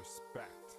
Respect.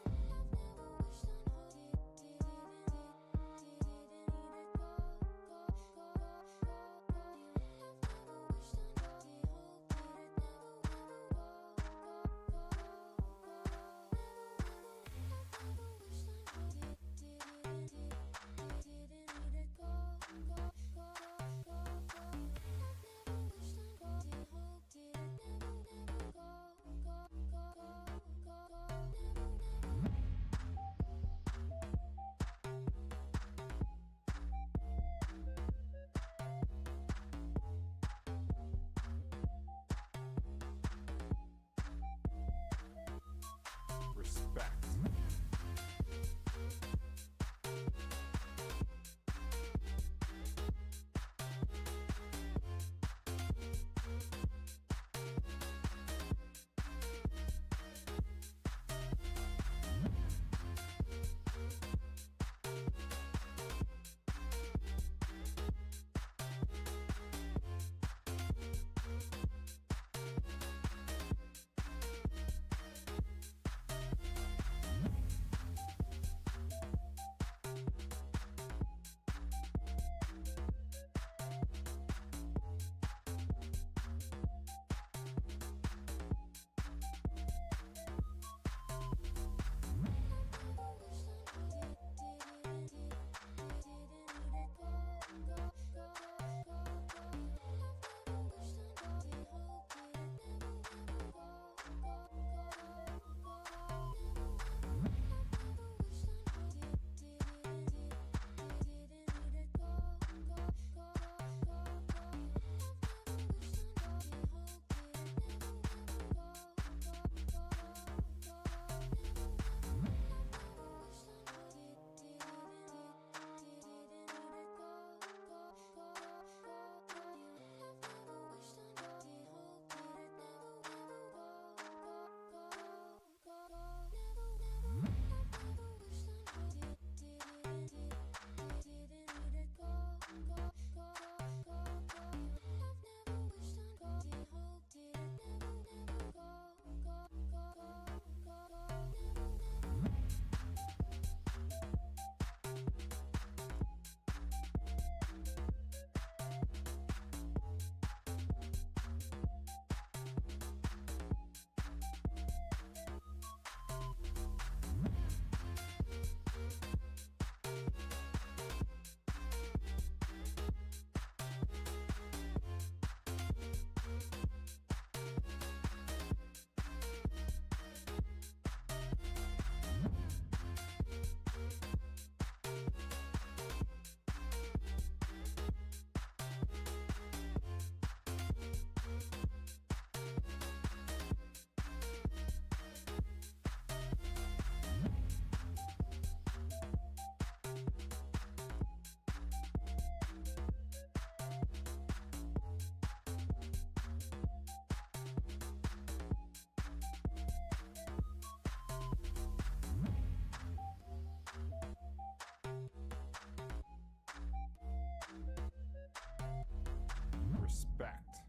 Respect.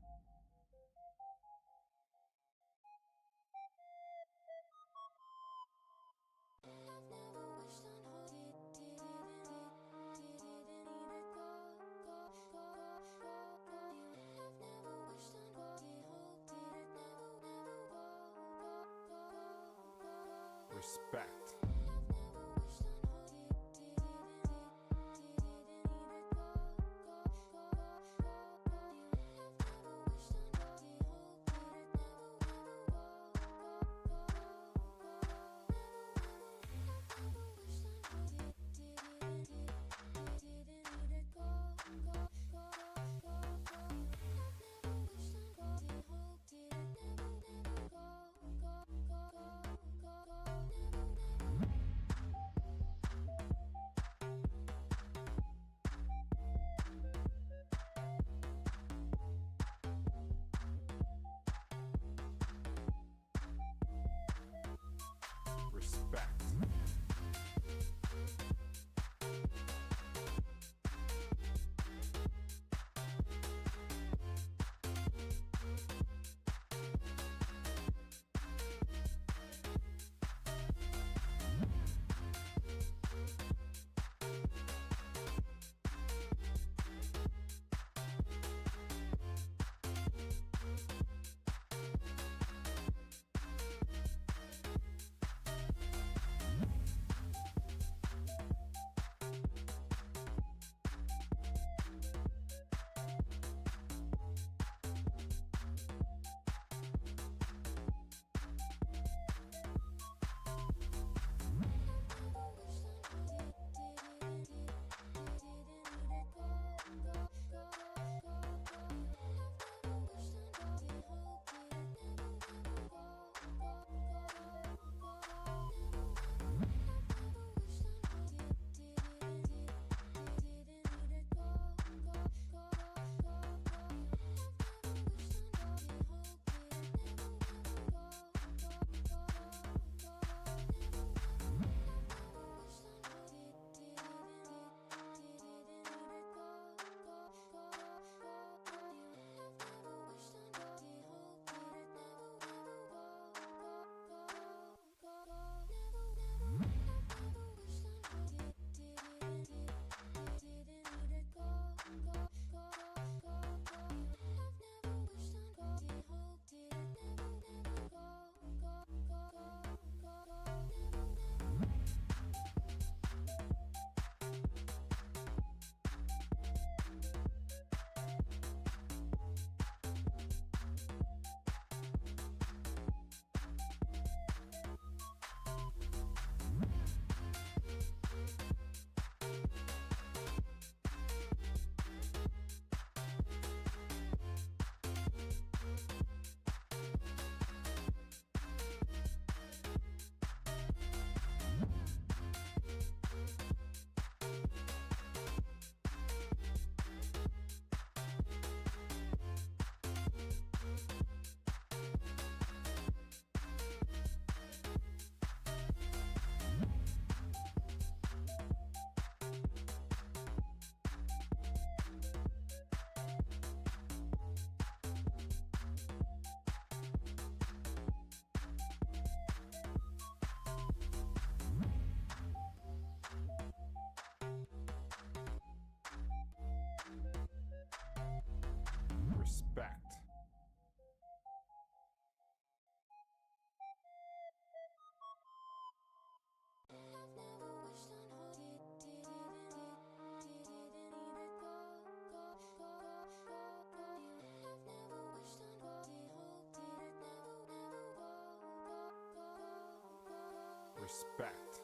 Respect. Respect.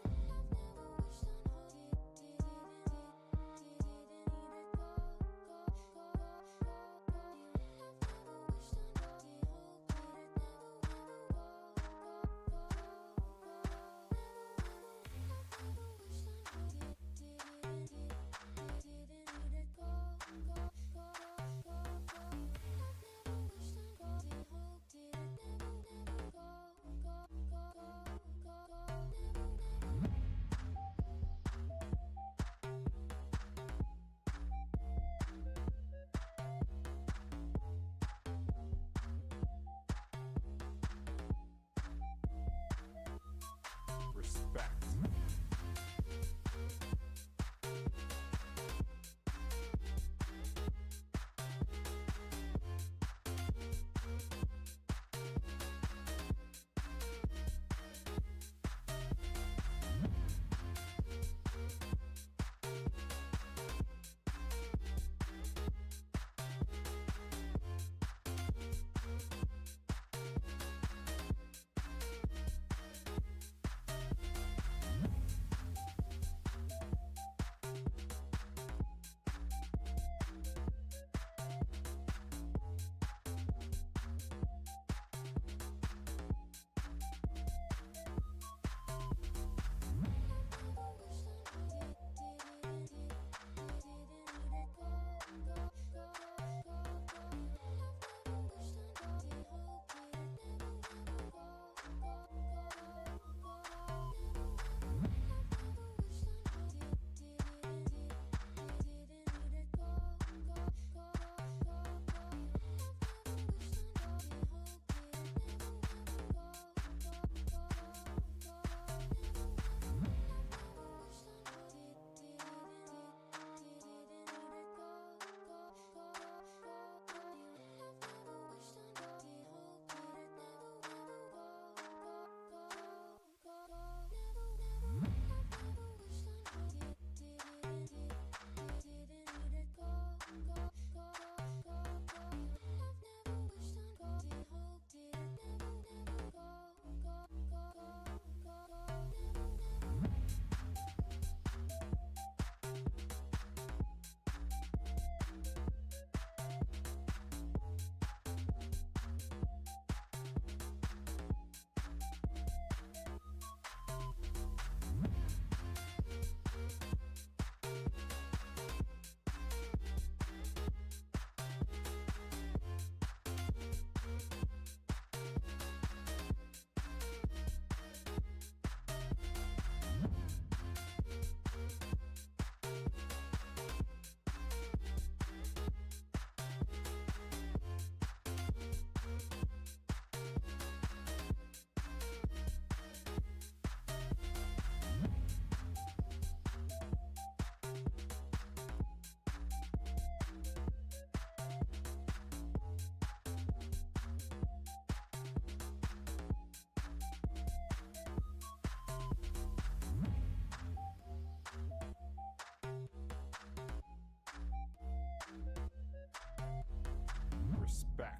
Respect.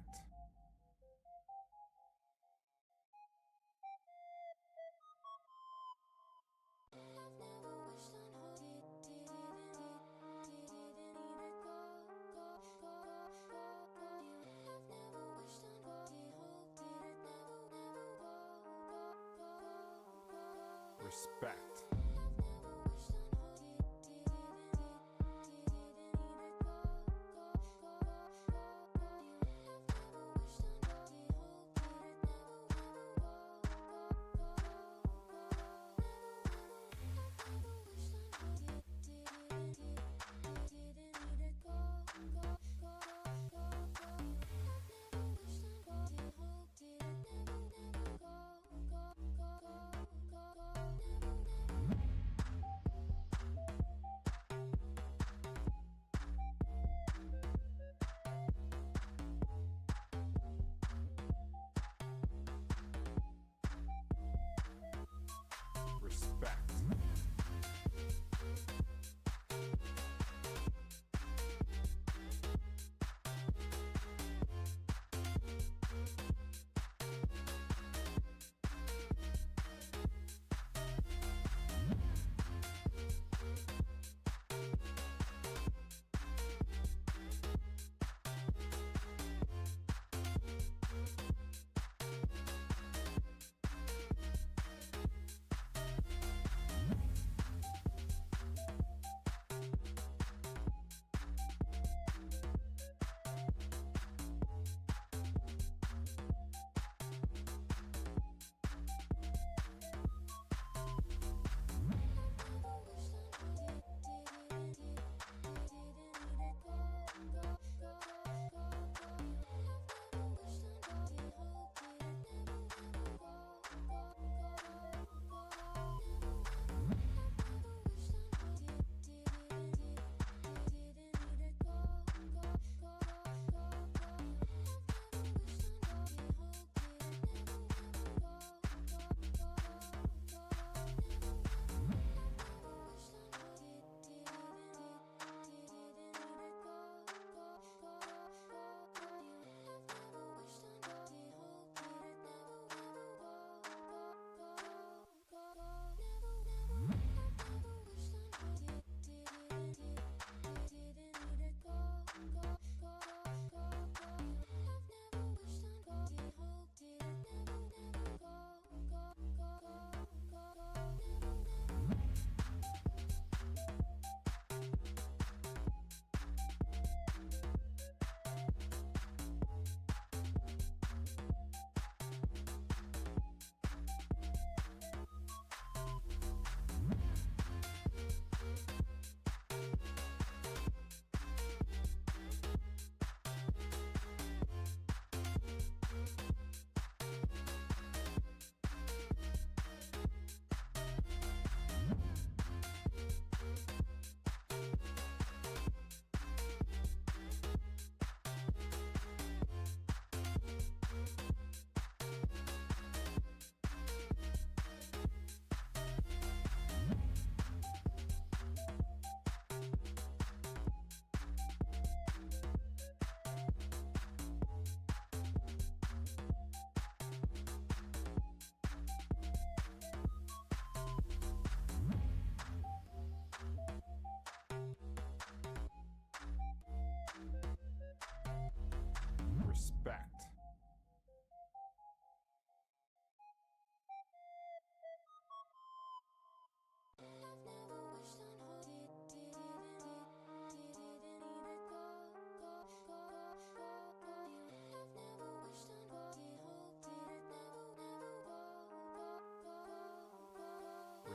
Respect.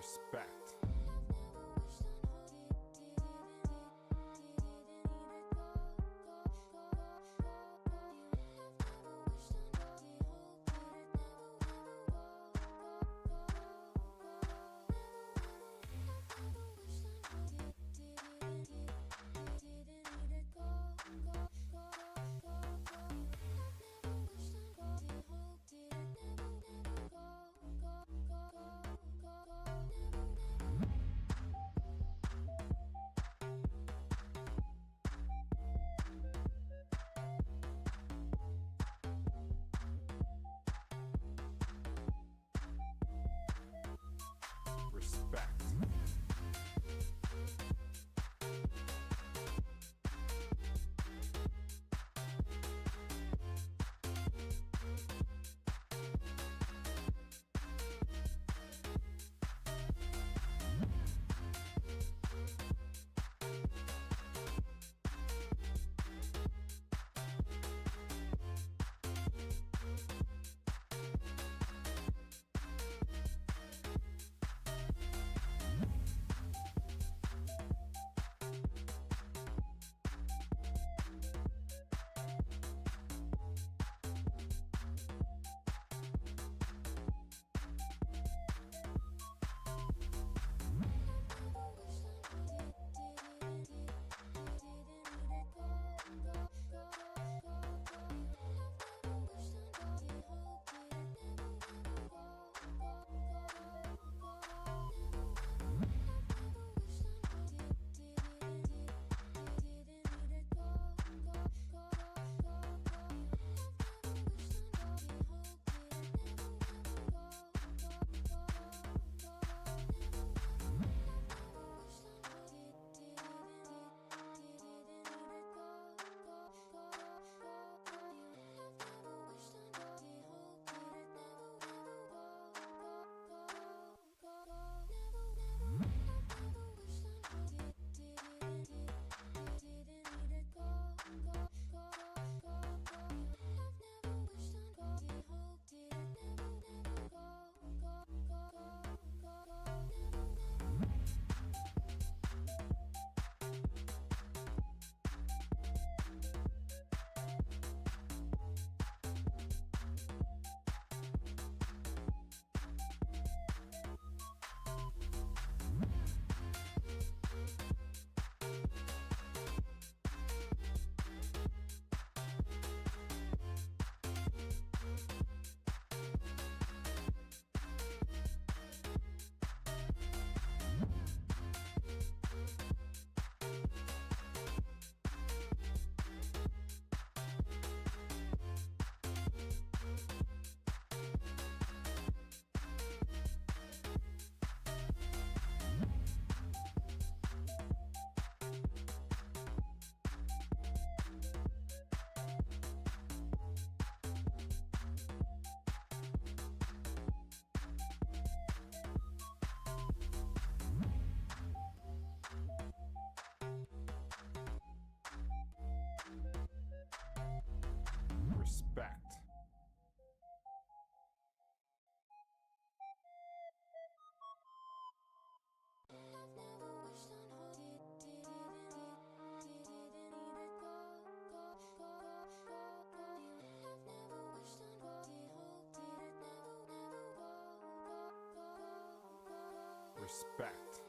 Respect. Respect. Respect. Respect.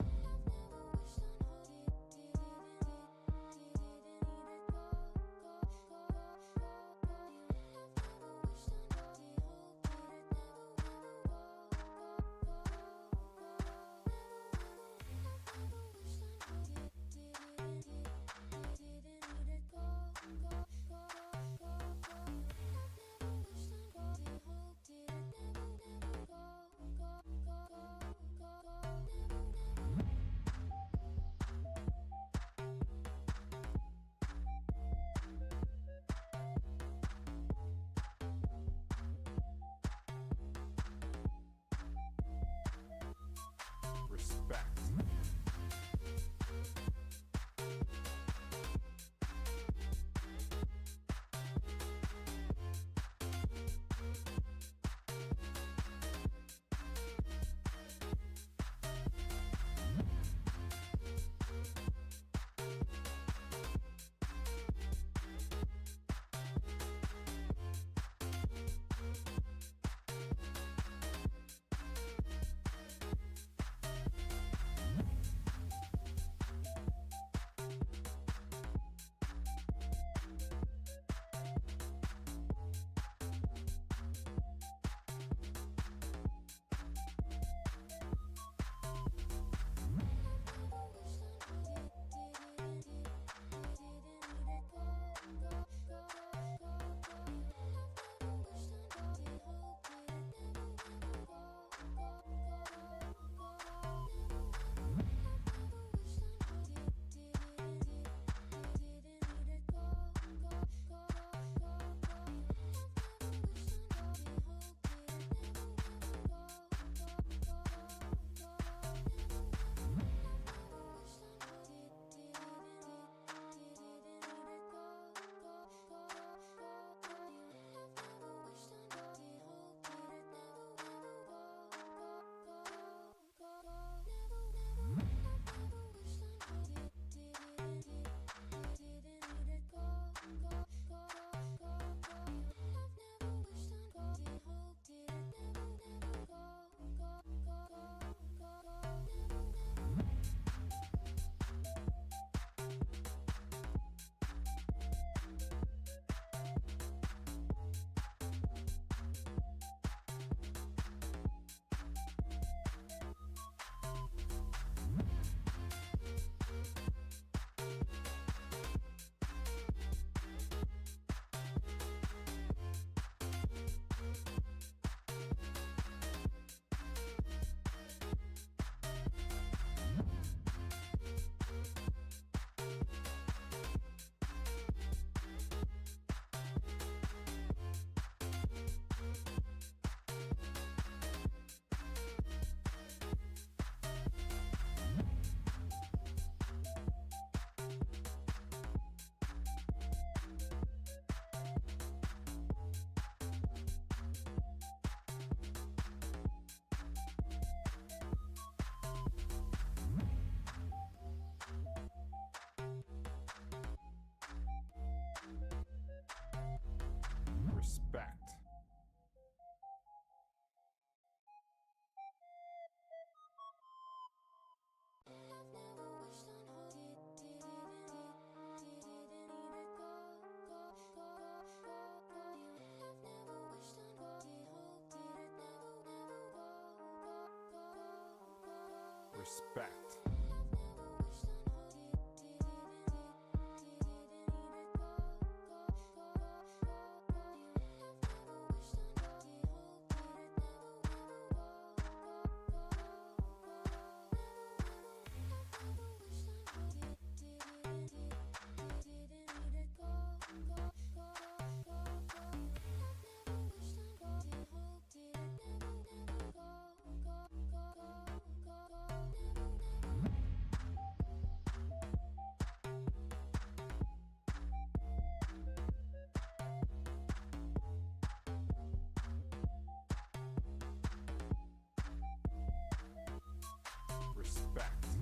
Respect. Respect.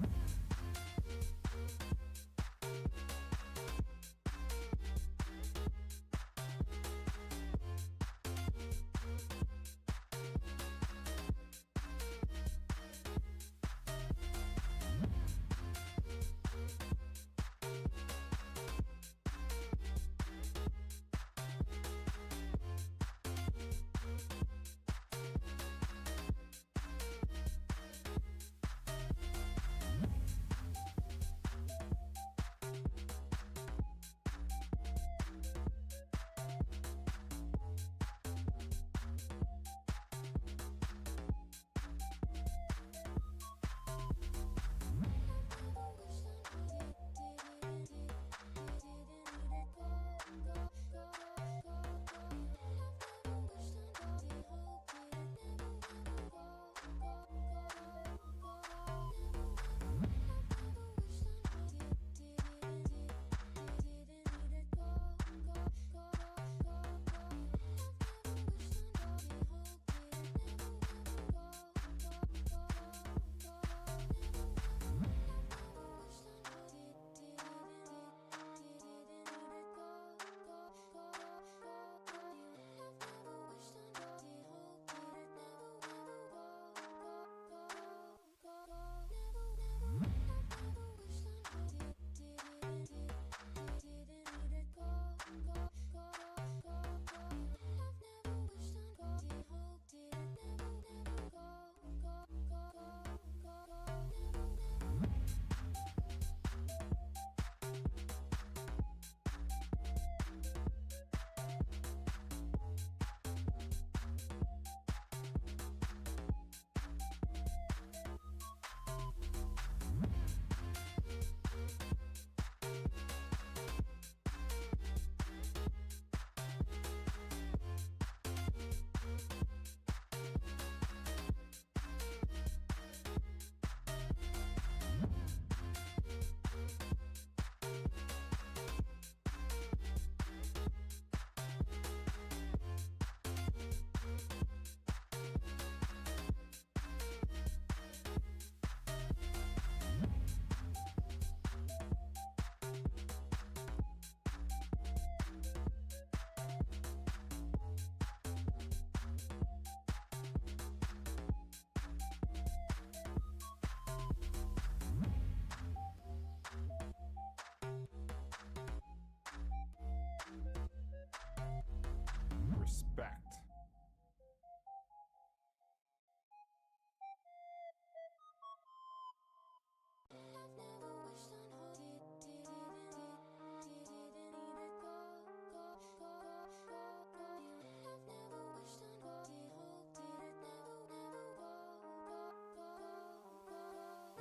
Respect.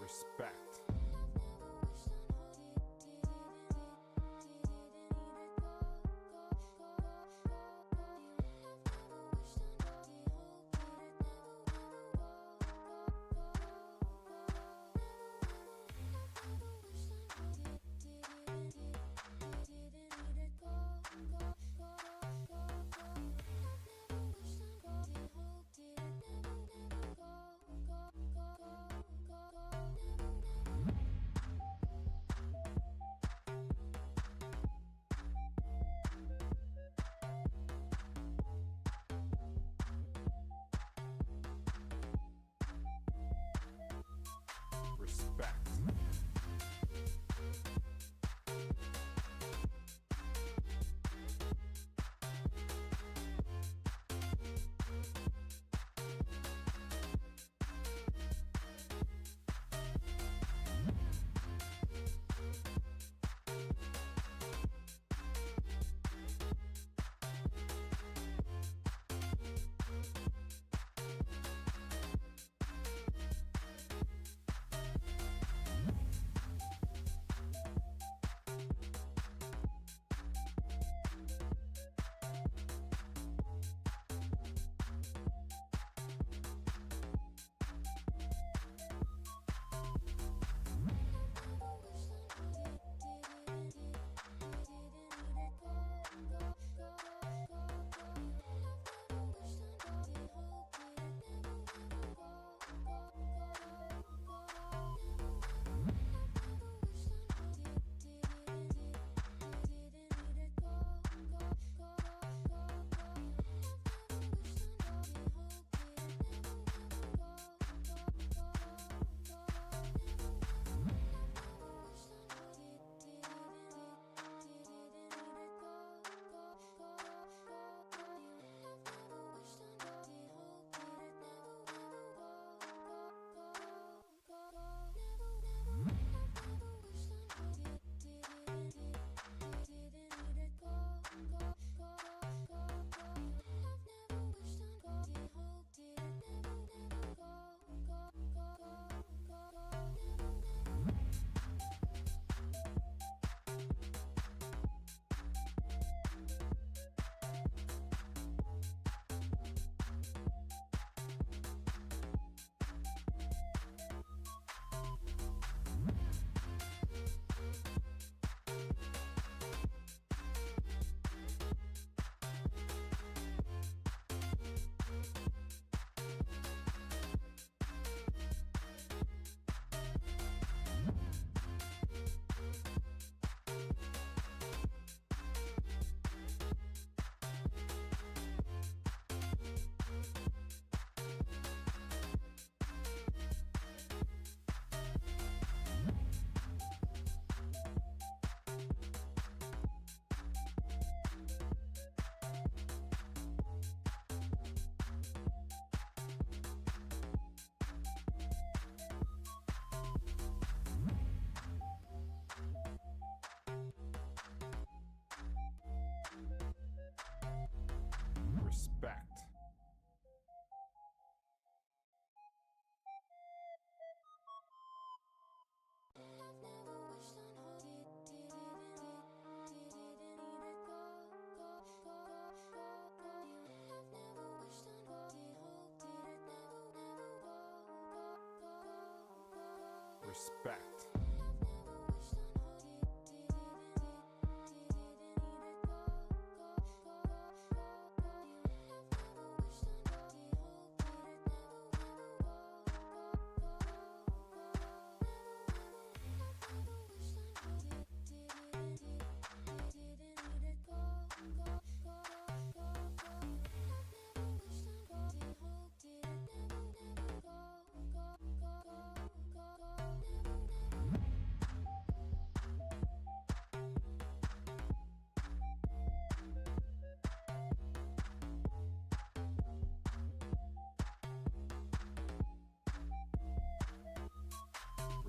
Respect. respect,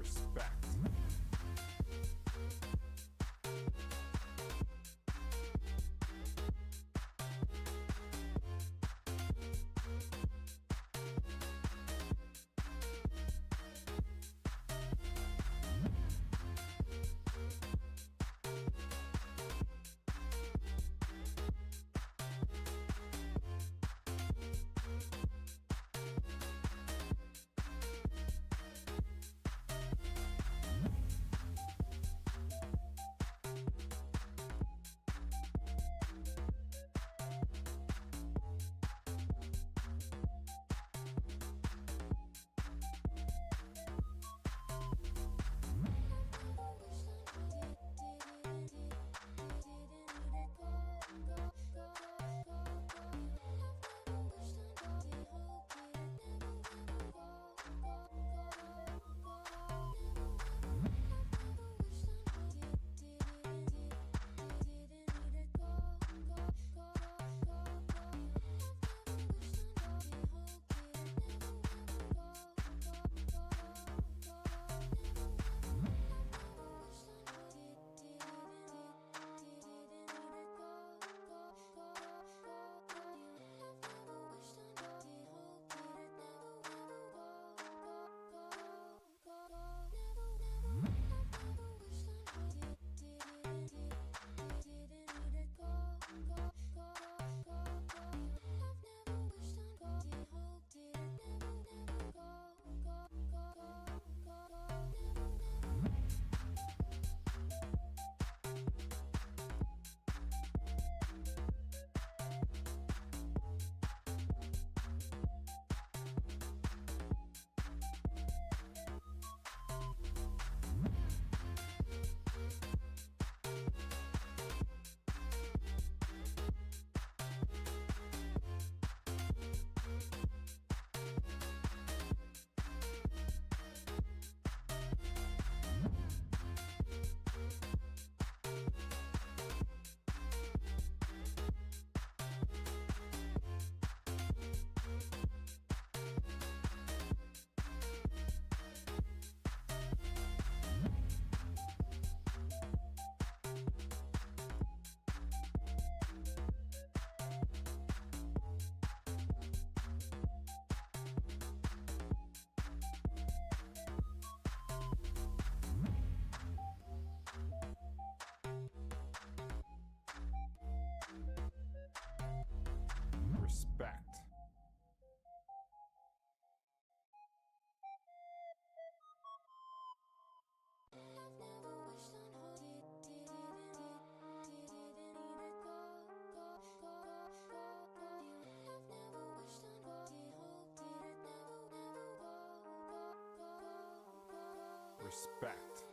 respect, respect, respect,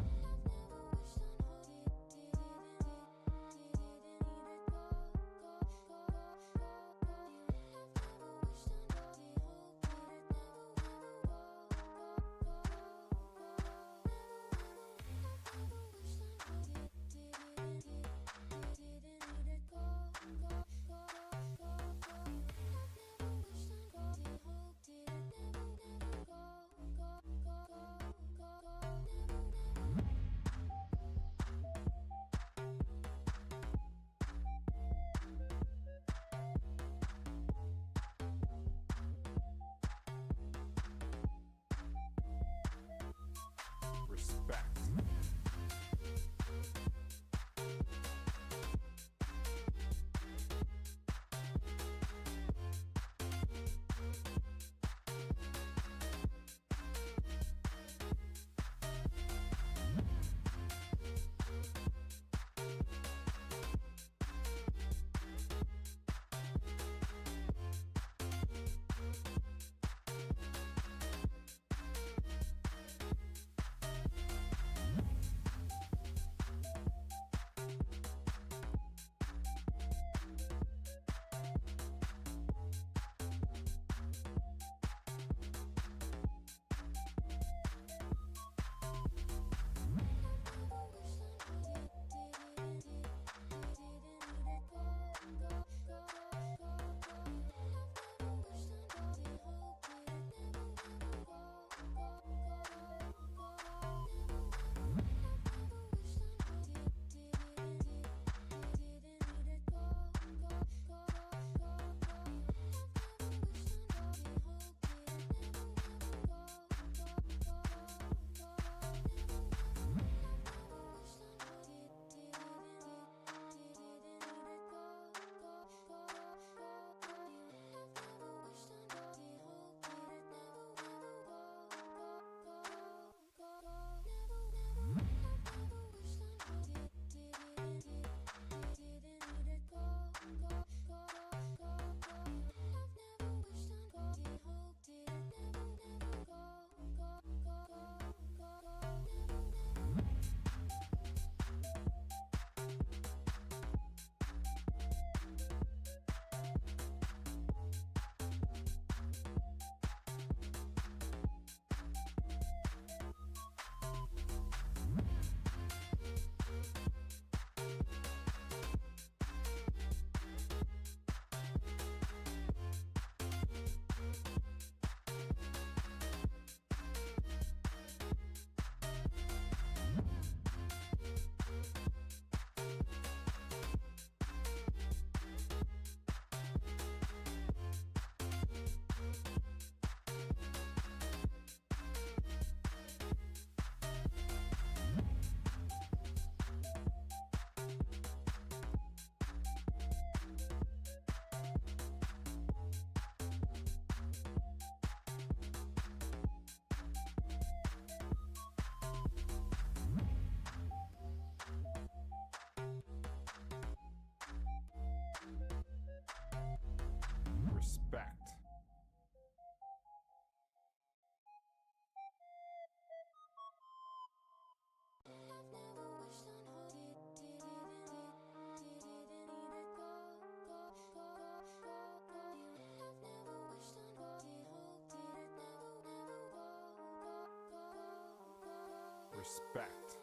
Respect.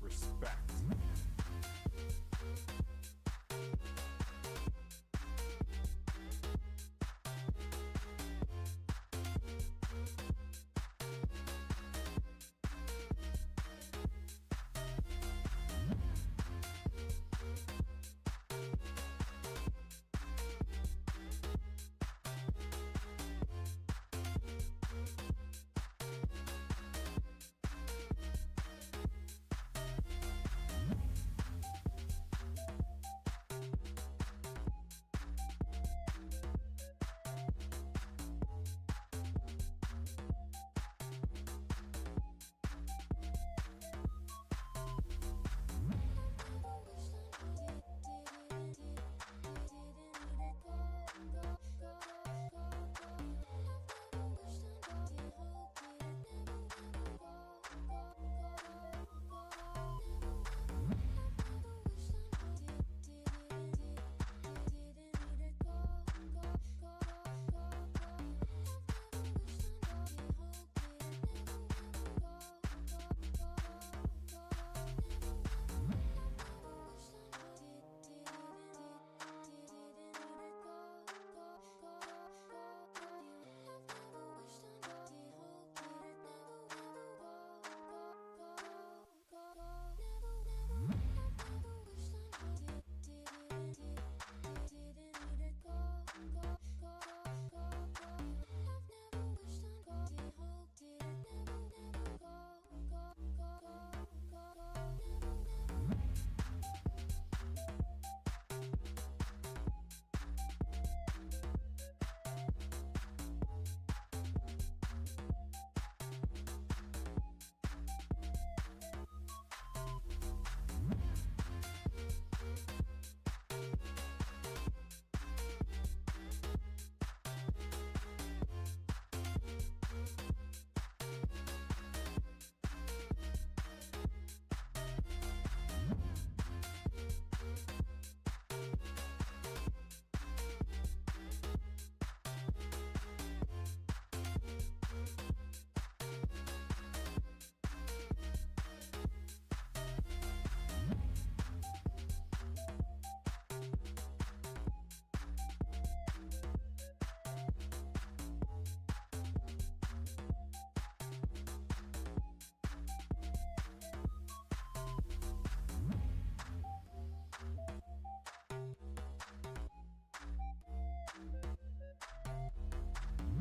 Respect.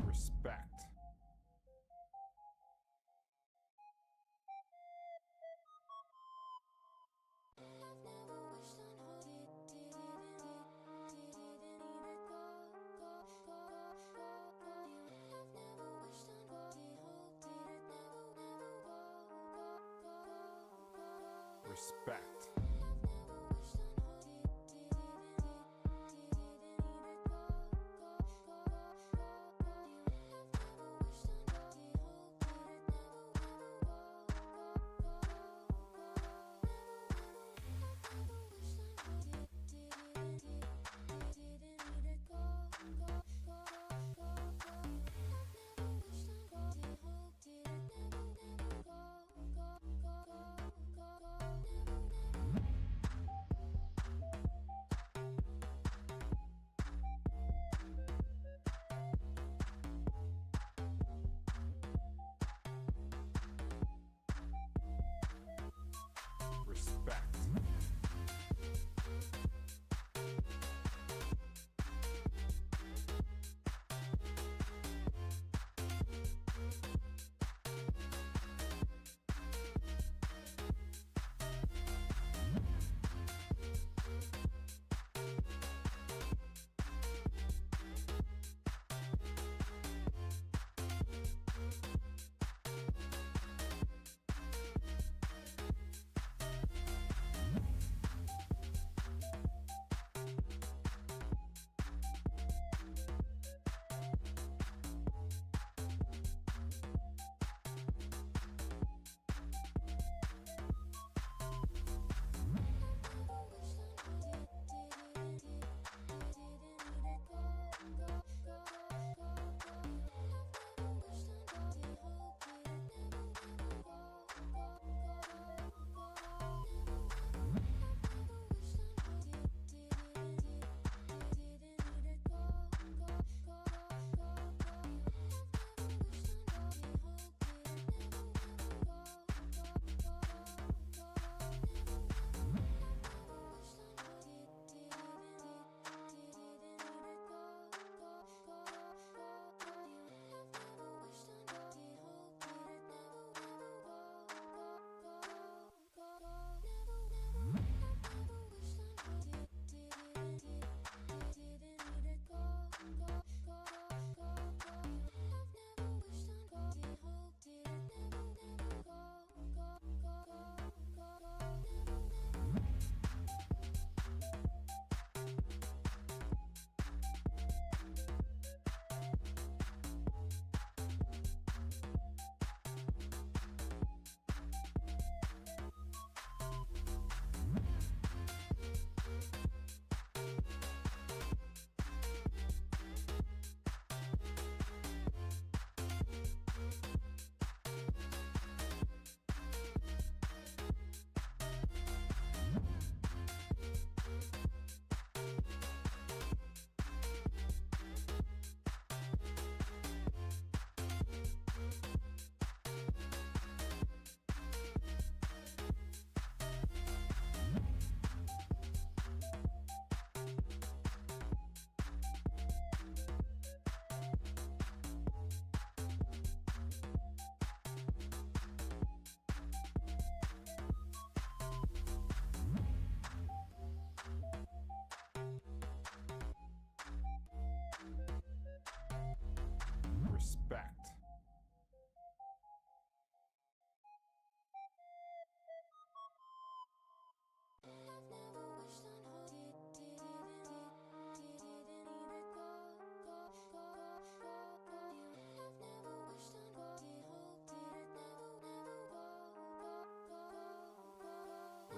Respect. Respect.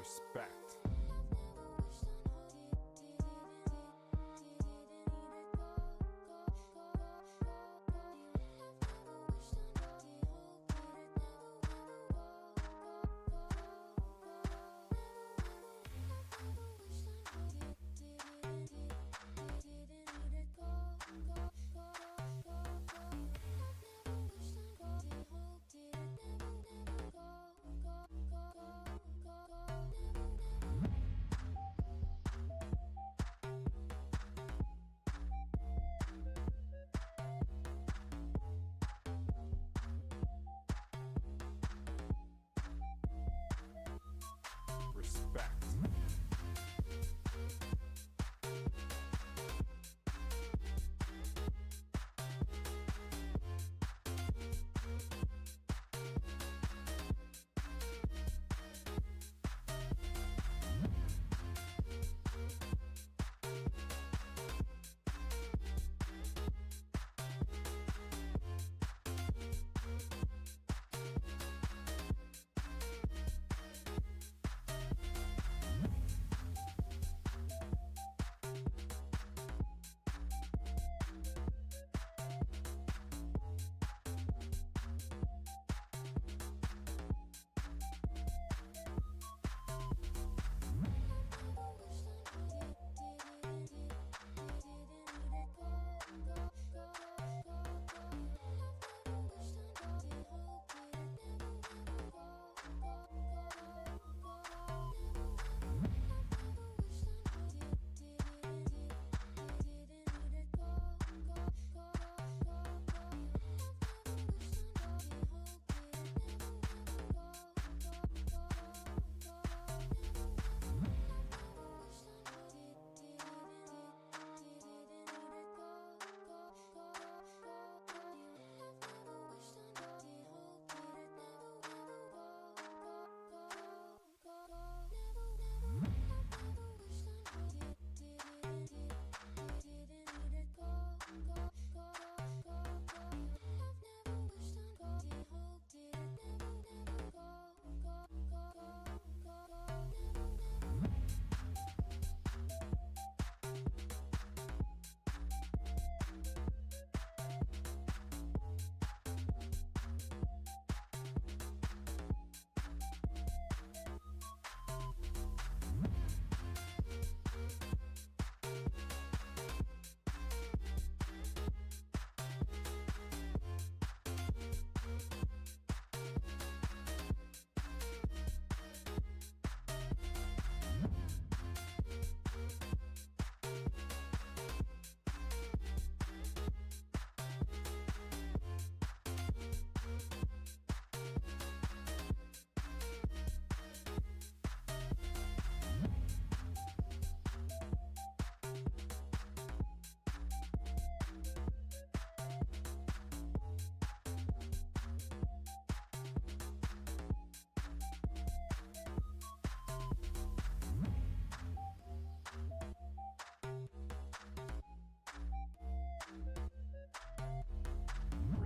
Respect. Respect.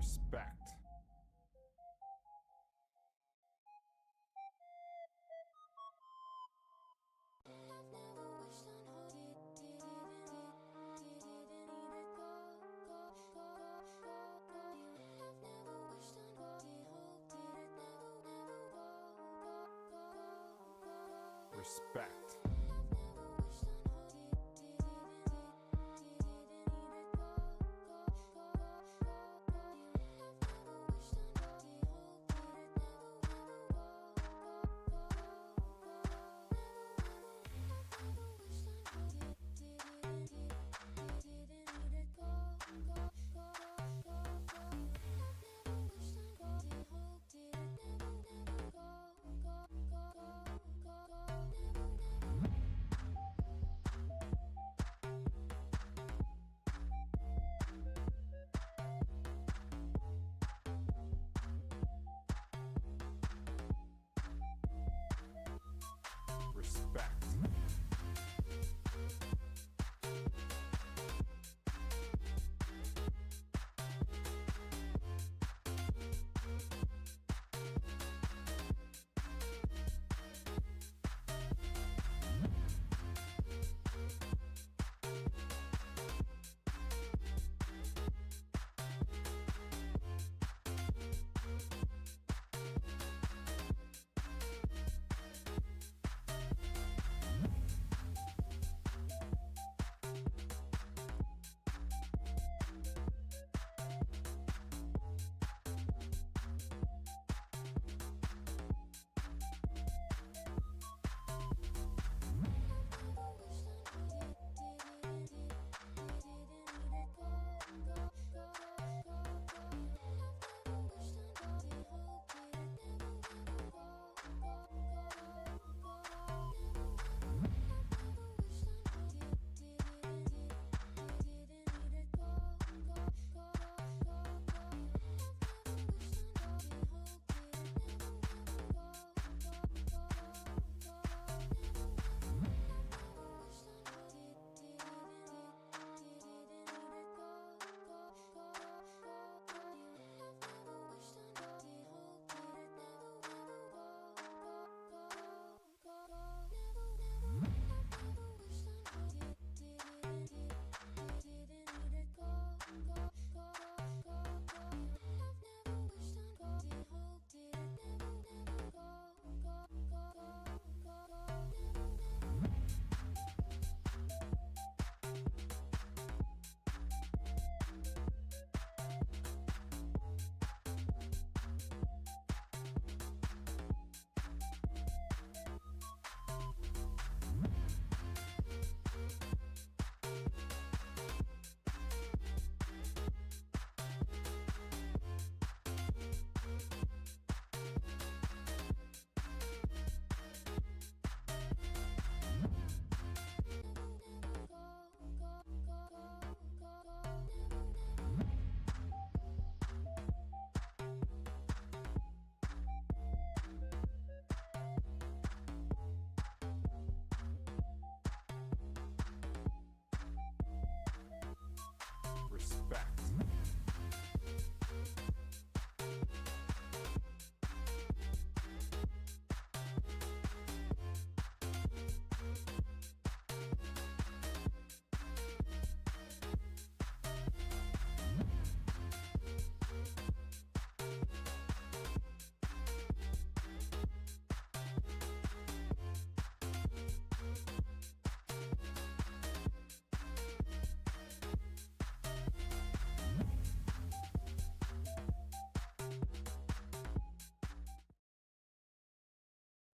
Respect. Respect.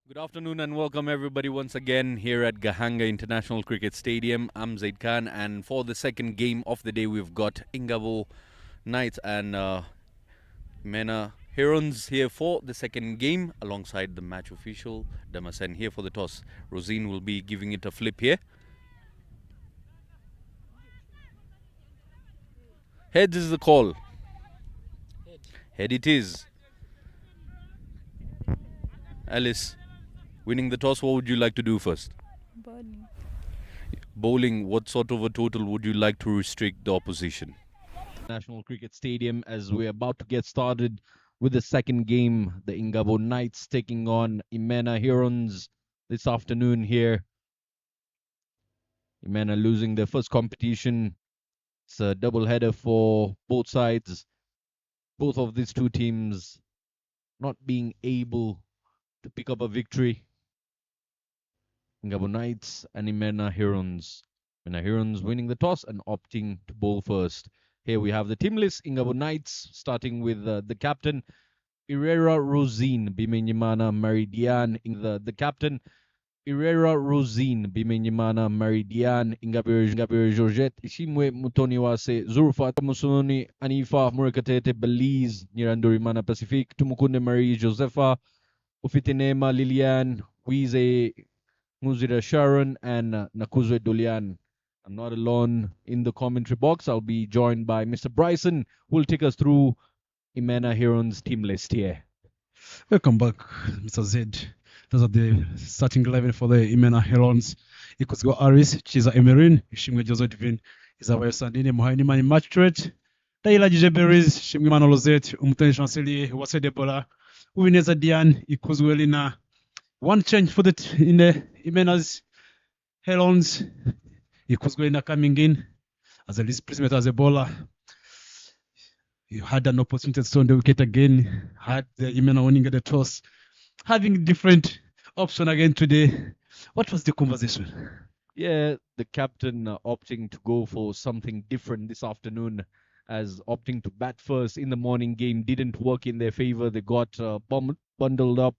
Good afternoon and welcome everybody once again here at Gahanga International Cricket Stadium. I'm Zaid Khan, and for the second game of the day, we've got Ingabo Knights and Mena Herons here for the second game alongside the match official Damasen here for the toss. Rosine will be giving it a flip here. Heads is the call. Head it is. Alice, winning the toss, what would you like to do first? Bowling. Bowling, what sort of a total would you like to restrict the opposition? National Cricket Stadium as we're about to get started with the second game. The Ingabo Knights taking on Imena Herons this afternoon here. Imena losing their first competition. It's a double header for both sides. Both of these two teams not being able to pick up a victory. Ingabo Knights and Imena Herons. Imena Herons winning the toss and opting to bowl first. Here we have the team list. Ingabo Knights starting with the captain, Irera Rosine Bimenyimana Maridian, the captain, Irera Rosine Bimenyimana Maridian, Ingabire Georgette, Ishimwe Mutoniwase, Zurfa Musoni, Anifa Murakatete, Belize, Nirandurimana Pacific, Tumukunde Marie Josefa, Ufitinema Lilian, Wize Muzira Sharon, and Nakuzwe Dolian. I'm not alone in the commentary box. I'll be joined by Mr. Bryson, who will take us through Imena Herons team list here. Welcome back, Mr. Zed. Those are the starting 11 for the Imena Herons. Ikozgo Aris, Chiza Emerin, Shimwe Josephine, Isabel Sandine, Mohani Mani Match Trade, Daila Jijeberis, Shimwe Manolozet, Umten Chancelier, Wase Debola, Uineza Dian, Ikozwelina. One change for in the Imena's Herons. Ikozwelina coming in as a least placement as a bowler. You had an opportunity to stone the wicket again, had the Imena winning the toss, having different option again today. What was the conversation? Yeah, the captain opting to go for something different this afternoon, as opting to bat first in the morning game didn't work in their favor. They got bundled up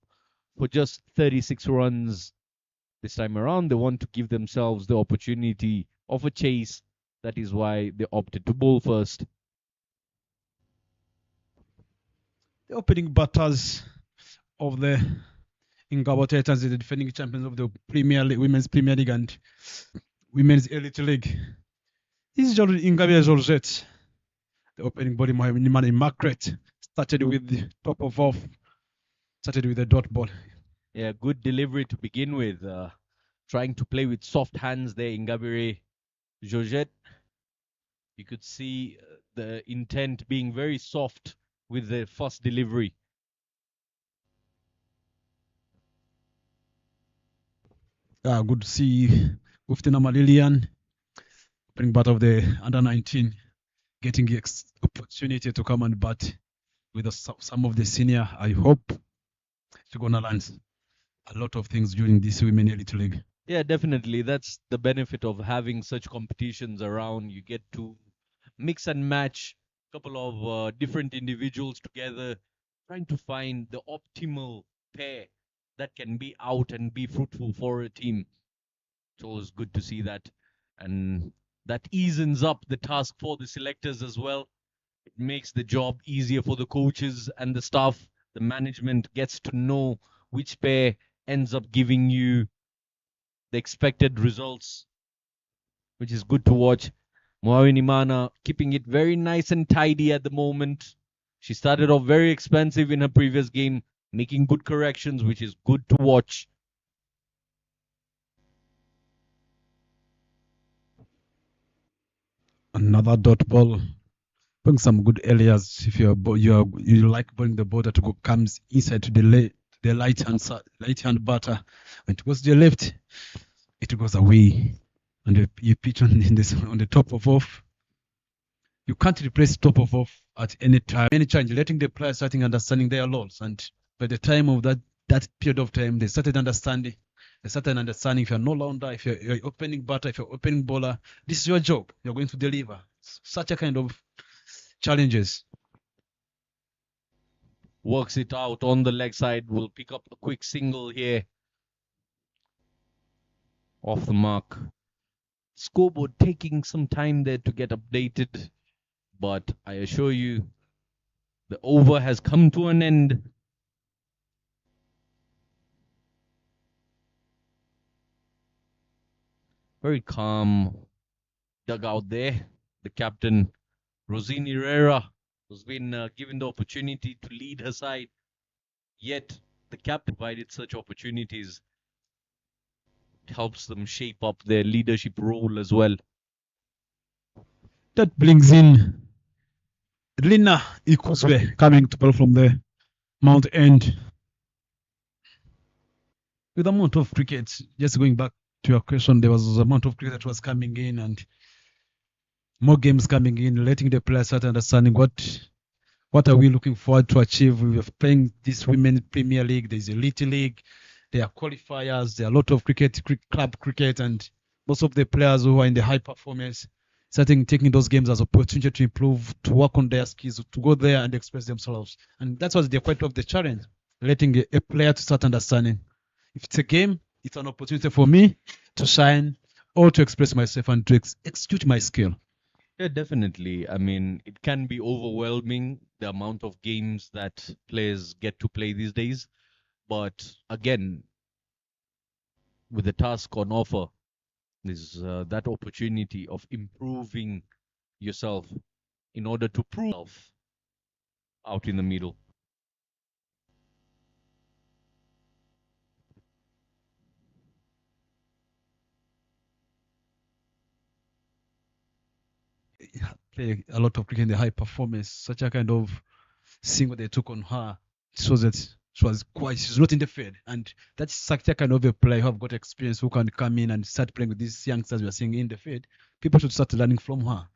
for just 36 runs this time around. They want to give themselves the opportunity of a chase. That is why they opted to bowl first. The opening batters of the Ingabo Titans, the defending champions of the Premier League, Women's Premier League and Women's Elite League. This is Ingabia Georgette. The opening body Mohamed Margaret started with the top of off, started with the dot ball. Yeah, good delivery to begin with. Trying to play with soft hands there, Ingabire Georgette. You could see the intent being very soft with the first delivery. Good to see Uftina Lilian, opening bat of the under 19, getting the opportunity to come and bat with some of the senior. I hope she's going to learn a lot of things during this Women Elite League. Yeah, definitely. That's the benefit of having such competitions around. You get to mix and match a couple of different individuals together, trying to find the optimal pair that can be out and be fruitful for a team. It's always good to see that. And that eases up the task for the selectors as well. It makes the job easier for the coaches and the staff. The management gets to know which pair ends up giving you the expected results, which is good to watch. Moawini Mana keeping it very nice and tidy at the moment. She started off very expensive in her previous game, making good corrections, which is good to watch. Another dot ball. Bring some good areas if you like bring the ball that comes inside to the right hand batter. When it goes to the left, it goes away. And you pitch on the top of off. You can't replace top of off at any time. Any change, letting the players starting understanding their roles. And by the time of that period of time, they started understanding. They started understanding if you're no longer, if you're opening batter, if you're opening bowler, this is your job. You're going to deliver. Such a kind of challenges. Works it out on the leg side. Will pick up a quick single here. off the mark. Scoreboard taking some time there to get updated, but I assure you, the over has come to an end. Very calm dugout there. The captain, Rosine Herrera, has been given the opportunity to lead her side. Yet, the captain provided such opportunities. It helps them shape up their leadership role as well. That brings in Lina Ikuswe coming to ball from the Mount End. With the amount of cricket, just going back to your question, there was the amount of cricket that was coming in and more games coming in, letting the players start understanding what are we looking forward to achieve. We are playing this Women's Premier League, there's a Elite League, there are qualifiers, there are a lot of club cricket, and most of the players who are in the high performance taking those games as opportunity to improve, to work on their skills, to go there and express themselves. And that was the point of the challenge, letting a player to start understanding. If it's a game, it's an opportunity for me to shine or to express myself and to execute my skill. Yeah, definitely. I mean, it can be overwhelming, the amount of games that players get to play these days. But again, with the task on offer, there's that opportunity of improving yourself in order to prove yourself out in the middle. Play a lot of cricket in the high performance, such a kind of thing what they took on her shows that she's not in the field, and that's such a kind of a player who have got experience, who can come in and start playing with these youngsters we are seeing in the field. People should start learning from her.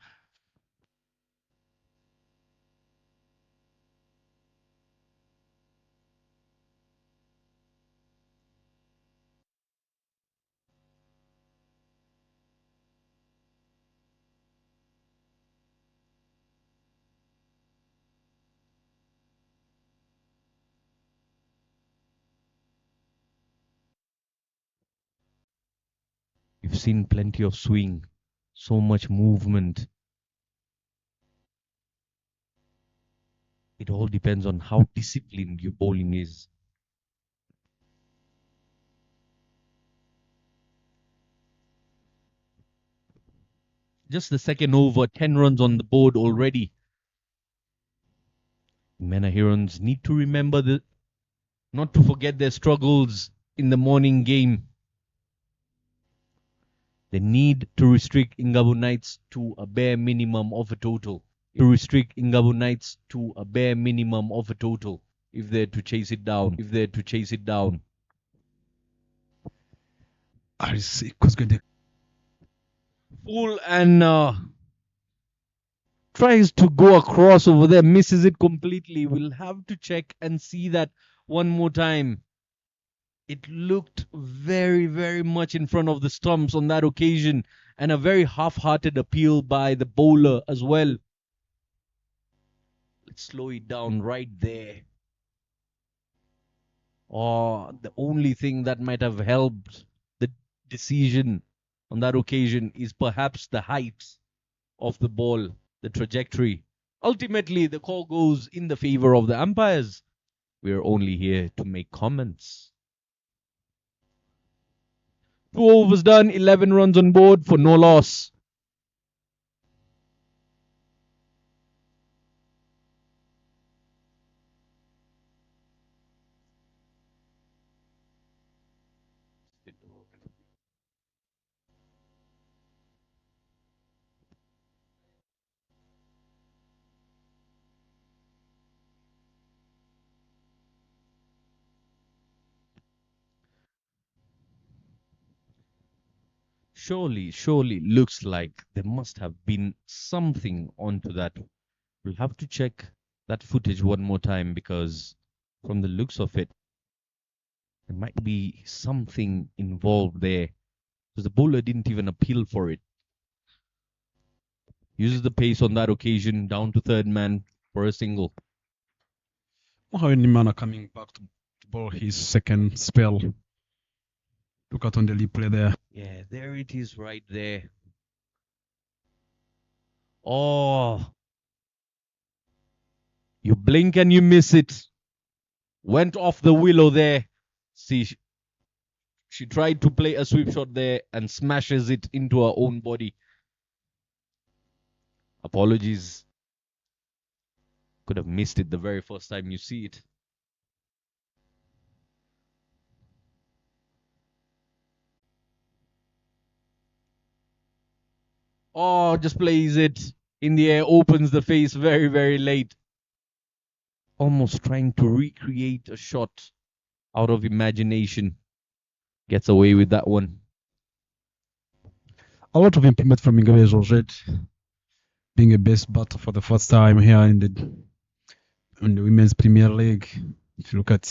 You've seen plenty of swing, so much movement. It all depends on how disciplined your bowling is. Just the second over, 10 runs on the board already. Mena Herons need to remember not to forget their struggles in the morning game. They need to restrict Ingabu Knights to a bare minimum of a total. If they're to chase it down. I see. Full and tries to go across over there, misses it completely. We'll have to check and see that one more time. It looked very, very much in front of the stumps on that occasion, and a very half-hearted appeal by the bowler as well. Let's slow it down right there. The only thing that might have helped the decision on that occasion is perhaps the height of the ball, the trajectory. Ultimately, the call goes in the favor of the umpires. We're only here to make comments. 2 overs done, 11 runs on board for no loss. Surely looks like there must have been something onto that. We'll have to check that footage one more time because from the looks of it, there might be something involved there. Because the bowler didn't even appeal for it. Uses the pace on that occasion, down to third man for a single. Mohamed coming back to bowl his second spell. Look at on the lead play there. Yeah, there it is right there. Oh, you blink and you miss it. Went off the willow there. See, she tried to play a sweep shot there and smashes it into her own body. Apologies. Could have missed it the very first time you see it. Oh, just plays it in the air, opens the face very, very late. Almost trying to recreate a shot out of imagination. Gets away with that one. A lot of improvement from Ingabe Georgette, being a best batter for the first time here in the Women's Premier League. If you look at,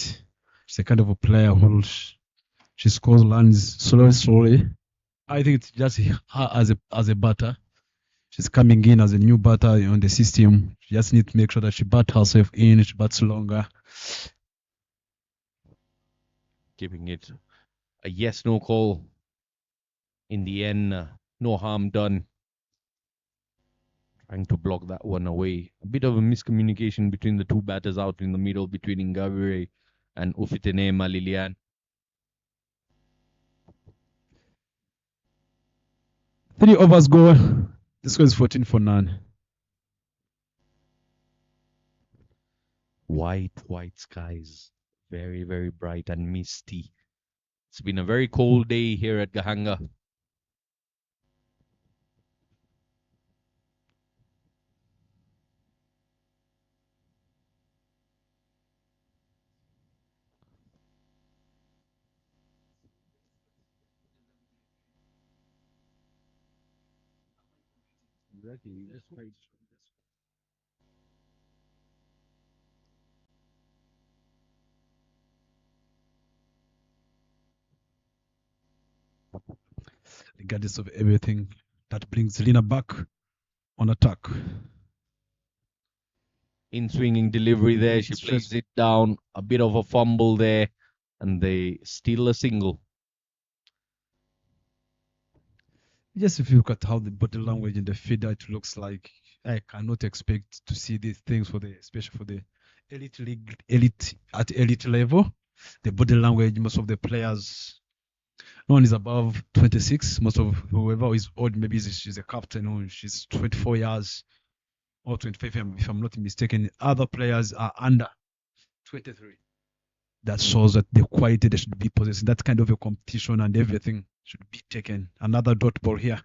she's a kind of a player who she scores runs slowly. I think it's just her as a batter. She's coming in as a new batter on the system. She just needs to make sure that she bats herself in, she bats longer. Giving it a yes/no call. In the end, no harm done. Trying to block that one away. A bit of a miscommunication between the two batters out in the middle between Ngabire and Ufitene Malilian. 3 overs go. The score is 14 for none. White skies. Very, very bright and misty. It's been a very cold day here at Gahanga. Exactly. That's right. Regardless of everything, that brings Lina back on attack. In swinging delivery there, she plays it down. A bit of a fumble there, and they steal a single. Just if you look at how the body language in the feeder, it looks like I cannot expect to see these things especially for the elite league, elite level. The body language, most of the players, no one is above 26. Most of whoever is old, maybe she's a captain or she's 24 years or 25, if I'm not mistaken. Other players are under 23. That shows that the quality they should be possessing, that kind of a competition and everything should be taken. Another dot ball here.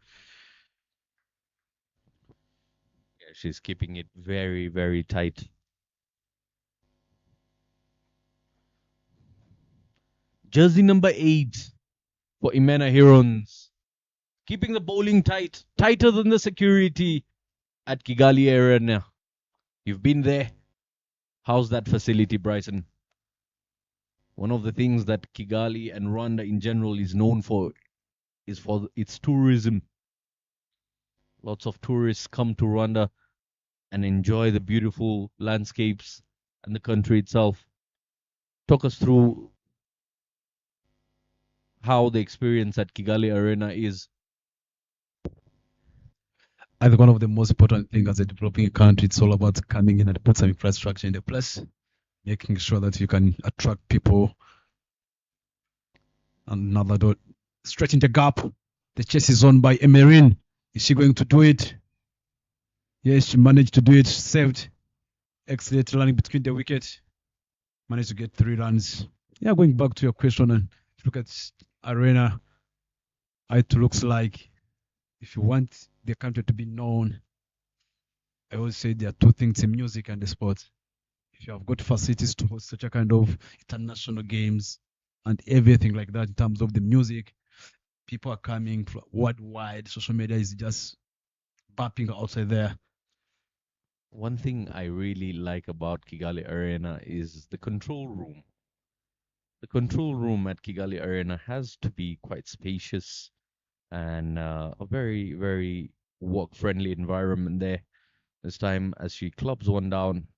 Yeah, she's keeping it very, very tight. Jersey number 8 for Imena Herons. Keeping the bowling tight, tighter than the security at Kigali Arena. You've been there. How's that facility, Bryson? One of the things that Kigali and Rwanda in general is known for is for its tourism. Lots of tourists come to Rwanda and enjoy the beautiful landscapes and the country itself. Talk us through how the experience at Kigali Arena is. I think one of the most important things as a developing country, it's all about coming in and put some infrastructure in the place, making sure that you can attract people. Another dot, stretching the gap. The chase is on by Emerin. Is she going to do it? Yes, she managed to do it. Saved. Excellent running between the wicket. Managed to get 3 runs. Yeah, going back to your question and look at Arena, it looks like if you want the country to be known, I always say there are 2 things in music and the sport. If you have got facilities to host such a kind of international games and everything like that in terms of the music, people are coming from worldwide. Social media is just bumping outside there. One thing I really like about Kigali Arena is the control room. The control room at Kigali Arena has to be quite spacious and a very, very work-friendly environment there. This time, as she clubs one down,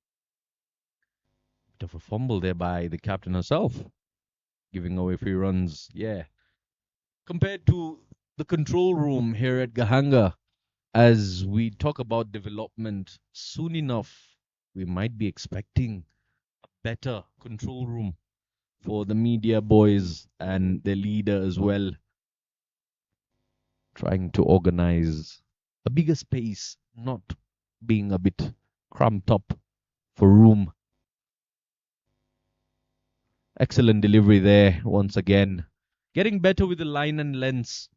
bit of a fumble there by the captain herself, giving away free runs. Yeah. Compared to the control room here at Gahanga as we talk about development. Soon enough, we might be expecting a better control room for the media boys and the leader as well, trying to organize a bigger space, not being a bit cramped up for room. Excellent delivery there once again. Getting better with the line and lens.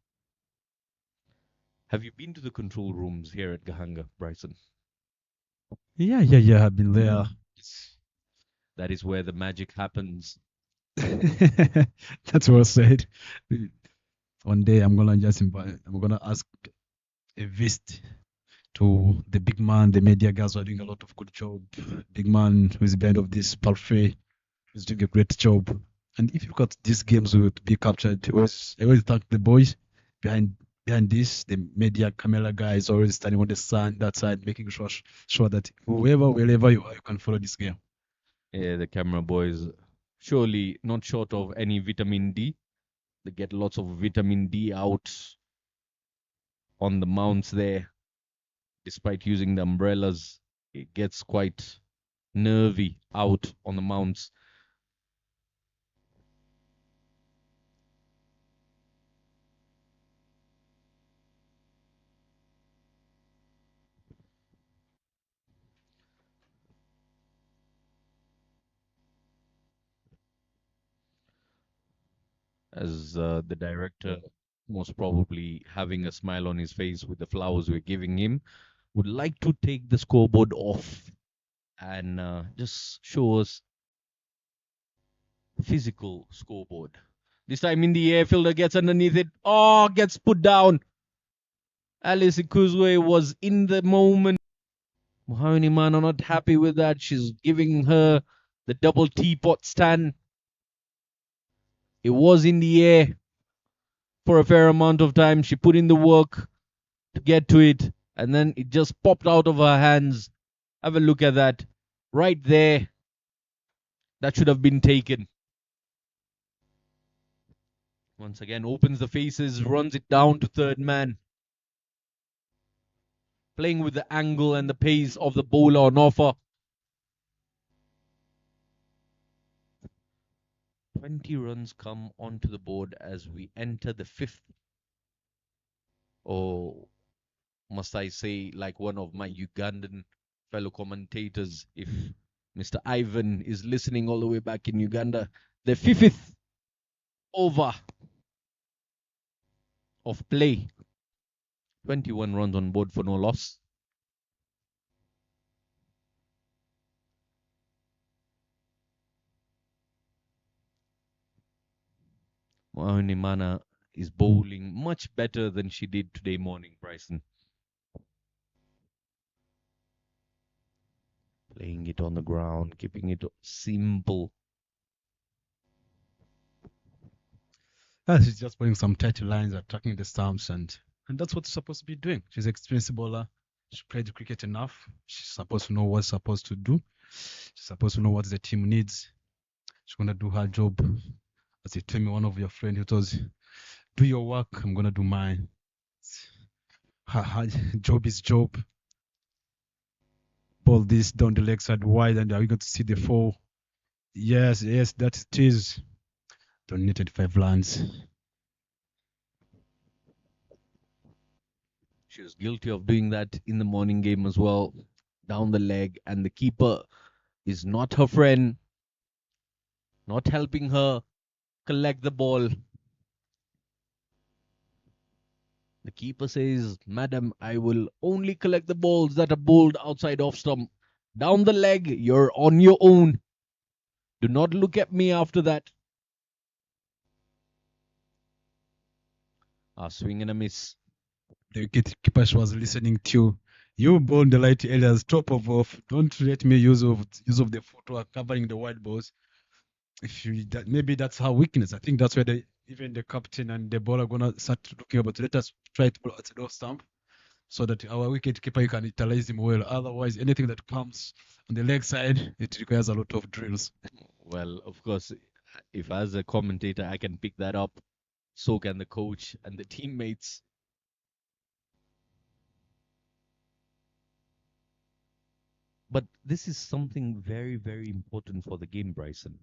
Have you been to the control rooms here at Gahanga, Bryson? Yeah. I've been there. That is where the magic happens. That's well said. One day I'm gonna ask a visit to the big man. The media guys are doing a lot of good job. Big man who is behind of this parfait is doing a great job. And if you look at these games to be captured, I always thank the boys behind this. The media camera guys always standing on that side, making sure that wherever you are, you can follow this game. Yeah, the camera boys, surely not short of any vitamin D. They get lots of vitamin D out on the mounts there, despite using the umbrellas. It gets quite nervy out on the mounts. As the director, most probably having a smile on his face with the flowers we're giving him, would like to take the scoreboard off and just show us physical scoreboard. This time in the air, fielder gets underneath it. Oh, gets put down. Alice Ikuzwe was in the moment. Mohamed Iman are not happy with that. She's giving her the double teapot stand. It was in the air for a fair amount of time. She put in the work to get to it, and then it just popped out of her hands. Have a look at that. Right there. That should have been taken. Once again, opens the faces, runs it down to third man. Playing with the angle and the pace of the bowler on offer. 20 runs come onto the board as we enter the fifth. Or must I say, like one of my Ugandan fellow commentators, if Mr. Ivan is listening all the way back in Uganda, the fifth over of play. 21 runs on board for no loss. Mohanimana is bowling much better than she did today morning, Bryson. Playing it on the ground, keeping it simple. She's just putting some tight lines, attacking the stumps, and that's what she's supposed to be doing. She's an experienced bowler. She played cricket enough. She's supposed to know what's supposed to do. She's supposed to know what the team needs. She's gonna do her job. As you told me, one of your friends who told you, do your work, I'm gonna do mine. Her job is job. Ball this down the leg side wide, and are we going to see the four? Yes, that it is. Donated 5 runs. She was guilty of doing that in the morning game as well. Down the leg, and the keeper is not her friend, not helping her collect the ball. The keeper says, Madam, I will only collect the balls that are bowled outside off stump. Down the leg, you're on your own. Do not look at me after that. A swing and a miss. The wicketkeeper was listening to you ball the light areas, top of off. Don't let me use of the footwork covering the wide balls. If you maybe that's her weakness. I think that's where even the captain and the bowler are gonna start looking about. Let us try to pull out the off stump so that our wicketkeeper can utilize him well. Otherwise, anything that comes on the leg side, it requires a lot of drills. Well, of course, if as a commentator I can pick that up, So can the coach and the teammates. But this is something very, very important for the game, Bryson.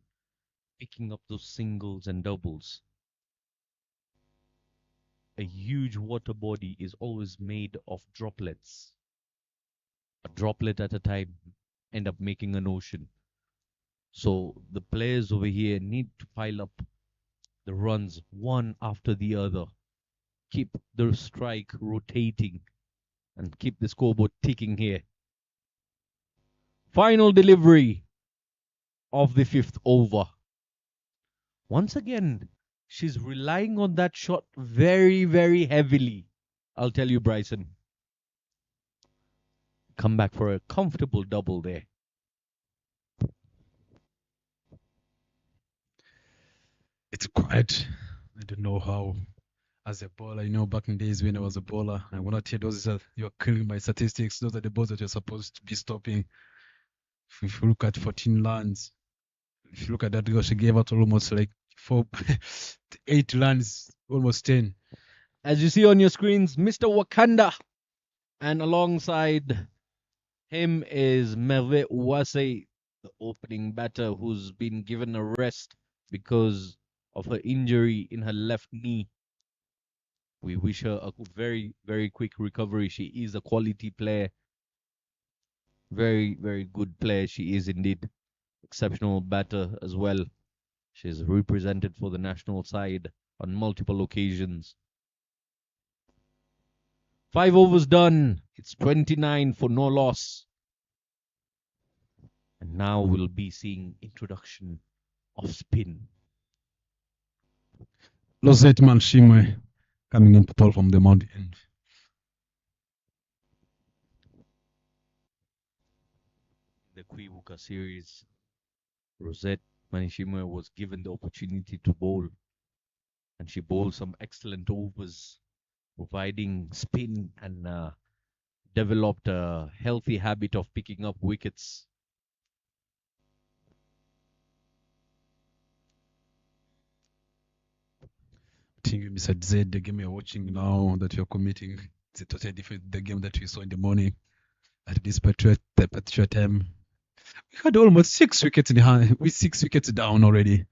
Picking up those singles and doubles. A huge water body is always made of droplets. A droplet at a time end up making an ocean. So the players over here need to pile up the runs one after the other. Keep the strike rotating and keep the scoreboard ticking here. Final delivery of the fifth over. Once again, she's relying on that shot very, very heavily. I'll tell you, Bryson. Come back for a comfortable double there. It's quiet. I don't know how. As a bowler, back in days when I was a bowler, I will not tell those that you're killing my statistics. Those are the balls that you're supposed to be stopping. If you look at 14 runs, if you look at that girl, she gave out almost like 8 runs, almost 10. As you see on your screens, Mr. Wakanda. And alongside him is Merve Uwase, the opening batter who's been given a rest because of her injury in her left knee. We wish her a very, very quick recovery. She is a quality player. Very, very good player. She is indeed. Exceptional batter as well. She's represented for the national side on multiple occasions. 5 overs done. It's 29 for no loss. And now we'll be seeing introduction of spin. Losette Manshimwe coming in to pull from the mountain. The Kwibuka series, Rosette Manishima was given the opportunity to bowl, and she bowled some excellent overs, providing spin and developed a healthy habit of picking up wickets. I think Mr. Z, the game you're watching now that you're committing, it's a totally different the game that we saw in the morning at this particular time. We had almost 6 wickets in the hand, with 6 wickets down already.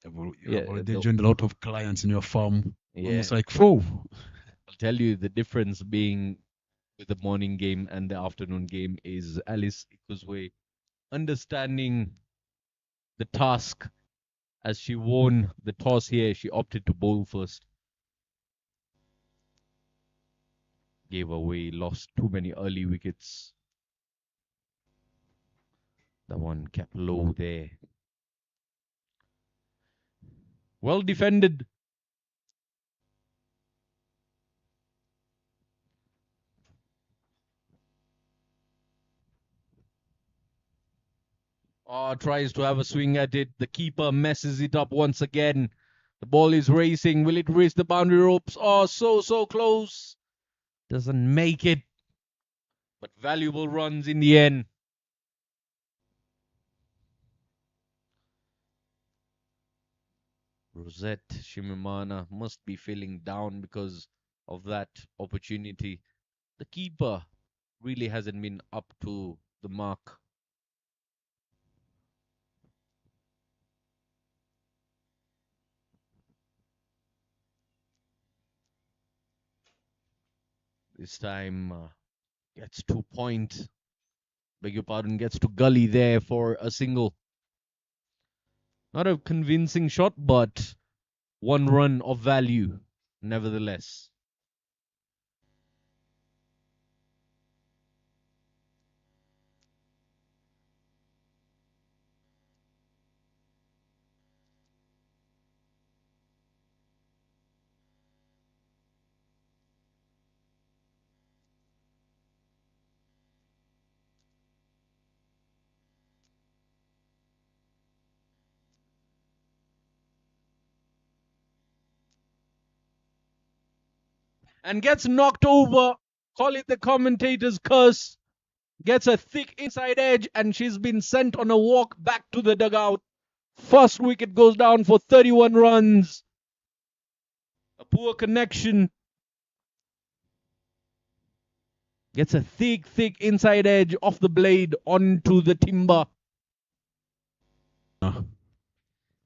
You have already joined a lot of clients in your farm. Yeah, Almost like 4. I'll tell you the difference being with the morning game and the afternoon game is Alice Ikuzwe understanding the task. As she won the toss here, she opted to bowl first. Gave away, lost too many early wickets. That one kept low there. Well defended. Tries to have a swing at it. The keeper messes it up once again. The ball is racing. Will it race the boundary ropes? Oh, so close. Doesn't make it. But valuable runs in the end. Rosette Shimimana must be feeling down because of that opportunity. The keeper really hasn't been up to the mark. This time gets 2 point. Beg your pardon, gets to gully there for a single. Not a convincing shot, but 1 run of value, nevertheless. And gets knocked over. Call it the commentator's curse. Gets a thick inside edge, and she's been sent on a walk back to the dugout. First wicket goes down for 31 runs. poor connection. Gets a thick inside edge off the blade onto the timber. No.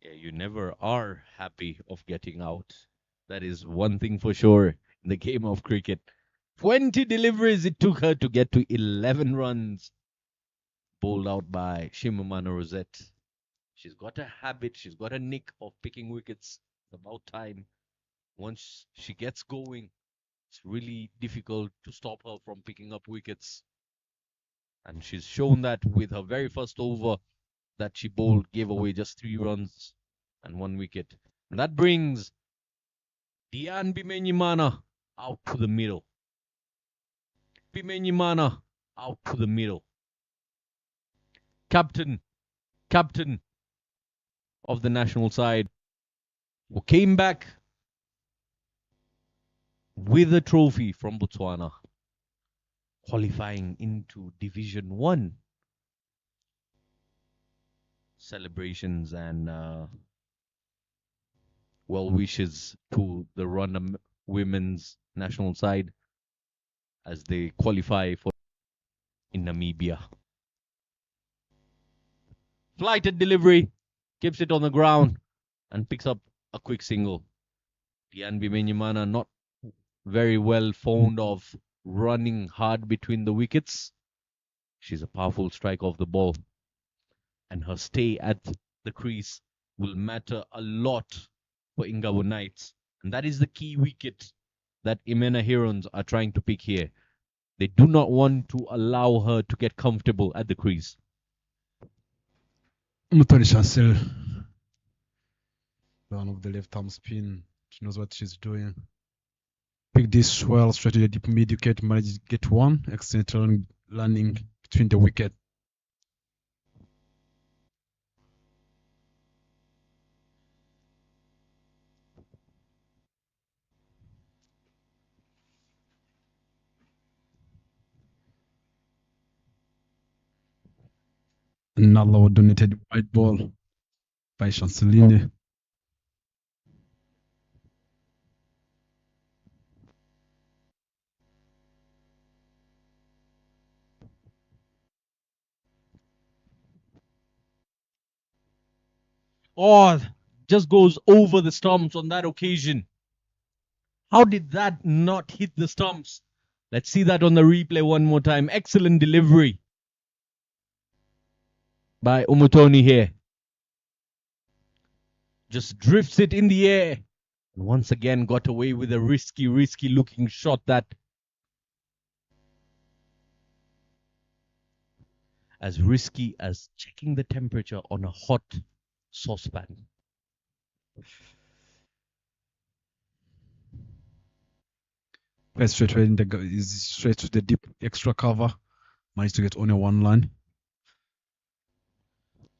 Yeah, you never are happy of getting out. That is one thing for sure in the game of cricket. 20 deliveries it took her to get to 11 runs. Bowled out by Shimamanda Rosette. She's got a habit, she's got a nick of picking wickets. It's about time. Once she gets going, it's really difficult to stop her from picking up wickets. And she's shown that with her very first over that she bowled, gave away just 3 runs and 1 wicket. And that brings Dian Bimenyimana out to the middle. Bimenyimana out to the middle. Captain of the national side, who came back with a trophy from Botswana, qualifying into Division 1. Celebrations and well wishes to the Rwanda women's national side as they qualify for in Namibia. Flighted delivery, keeps it on the ground and picks up a quick single. Dian Bimenyimana not very well fond of running hard between the wickets. She's a powerful striker of the ball, and her stay at the crease will matter a lot for Ingabo Knights. And that is the key wicket that Imena Herons are trying to pick here. They do not want to allow her to get comfortable at the crease. Mutoni Chancel, one of the left arm spin. She knows what she's doing. Pick this well, straight to the deep mid wicket, managed to get one. Excellent landing between the wicket. Another donated white ball by Chanceline. Oh, just goes over the stumps on that occasion. How did that not hit the stumps? Let's see that on the replay one more time. Excellent delivery by Umutoni here. Just drifts it in the air. And once again got away with a risky looking shot that as risky as checking the temperature on a hot saucepan. Straight to the deep extra cover. Managed to get only one line.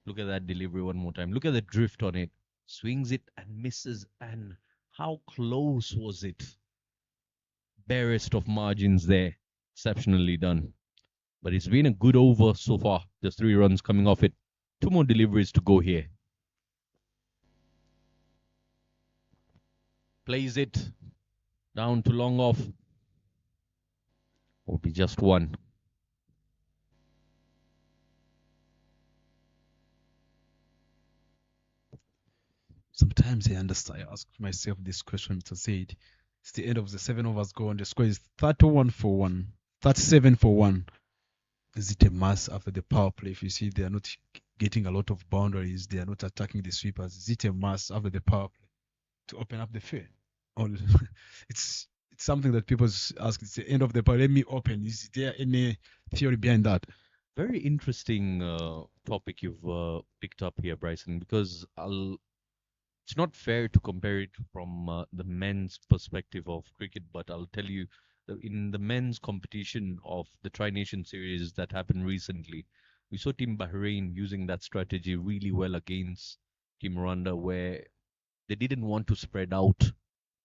Look at that delivery one more time. Look at the drift on it. Swings it and misses. And how close was it? Barest of margins there. Exceptionally done. But it's been a good over so far. Just 3 runs coming off it. 2 more deliveries to go here. Plays it down to long off. Will be just 1. Sometimes I understand. I ask myself this question, Mr. Said. It's the end of the 7 overs gone. The score is 31 for 1. 37 for 1. Is it a must after the power play? If you see they are not getting a lot of boundaries, they are not attacking the sweepers. Is it a must after the power play to open up the field? Or it's something that people ask. It's the end of the power. Let me open. Is there any theory behind that? Very interesting topic you've picked up here, Bryson, because it's not fair to compare it from the men's perspective of cricket, but I'll tell you that in the men's competition of the Tri-Nation Series that happened recently, we saw Team Bahrain using that strategy really well against Team Rwanda, where they didn't want to spread out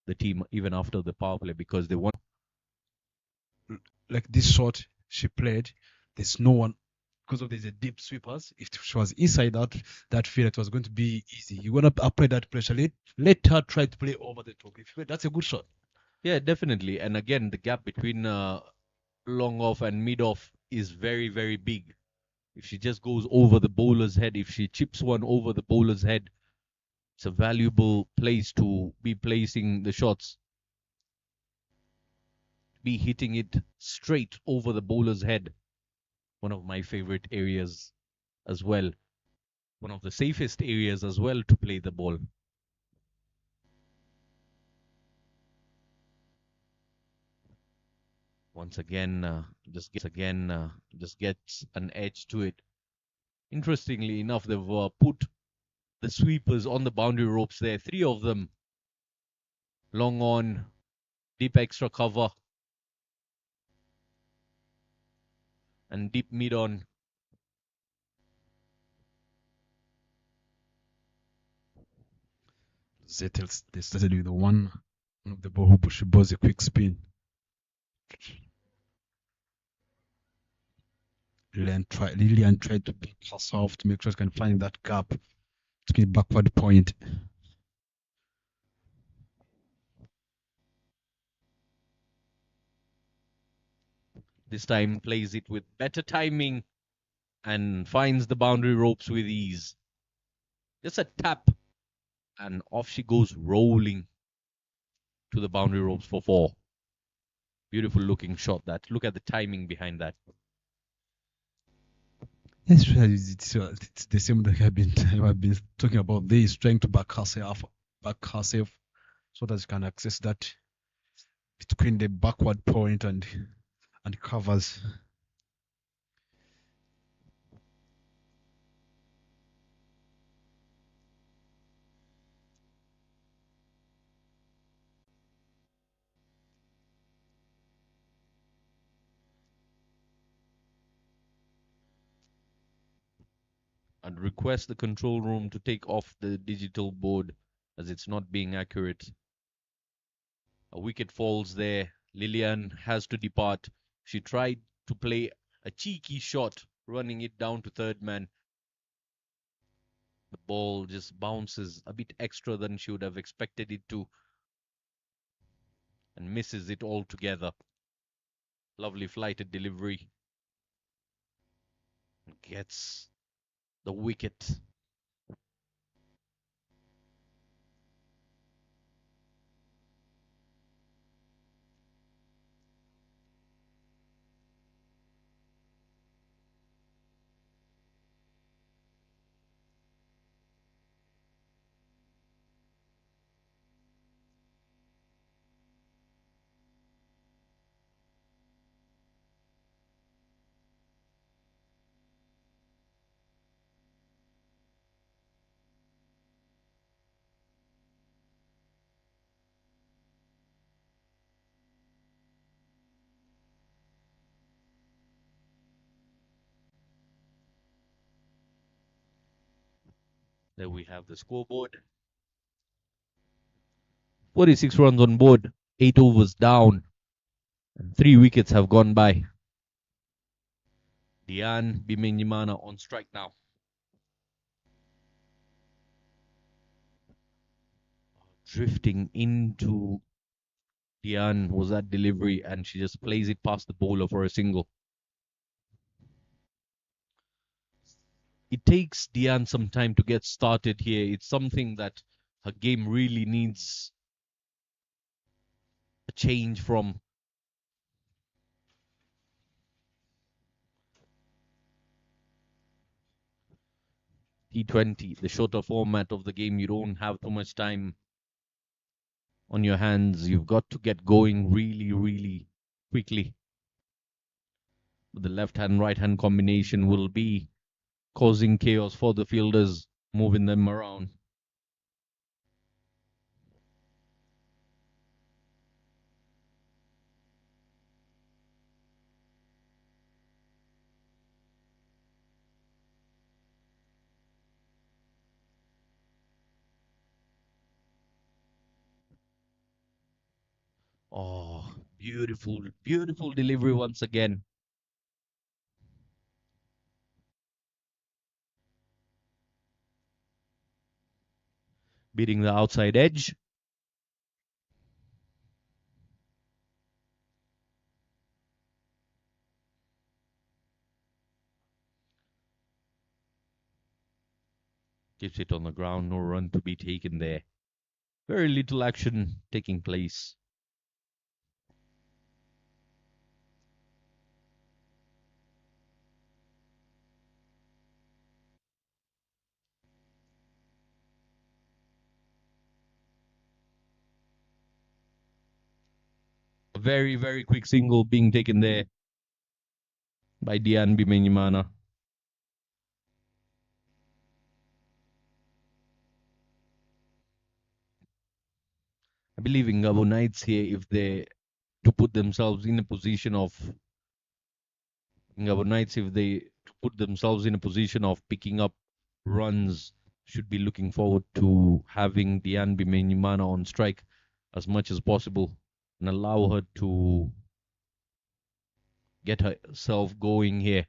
the team even after the power play because they want. Like this shot she played, there's no one because of the deep sweepers. If she was inside that field, it was going to be easy. You want to apply that pressure. Let her try to play over the top. That's a good shot. Yeah, definitely. And again, the gap between long off and mid off is very, very big. If she just goes over the bowler's head, if she chips one over the bowler's head, it's a valuable place to be placing the shots. Be hitting it straight over the bowler's head. One of my favorite areas as well. One of the safest areas as well to play the ball. Once again, just gets an edge to it. Interestingly enough, they've put the sweepers on the boundary ropes there. Three of them. Long on, deep extra cover, and deep mid on. Zettel, they started with the one of the ball who she balls a quick spin. Lillian tried to pick herself to make sure she can find that gap to be backward point. This time plays it with better timing and finds the boundary ropes with ease. Just a tap, and off she goes rolling to the boundary ropes for four. Beautiful looking shot that. Look at the timing behind that. Yes, it's the same that I've been talking about. This trying to back herself so that she can access that between the backward point and covers. And request the control room to take off the digital board as it's not being accurate. A wicket falls there. Lillian has to depart. She tried to play a cheeky shot, running it down to third man. The ball just bounces a bit extra than she would have expected it to and misses it altogether. Lovely flighted delivery. Gets the wicket. There we have the scoreboard. 46 runs on board, 8 overs down, and 3 wickets have gone by. Dian Bimenyimana on strike now. Drifting into Dian was that delivery, and she just plays it past the bowler for a single. It takes Dian some time to get started here. It's something that her game really needs a change from. T20, the shorter format of the game, you don't have too much time on your hands. You've got to get going really, really quickly. The left hand, right hand combination will be causing chaos for the fielders, moving them around. Oh, beautiful, beautiful delivery once again. beating the outside edge. Keeps it on the ground, no run to be taken there. Very little action taking place. A very, very quick single being taken there by Dian Bimenyimana. I believe Ngabo Knights here, if they to put themselves in a position of Ngabo Knights, if they to put themselves in a position of picking up runs, should be looking forward to having Dian Bimenyimana on strike as much as possible and allow her to get herself going here.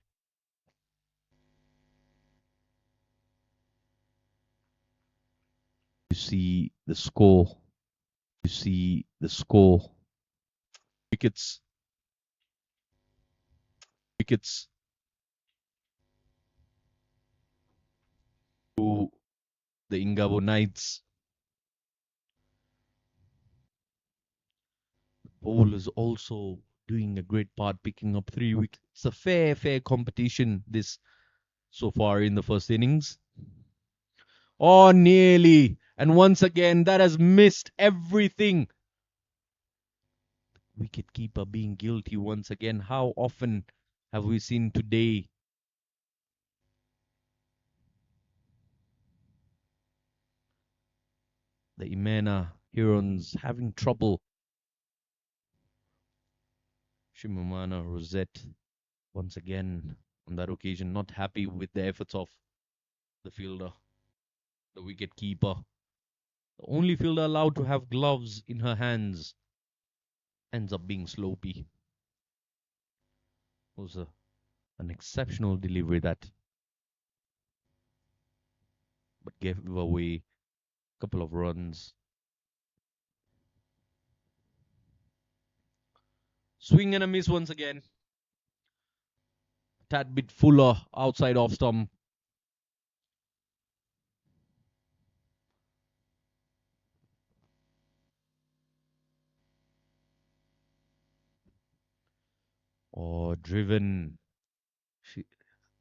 You see the score. You see the score. Wickets. Wickets. To the Ingabo Knights. Bowlers also doing a great part, picking up 3 wickets. It's a fair competition this so far in the first innings. Oh, nearly. And once again, that has missed everything. Wicket-keeper being guilty once again. How often have we seen today? The Imena Herons having trouble. Shimamana Rosette once again on that occasion not happy with the efforts of the fielder, the wicket keeper. The only fielder allowed to have gloves in her hands ends up being Sloppy. It was an exceptional delivery that, but gave away a couple of runs. Swing and a miss once again. Tad bit fuller outside off stump. Or driven.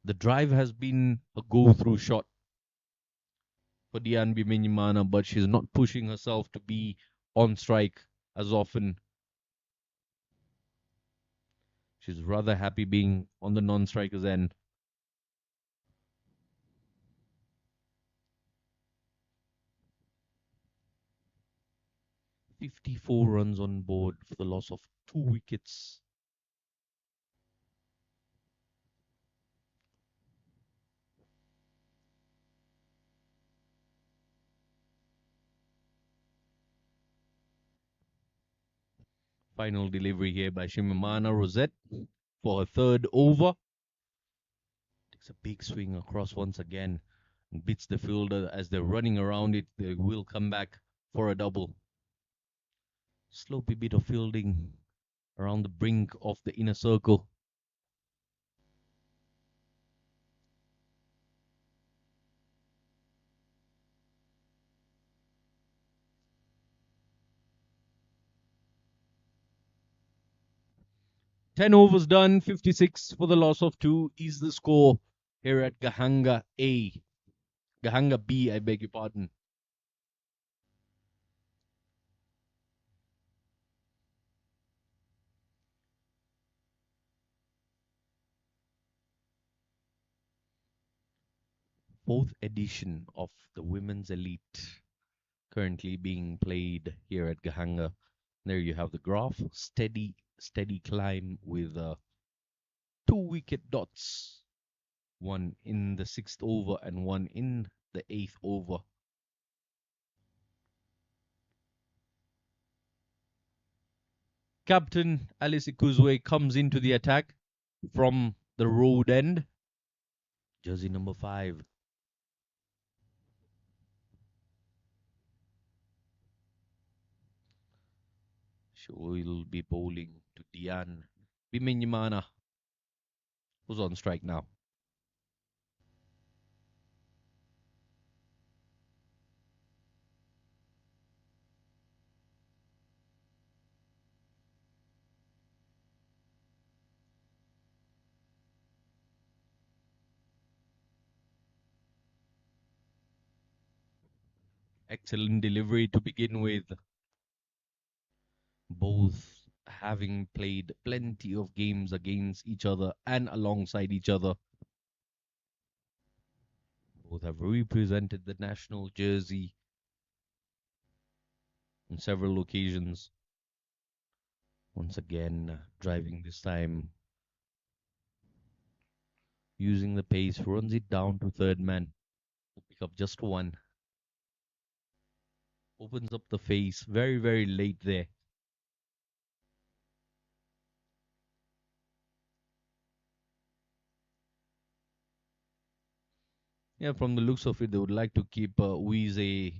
The drive has been a go-through shot for Dian Bimenyimana, but she's not pushing herself to be on strike as often. She's rather happy being on the non-strikers end. "54 runs on board for the loss of 2 wickets. Final delivery here by Shimamana Rosette for her third over. Takes a big swing across once again and beats the fielder as they're running around it. They will come back for a double. Sloppy bit of fielding around the brink of the inner circle. Ten overs done, 56 for the loss of 2 is the score here at Gahanga A. Gahanga B, I beg your pardon. Fourth edition of the Women's Elite currently being played here at Gahanga. There you have the graph. Steady climb with 2 wicket dots. One in the 6th over and one in the 8th over. Captain Alice Ikuzwe comes into the attack from the road end. Jersey number 5. She will be bowling to Dian Bimenyimana, who's on strike now. Excellent delivery to begin with. Both having played plenty of games against each other and alongside each other. Both have represented the national jersey on several occasions. Once again, driving this time, using the pace, runs it down to third man. Will pick up just one. Opens up the face very, very late there. Yeah, from the looks of it, they would like to keep Wiese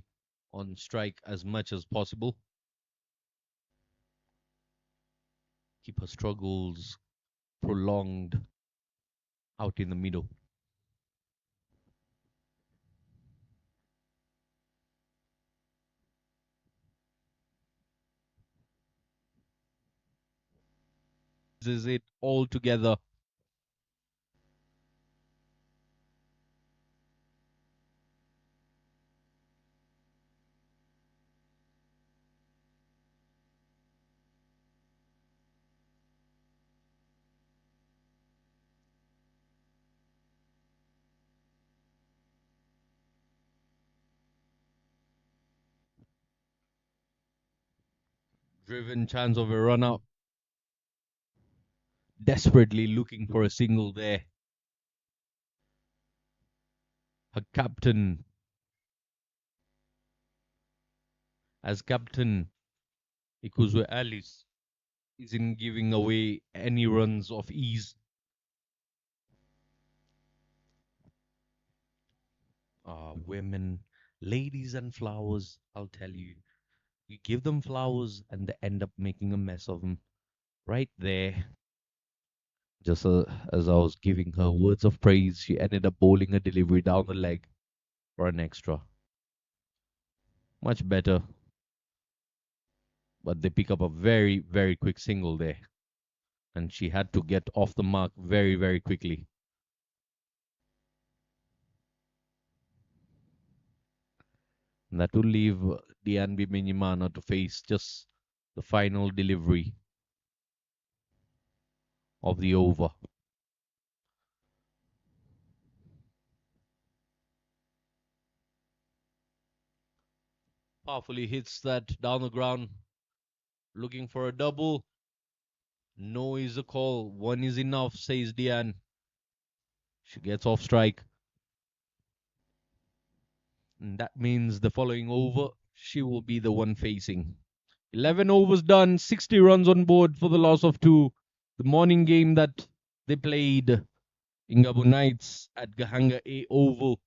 on strike as much as possible. Keep her struggles prolonged out in the middle. This is it all together. Driven chance of a run out. Desperately looking for a single there. Her captain, as captain, Ikuzwe Alice, isn't giving away any runs of ease. Women, ladies, and flowers, I'll tell you. You give them flowers and they end up making a mess of them. Right there, just as I was giving her words of praise, she ended up bowling a delivery down the leg for an extra. Much better. But they pick up a very, very quick single there. And she had to get off the mark very, very quickly. And that will leave Dianbi Minyimana to face just the final delivery of the over. Powerfully hits that down the ground, looking for a double. No is a call. One is enough, says Dian. She gets off strike. And that means the following over, she will be the one facing. 11 overs done, 60 runs on board for the loss of two. The morning game that they played in Gabon Knights at Gahanga A Oval,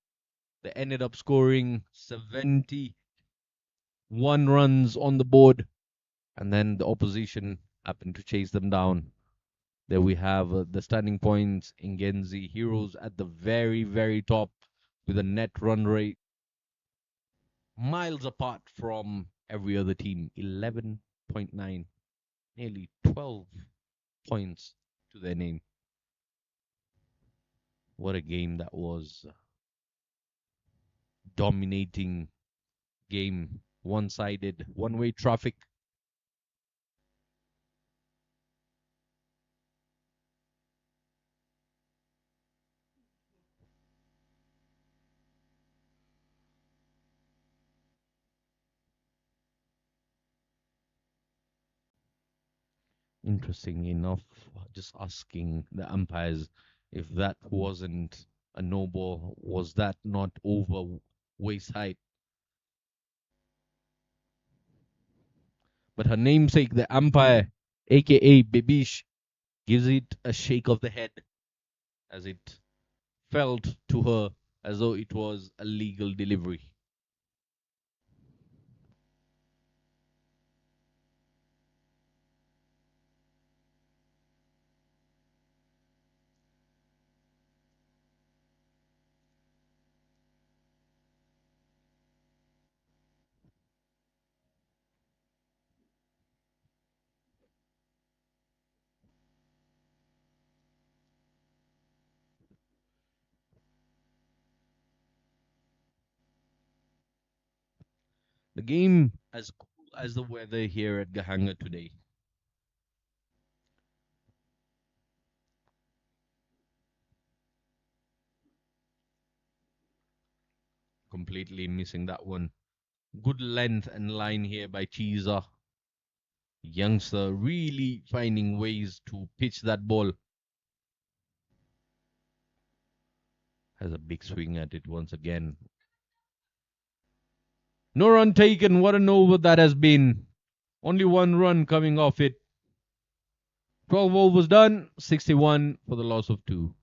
they ended up scoring 71 runs on the board. And then the opposition happened to chase them down. There we have the standing points in Genzi. Heroes at the very, very top with a net run rate miles apart from every other team. 11.9, nearly 12 points to their name. What a game that was. Dominating game, one-sided, one-way traffic. Interesting enough, just asking the umpires if that wasn't a no ball, was that not over waist height? But her namesake, the umpire, aka Bibish, gives it a shake of the head as it felt to her as though it was a legal delivery. – The game as cool as the weather here at Gahanga today. Completely missing that one. Good length and line here by Chiza. Youngster really finding ways to pitch that ball. Has a big swing at it once again. No run taken. What an over that has been. Only one run coming off it. 12 overs done. 61 for the loss of 2.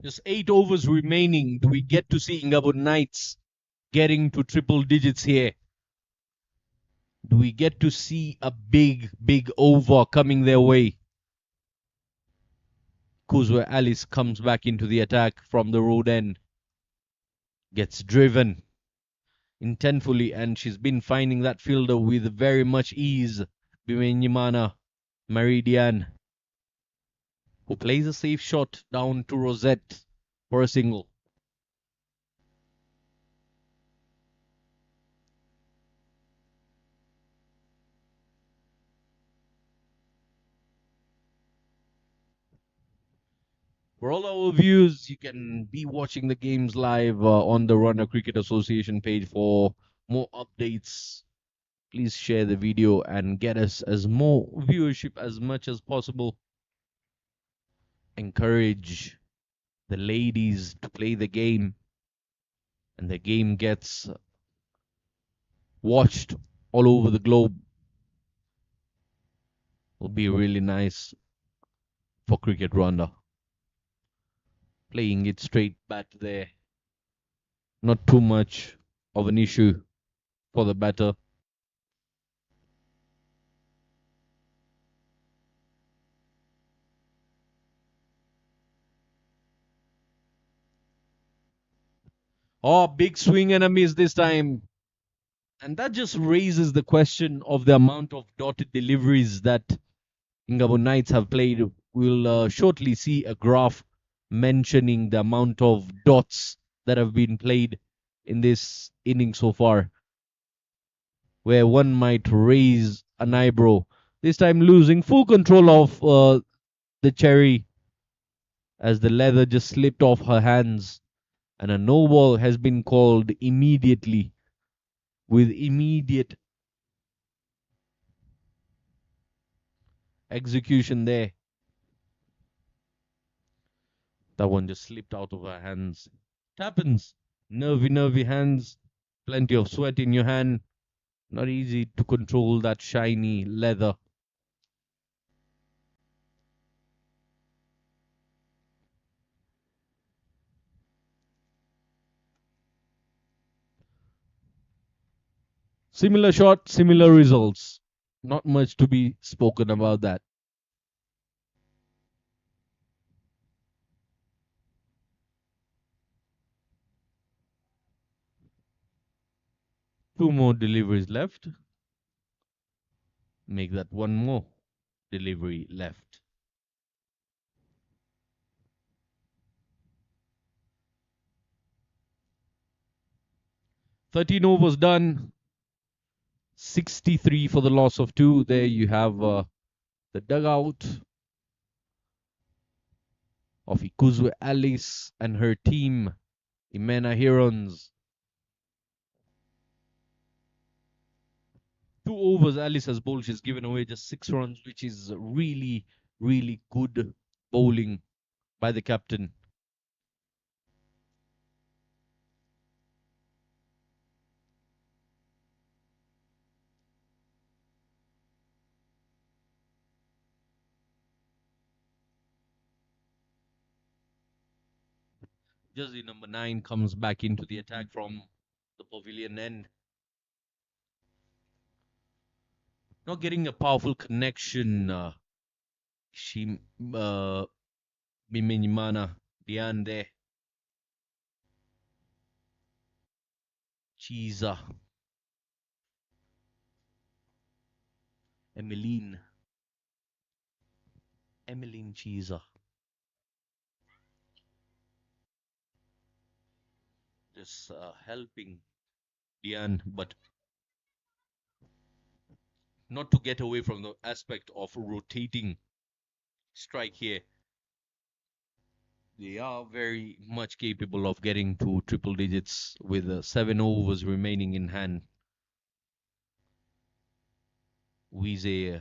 Just 8 overs remaining. Do we get to see Ingabo Knights getting to triple digits here? Do we get to see a big over coming their way? Kuzwa Alice comes back into the attack from the road end. Gets driven intentfully, and she's been finding that fielder with very much ease. Bimenyimana Meridian, who plays a safe shot down to Rosette for a single. For all our views, you can be watching the games live on the Runner Cricket Association page. For more updates, please share the video and get us as more viewership as much as possible. Encourage the ladies to play the game, and the game gets watched all over the globe. Will be really nice for Cricket Rwanda. Playing it straight back there. Not too much of an issue for the batter. Oh, big swing and a miss this time. And that just raises the question of the amount of dotted deliveries that Ingabo Knights have played. We'll shortly see a graph mentioning the amount of dots that have been played in this inning so far, where one might raise an eyebrow. This time losing full control of the cherry as the leather just slipped off her hands, and a no ball has been called immediately with immediate execution there. That one just slipped out of her hands. It happens. Nervy hands. Plenty of sweat in your hand. Not easy to control that shiny leather. Similar shot, similar results. Not much to be spoken about that. Two more deliveries left. Make that one more delivery left. "13 overs done. 63 for the loss of 2. There you have the dugout of Ikuzwe Alice and her team, Imena Herons. 2 overs Alice has bowled. She's given away just 6 runs, which is really good bowling by the captain. Jersey number 9 comes back into the attack from the pavilion end. Not getting a powerful connection. She Bimenyimana Dian there. Chiza. Emmeline Chiza. Just helping Dian, but not to get away from the aspect of rotating strike here. They are very much capable of getting to triple digits with 7 overs remaining in hand. Wiese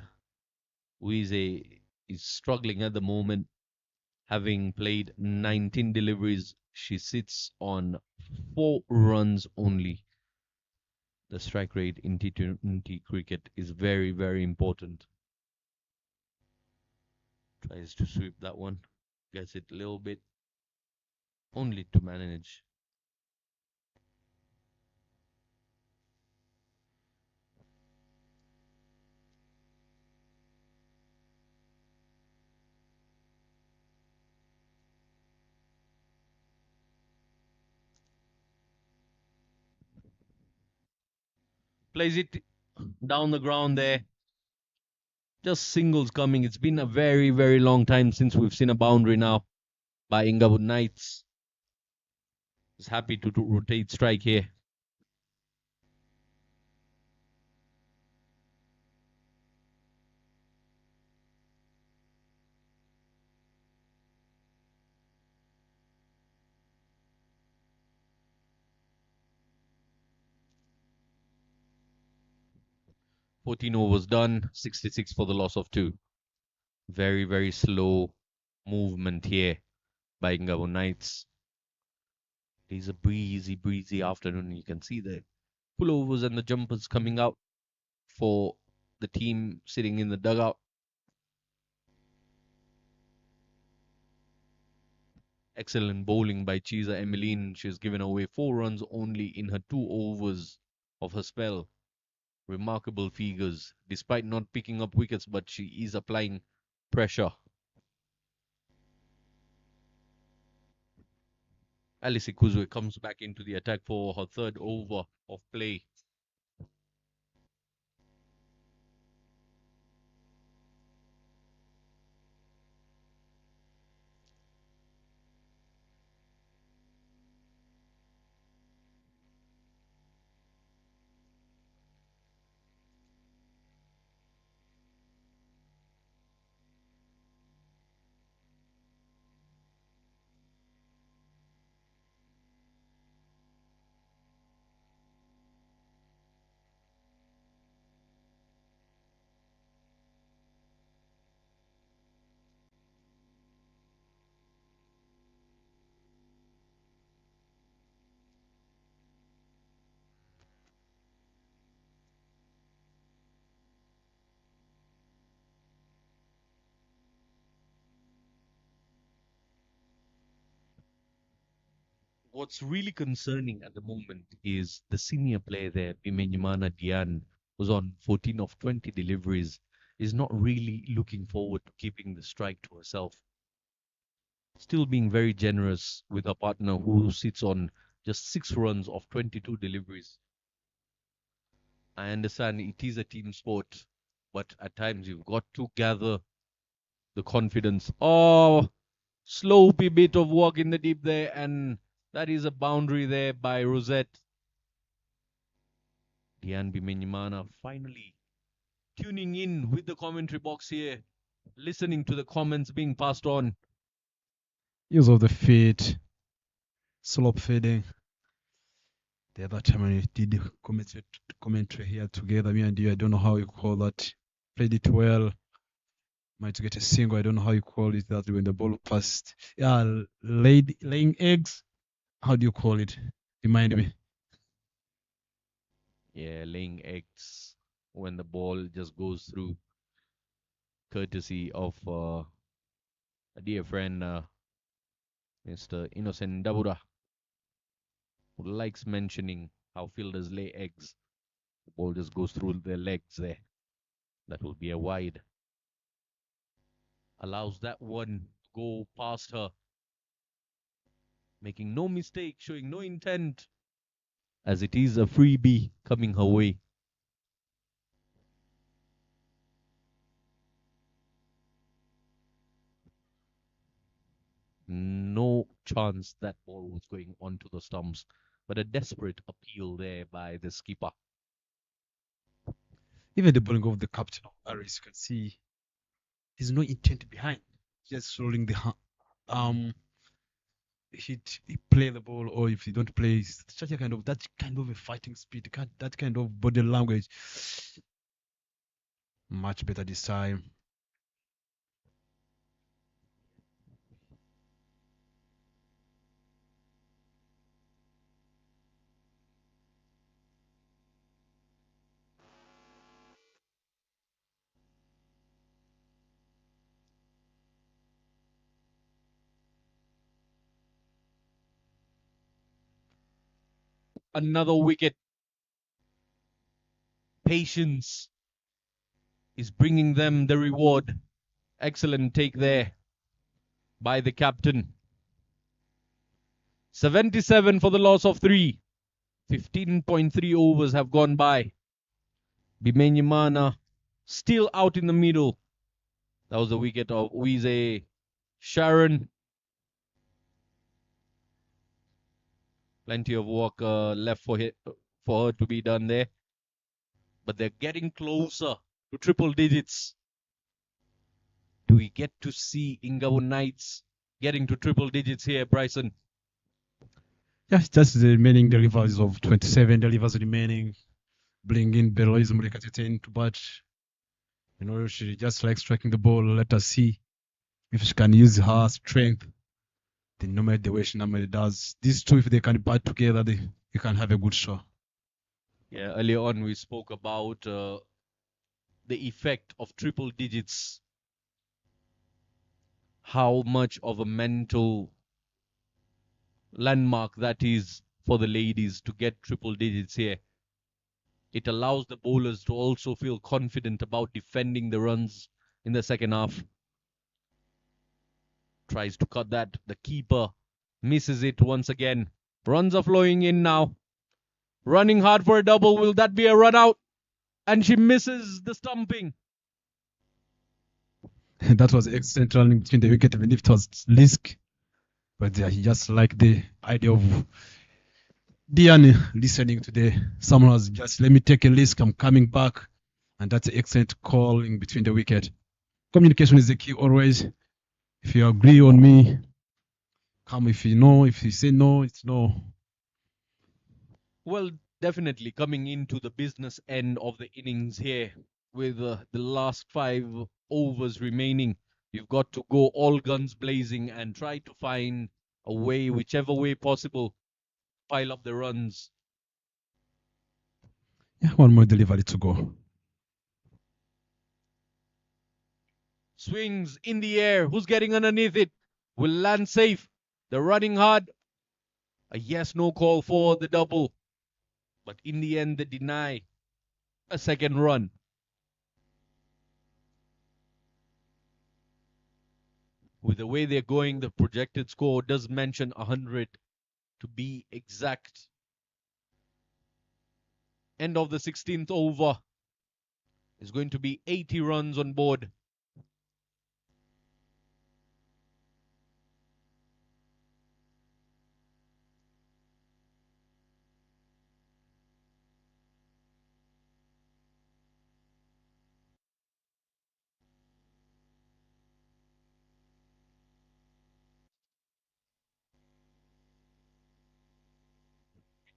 is struggling at the moment, having played 19 deliveries. She sits on 4 runs only. The strike rate in T20 cricket is very, very important. Tries to sweep that one, gets it a little bit, only to manage. Plays it down the ground there. Just singles coming. It's been a very, very long time since we've seen a boundary now by Inglewood Knights. Is happy to rotate strike here. Fourteen overs done. 66 for the loss of 2. Very, very slow movement here by Inglewood Knights. It's a breezy afternoon. You can see the pullovers and the jumpers coming out for the team sitting in the dugout. Excellent bowling by Chiza Emmeline. She's given away 4 runs only in her 2 overs of her spell. Remarkable figures, despite not picking up wickets, but she is applying pressure. Alice Ikuzwe comes back into the attack for her 3rd over of play. What's really concerning at the moment is the senior player there, Bimenyimana Dian, who's on 14 of 20 deliveries, is not really looking forward to keeping the strike to herself. Still being very generous with her partner who sits on just 6 runs of 22 deliveries. I understand it is a team sport, but at times you've got to gather the confidence. Oh, sloppy bit of work in the deep there, and that is a boundary there by Rosette. Dian Bimenyimana finally tuning in with the commentary box here, listening to the comments being passed on. Use of the feet, slope feeding. The other time when we did the commentary here together, me and you, I don't know how you call that. Played it well. Might get a single. I don't know how you call it that when the ball passed. Yeah, laying eggs. How do you call it? Remind me. Yeah, laying eggs when the ball just goes through, courtesy of a dear friend Mr. Innocent Dabura, who likes mentioning how fielders lay eggs. The ball just goes through their legs there. That will be a wide. Allows that one to go past her, making no mistake, showing no intent, as it is a freebie coming her way. No chance that ball was going onto the stumps, but a desperate appeal there by the skipper. Even the bowling of the captain of Aris, you can see there's no intent behind. Just rolling the hit, play the ball, or if you don't play, such a kind of that kind of a fighting speed, that kind of body language. Much better this time. Another wicket. Patience is bringing them the reward. Excellent take there by the captain. 77 for the loss of 3. 15.3 overs have gone by. Bimenyimana still out in the middle. That was the wicket of Uize Sharon. Plenty of work left for her to be done there. But they're getting closer to triple digits. Do we get to see Ingao Knights getting to triple digits here, Bryson? Yes, just the remaining delivers of 27 delivers remaining. Bring in Belois Murekatetin to bat. You know, she just likes striking the ball. Let us see if she can use her strength the way she normally does. These two, if they can bat together, they can have a good show. Yeah, earlier on we spoke about the effect of triple digits. How much of a mental landmark that is for the ladies to get triple digits here. It allows the bowlers to also feel confident about defending the runs in the second half. Tries to cut that. The keeper misses it once again. Runs are flowing in now. Running hard for a double. Will that be a run out? And she misses the stumping. That was excellent running between the wicket, even if it was Lisk. But he just like the idea of Diane listening to someone was just, let me take a risk, I'm coming back. And that's an excellent call in between the wicket. Communication is the key always. If you agree on me, come. If you say no, it's no. Well, definitely coming into the business end of the innings here with the last 5 overs remaining. You've got to go all guns blazing and try to find a way, whichever way possible, pile up the runs. Yeah, one more delivery to go. Swings in the air. Who's getting underneath it? Will land safe. They're running hard. A yes-no call for the double. But in the end, they deny a second run. With the way they're going, the projected score does mention 100 to be exact. End of the 16th over is going to be 80 runs on board.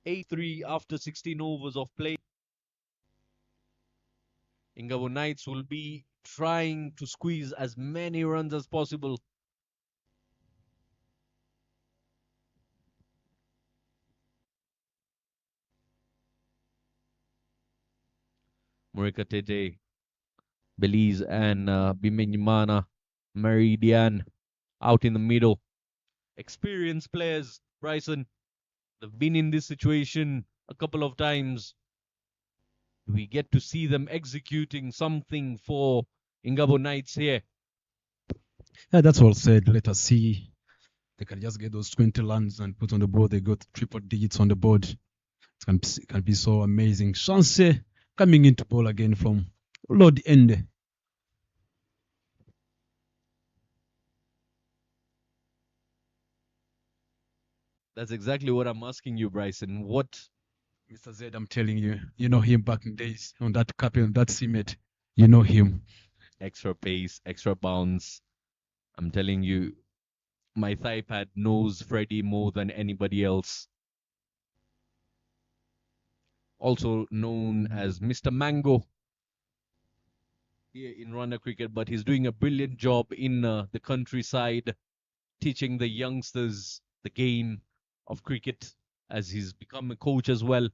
A3 after 16 overs of play. Ingabo Knights will be trying to squeeze as many runs as possible. Murikatete, Belize and Bimenyimana, Meridian out in the middle. experienced players, Bryson. They've been in this situation a couple of times. We get to see them executing something for Ingabo Knights here. Yeah, that's well said. Let us see. They can just get those 20 runs and put on the board. They got triple digits on the board. It can be so amazing. Chance coming into ball again from Lord Ende. That's exactly what I'm asking you, Bryson. What Mr. Z, I'm telling you, you know him back in days on that captain, that cement. You know him. extra pace, extra bounce? I'm telling you, my thigh pad knows Freddie more than anybody else. Also known as Mr. Mango here in Rwanda cricket, but he's doing a brilliant job in the countryside, teaching the youngsters the game of cricket as he's become a coach as well.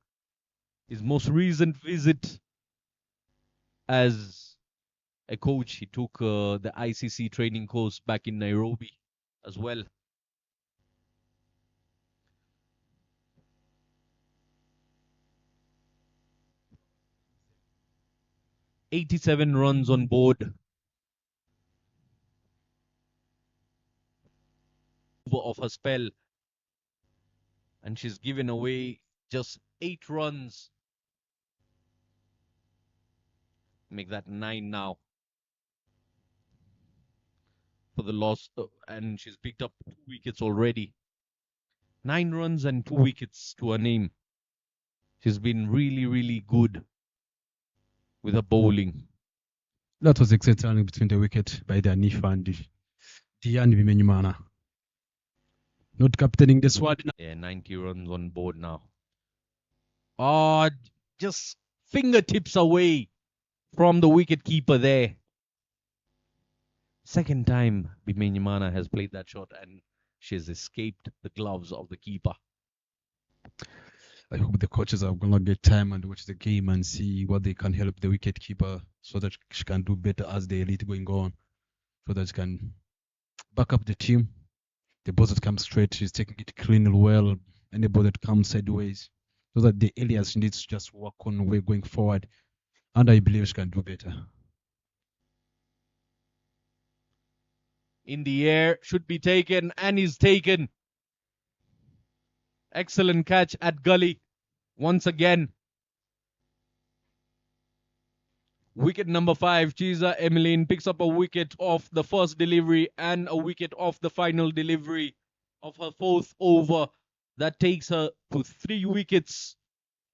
His most recent visit as a coach, he took the ICC training course back in Nairobi as well. "87 runs on board of her spell, and she's given away just 8 runs. Make that 9 now for the loss, and she's picked up 2 wickets already. 9 runs and 2 wickets to her name. She's been really, really good with her bowling. That was exciting between the wicket by the Anifa and Diane Bimenyimana. Not captaining the squad. Yeah, 90 runs on board now. Oh, just fingertips away from the wicket keeper there. Second time Bimenyimana has played that shot and she's escaped the gloves of the keeper. I hope the coaches are going to get time and watch the game and see what they can help the wicket keeper so that she can do better as the elite going on, so that she can back up the team. The ball that comes straight, she's taking it clean well. Any ball that comes sideways, so that the areas she needs to just work on way going forward. And I believe she can do better. In the air, should be taken and is taken. Excellent catch at gully once again. Wicket number 5, Chiza Emmeline picks up a wicket off the first delivery and a wicket off the final delivery of her 4th over. That takes her to 3 wickets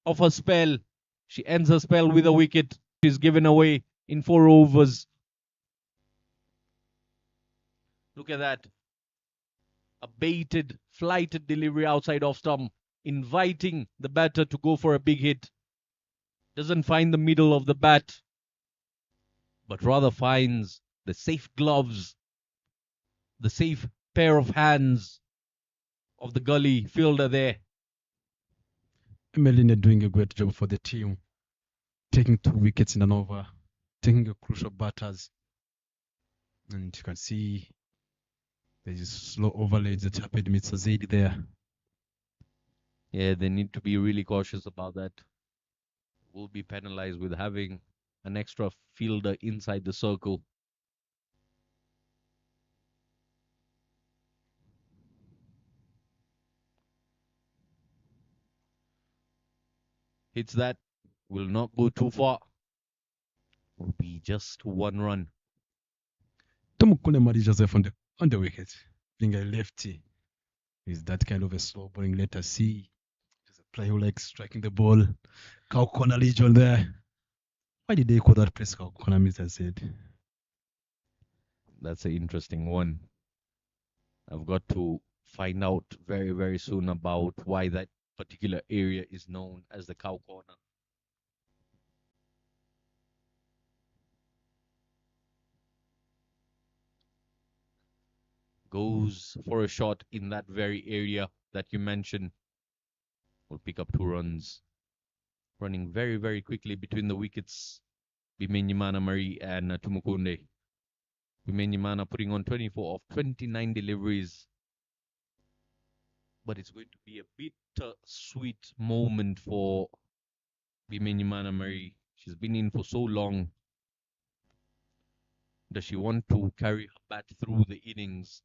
of her spell. She ends her spell with a wicket. She's given away in 4 overs. Look at that. A baited, flighted delivery outside off stump, inviting the batter to go for a big hit. Doesn't find the middle of the bat, but rather finds the safe gloves, the safe pair of hands of the gully fielder there. Emmeline doing a great job for the team, taking 2 wickets in an over, taking a crucial batters. And you can see there's a slow overlay that happened with Mr. Zaid there. Yeah, they need to be really cautious about that. Will be penalized with having an extra fielder inside the circle. Hits that, will not go too far. Will be just 1 run. Tomukule Mari Joseph on the wicket, being a lefty. Is that kind of a slow bowling? Let us see. There's a player who likes striking the ball. Cow corner legion there. Why did they call that place cow corner, Mr. Said? That's an interesting one. I've got to find out very, very soon about why that particular area is known as the cow corner. Goes for a shot in that very area that you mentioned. Will pick up 2 runs. Running very, very quickly between the wickets. Bimenyimana Marie and Tumukunde. Bimenyimana putting on 24 of 29 deliveries. but it's going to be a bittersweet moment for Bimenyimana Marie. She's been in for so long. Does she want to carry her bat through the innings?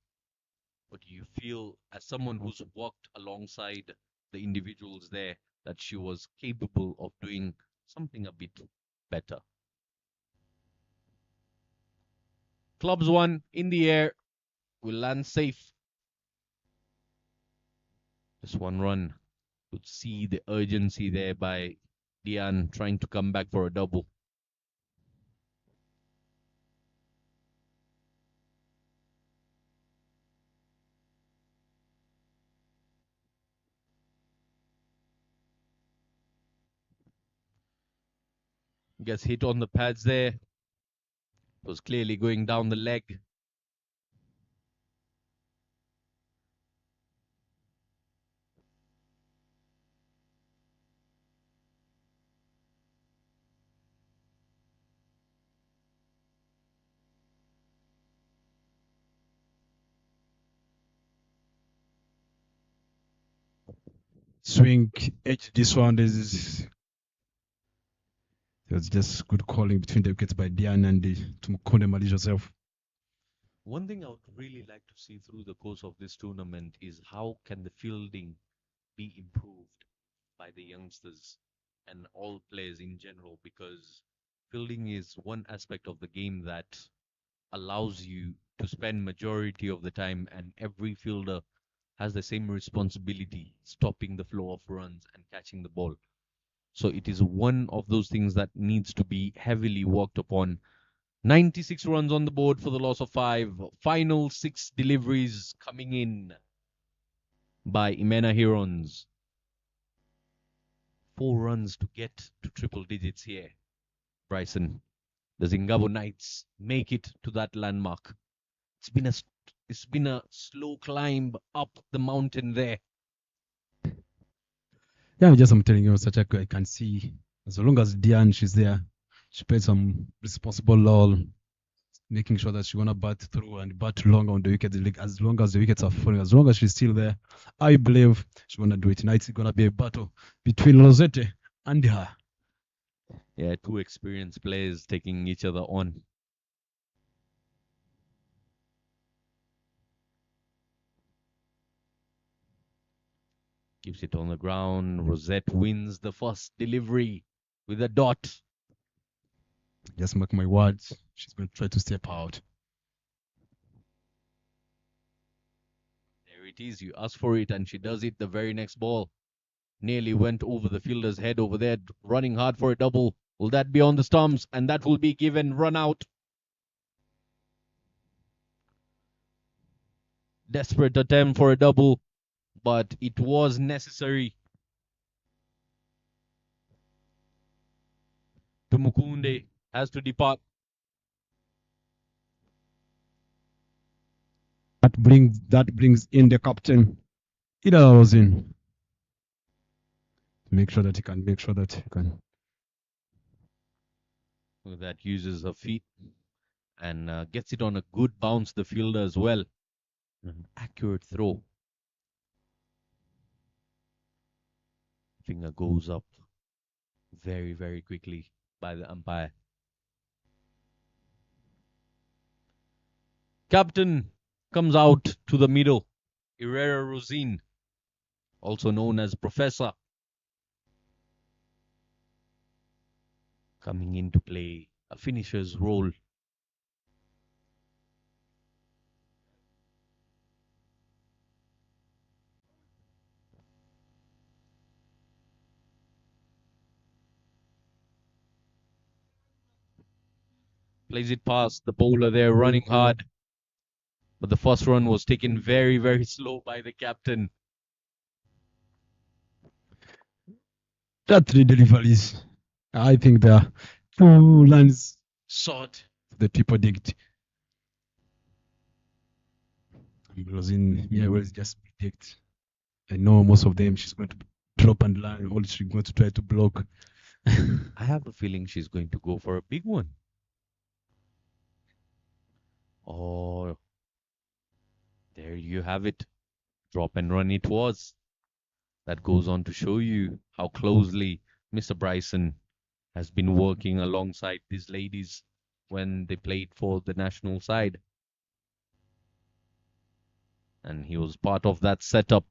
Or do you feel, as someone who's walked alongside the individuals there, that she was capable of doing something a bit better? Clubs one in the air, will land safe. Just one run. Could see the urgency there by Dian trying to come back for a double. Gets hit on the pads there. Was clearly going down the leg. Swing edge this one. It was just good calling between the wickets by Dian and Tumukunde Malish herself. One thing I would really like to see through the course of this tournament is how can the fielding be improved by the youngsters and all players in general, because fielding is one aspect of the game that allows you to spend majority of the time, and every fielder has the same responsibility, stopping the flow of runs and catching the ball. So it is one of those things that needs to be heavily worked upon. 96 runs on the board for the loss of 5. Final 6 deliveries coming in by Imena Herons. 4 runs to get to triple digits here. Bryson, the Zingabo Knights make it to that landmark. It's been a slow climb up the mountain there. Yeah, I'm telling you, such a I can see as long as Dian she's there, she played some responsible role, making sure that she's gonna bat through and bat long on the wicket. Like, as long as the wickets are falling, as long as she's still there, I believe she's gonna do it. Tonight it's gonna be a battle between Rosette and her. Yeah, 2 experienced players taking each other on. Keeps it on the ground. Rosette wins the first delivery with a dot. Just mark my words, she's going to try to step out. There it is. You ask for it and she does it the very next ball. Nearly went over the fielder's head over there, running hard for a double. Will that be on the stumps? And that will be given run out. Desperate attempt for a double, but it was necessary. Tumukunde has to depart. That brings in the captain. It allows in. Make sure that he can. That uses her feet and gets it on a good bounce, the fielder as well. An accurate throw. Finger goes up very, very quickly by the umpire. Captain comes out to the middle. Herrera Rosine, also known as Professor, coming in to play a finisher's role. Plays it past the bowler there, running hard. But the first run was taken very, very slow by the captain. That 3 deliveries, I think they are 2 lines short. The people digged. Rosine, will just predict. I know most of them she's going to drop and land, or she's going to try to block. I have a feeling she's going to go for a big one. Oh, there you have it. Drop and run it was. That goes on to show you how closely Mr. Bryson has been working alongside these ladies when they played for the national side. And he was part of that setup.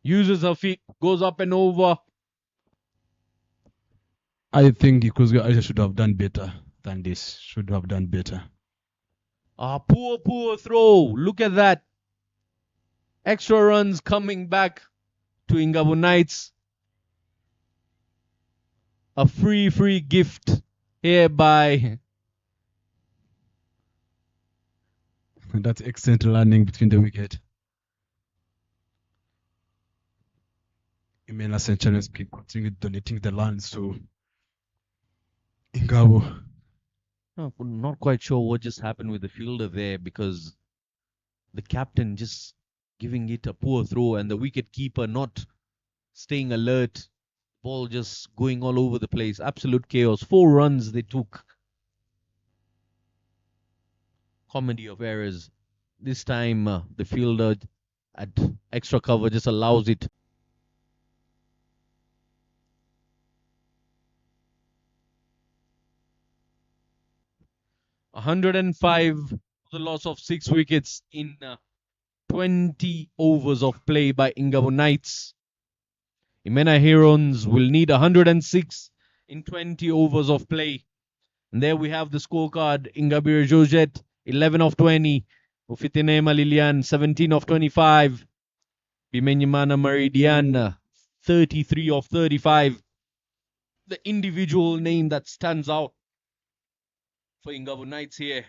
Uses her feet, goes up and over. I think Ikuzga Aisha should have done better than this. Should have done better. Poor throw. Look at that. Extra runs coming back to Ingabo Knights. A free gift here by That's excellent learning between the wicket. Imena St. Charles continue donating the lands to Ingabo. I'm not quite sure what just happened with the fielder there, because the captain just giving it a poor throw and the wicket keeper not staying alert. Ball just going all over the place. Absolute chaos. 4 runs they took. Comedy of errors. This time the fielder at extra cover just allows it. $105, the loss of 6 wickets in 20 overs of play by Ingabo Knights. Imena Herons will need 106 in 20 overs of play. And there we have the scorecard. Ingabire Georgette, 11 of 20. Ufitinema Lilian, 17 of 25. Bimenyimana Meridian, 33 of 35. The individual name that stands out for Ingabo Knights here.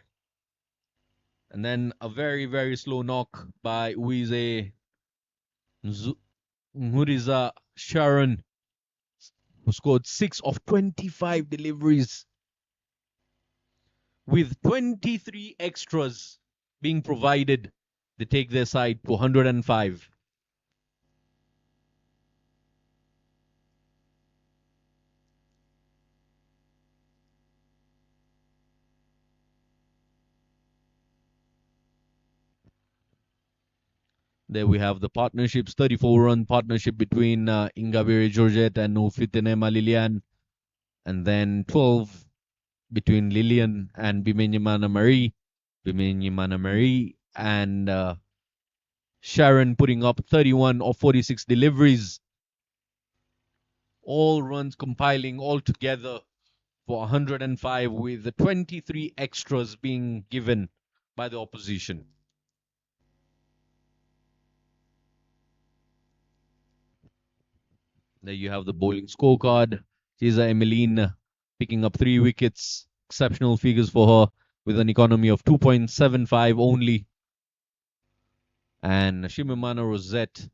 And then a very slow knock by Uize Nguriza Sharon, who scored 6 of 25 deliveries, with 23 extras being provided. They take their side to 105. There we have the partnerships, 34-run partnership between Ingabire Georgette and Ufitenema Lilian. And then 12 between Lilian and Bimenyimana Marie. Bimenyimana Marie and Sharon putting up 31 of 46 deliveries. All runs compiling all together for 105, with the 23 extras being given by the opposition. There you have the bowling scorecard. Cesar Emeline picking up 3 wickets. Exceptional figures for her, with an economy of 2.75 only. And Shimimana Rosette,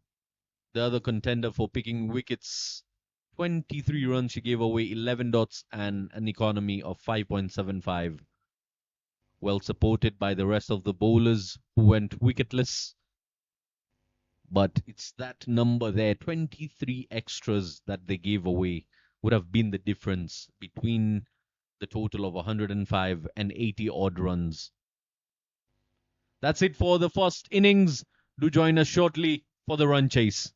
the other contender for picking wickets, 23 runs. She gave away 11 dots and an economy of 5.75. Well supported by the rest of the bowlers who went wicketless. But it's that number there, 23 extras that they gave away, would have been the difference between the total of 105 and 80 odd runs. That's it for the first innings. Do join us shortly for the run chase.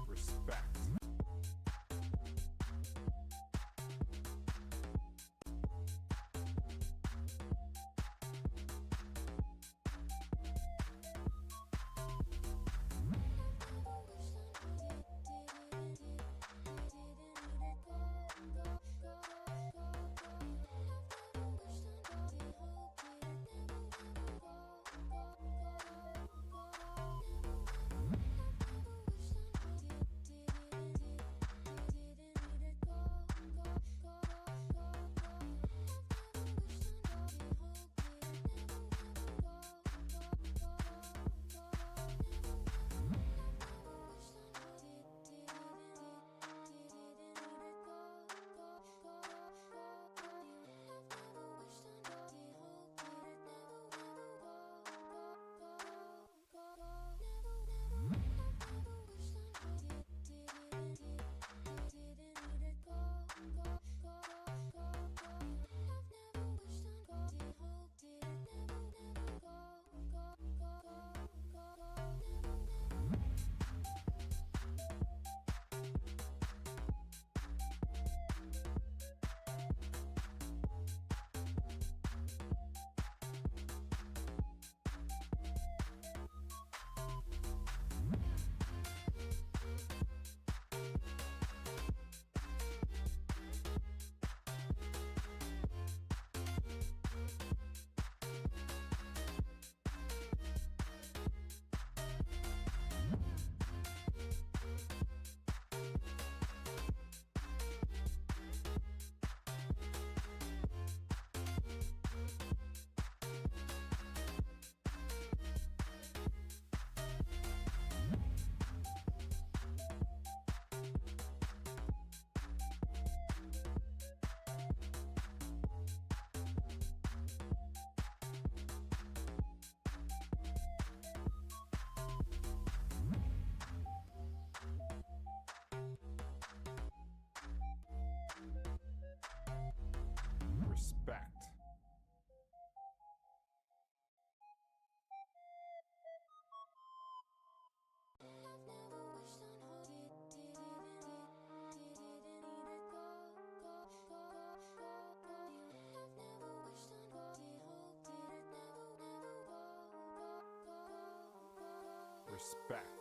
Respect. Respect.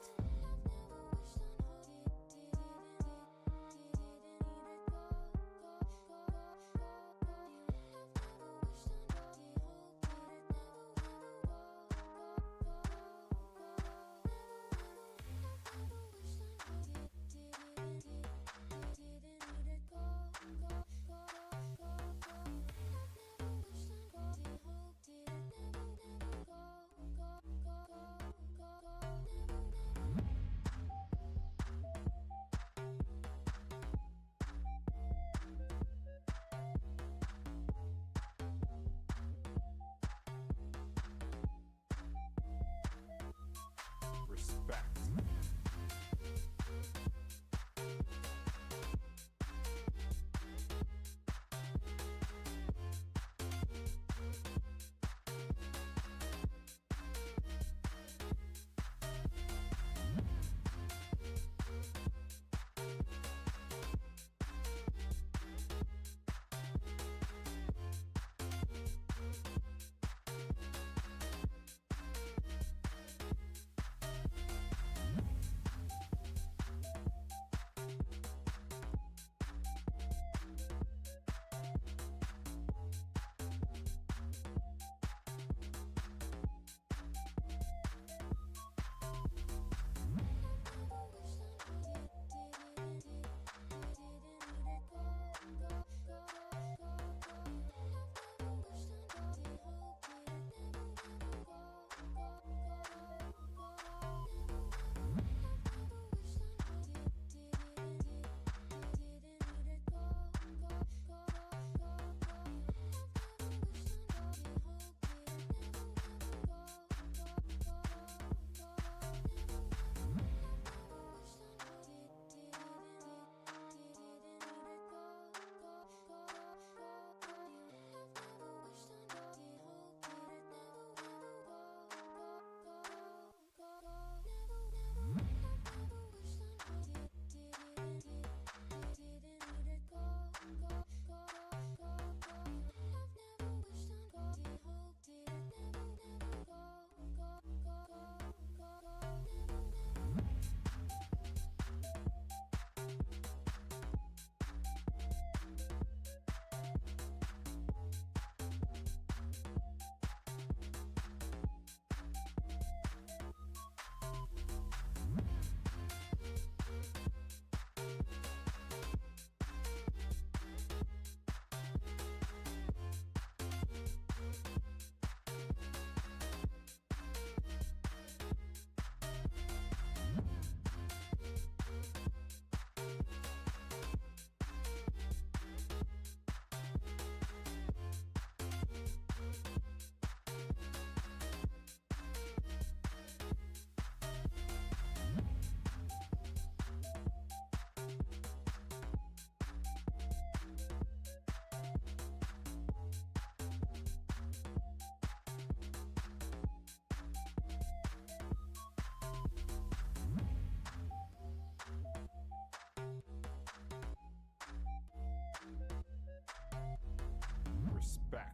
Respect.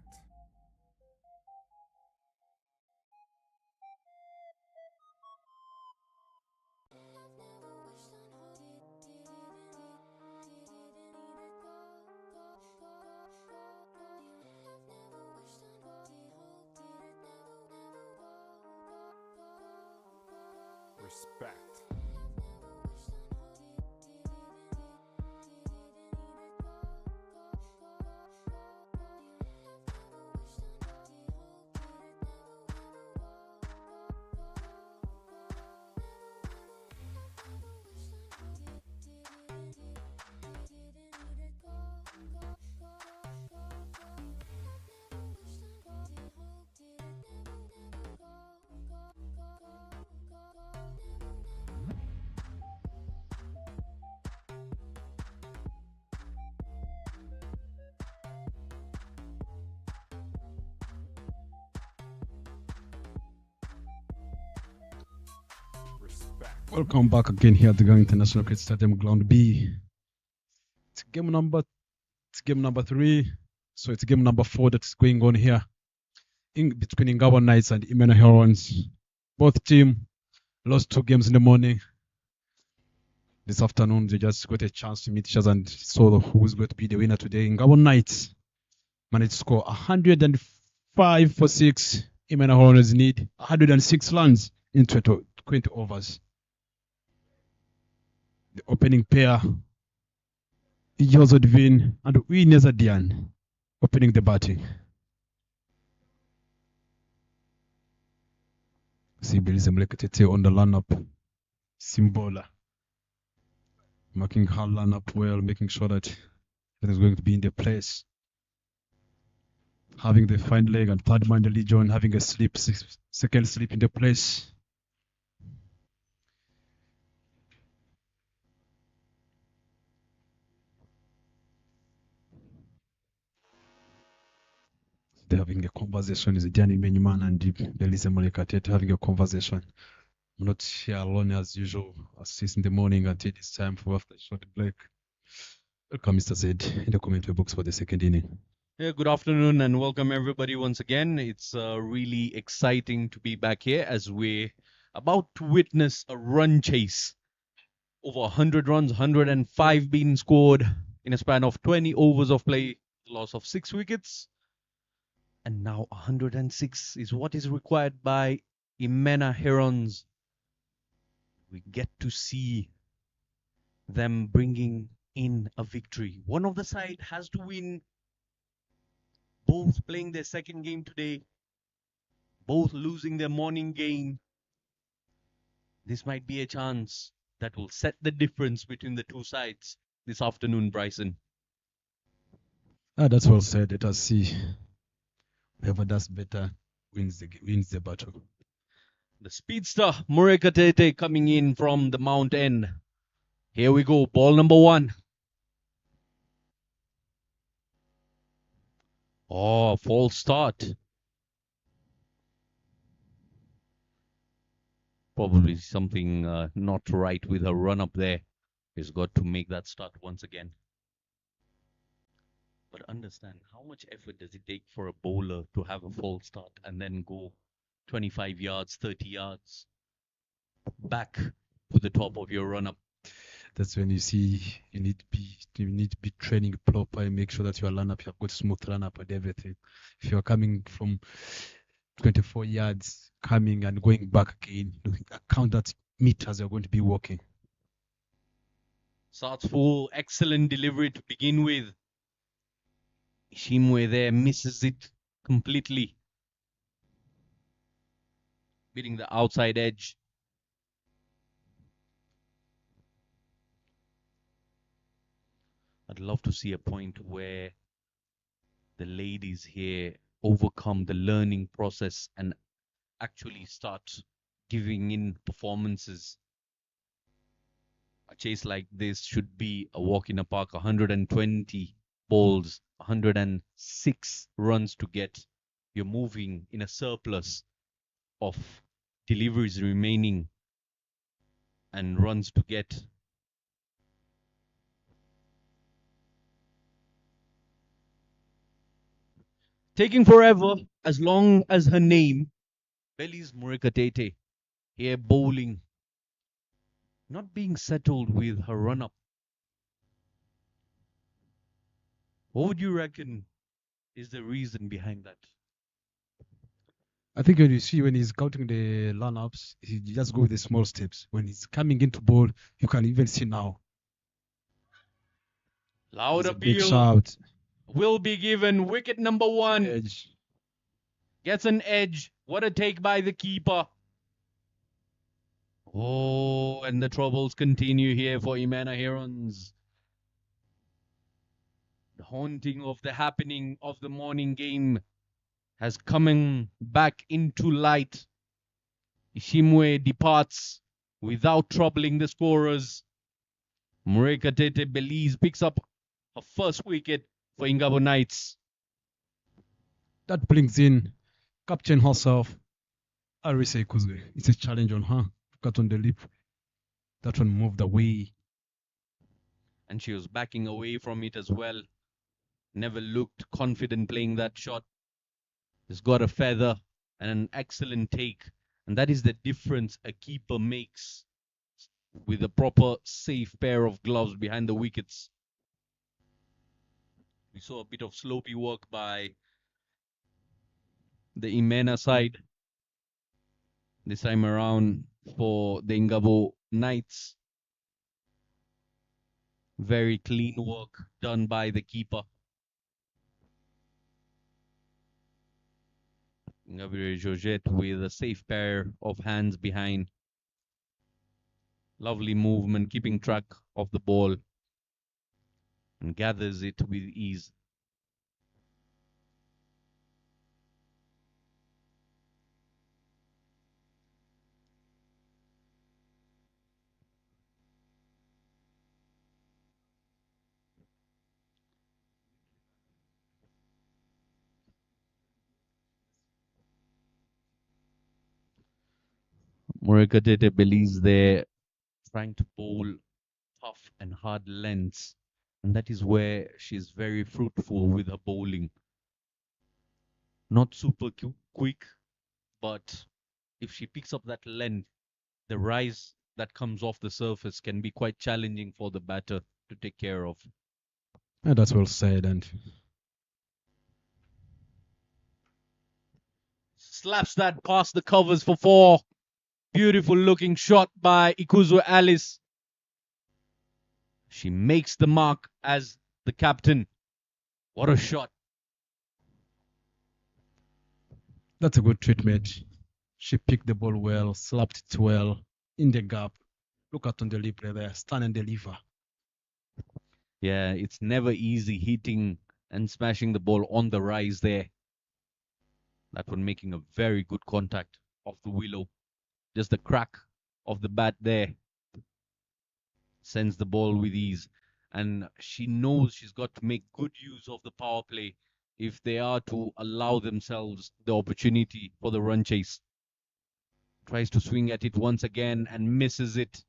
Respect. Respect. Respect. Welcome back again here at the Gahanga International Cricket Stadium, Ground B. It's game number 3. So it's game number 4 that's going on here between Gahanga Knights and Herons. Both teams lost 2 games in the morning. This afternoon, they just got a chance to meet each other and saw who's going to be the winner today. Ngabo Knights managed to score 105 for 6. Imena Herons need 106 runs in 20 overs. The opening pair, Josodvin and Uinezadian, opening the batting. Sibelize Mleketete on the lineup. Simbola marking her lineup well, making sure that everything's going to be in the place. Having the fine leg and third man the Legion, having a second slip in the place. They're having a conversation. Is Gianni Menyman and Belize Molekatete having a conversation. I'm not here alone as usual, as 6 in the morning until it's time for after short break. Welcome, Mr. Zed, in the commentary box for the second inning. Yeah, good afternoon and welcome everybody once again. It's really exciting to be back here as we're about to witness a run chase. Over 100 runs, 105 being scored in a span of 20 overs of play, loss of 6 wickets. And now 106 is what is required by Imena Herons. We get to see them bringing in a victory. One of the side has to win. Both playing their second game today. Both losing their morning game. This might be a chance that will set the difference between the two sides this afternoon, Bryson. That's well said. Let us see. Whoever does better wins the battle. The speedster Murekatete coming in from the Mount End. Here we go. Ball number 1. Oh, false start. Probably something not right with her run up there. He's got to make that start once again. But understand, how much effort does it take for a bowler to have a false start and then go 25 yards, 30 yards back to the top of your run up? That's when you see you need to be training properly, make sure that your lineup, you have got smooth lineup and everything. If you're coming from 24 yards, coming and going back again, count that meters you're going to be walking. Starts full, excellent delivery to begin with. Ishimwe there misses it completely. Beating the outside edge. I'd love to see a point where the ladies here overcome the learning process and actually start giving in performances. A chase like this should be a walk in a park. 120 balls, 106 runs to get. You're moving in a surplus of deliveries remaining and runs to get. Taking forever, as long as her name, Belize Murekatete, here bowling, not being settled with her run-up. What would you reckon is the reason behind that? I think when he's counting the lineups, he just go with the small steps. When he's coming into ball, you can even see now. Loud There's a big appeal shout. will be given. Wicket number 1 Edge. gets an edge. What a take by the keeper. Oh, and the troubles continue here for Imena Herons. The haunting of the happening of the morning game has come back into light. Ishimwe departs without troubling the scorers. Murekatete Belize picks up her first wicket for Ngabo Knights. That brings in captain herself, Arise Kuzwe. It's a challenge on her. Cut on the lip. That one moved away. And she was backing away from it as well. Never looked confident playing that shot. Has got a feather and an excellent take. And that is the difference a keeper makes with a proper safe pair of gloves behind the wickets. We saw a bit of sloppy work by the Imena side this time around for the Ingabo Knights. Very clean work done by the keeper. Gabriel Georgette with a safe pair of hands behind. Lovely movement, keeping track of the ball and gathers it with ease. Morikatete believes they're trying to bowl tough and hard lengths, and that is where she's very fruitful with her bowling. Not super quick, but if she picks up that length, the rise that comes off the surface can be quite challenging for the batter to take care of. Yeah, that's well said. And Slaps that past the covers for 4. Beautiful looking shot by Ikuzu Alice. She makes the mark as the captain. What a shot. that's a good treatment. She picked the ball well, slapped it well in the gap. Look at on the replay there, stand and deliver. Yeah, it's never easy hitting and smashing the ball on the rise there. That one making a very good contact of the willow. Just the crack of the bat there sends the ball with ease. And she knows she's got to make good use of the power play if they are to allow themselves the opportunity for the run chase. Tries to swing at it once again and misses it.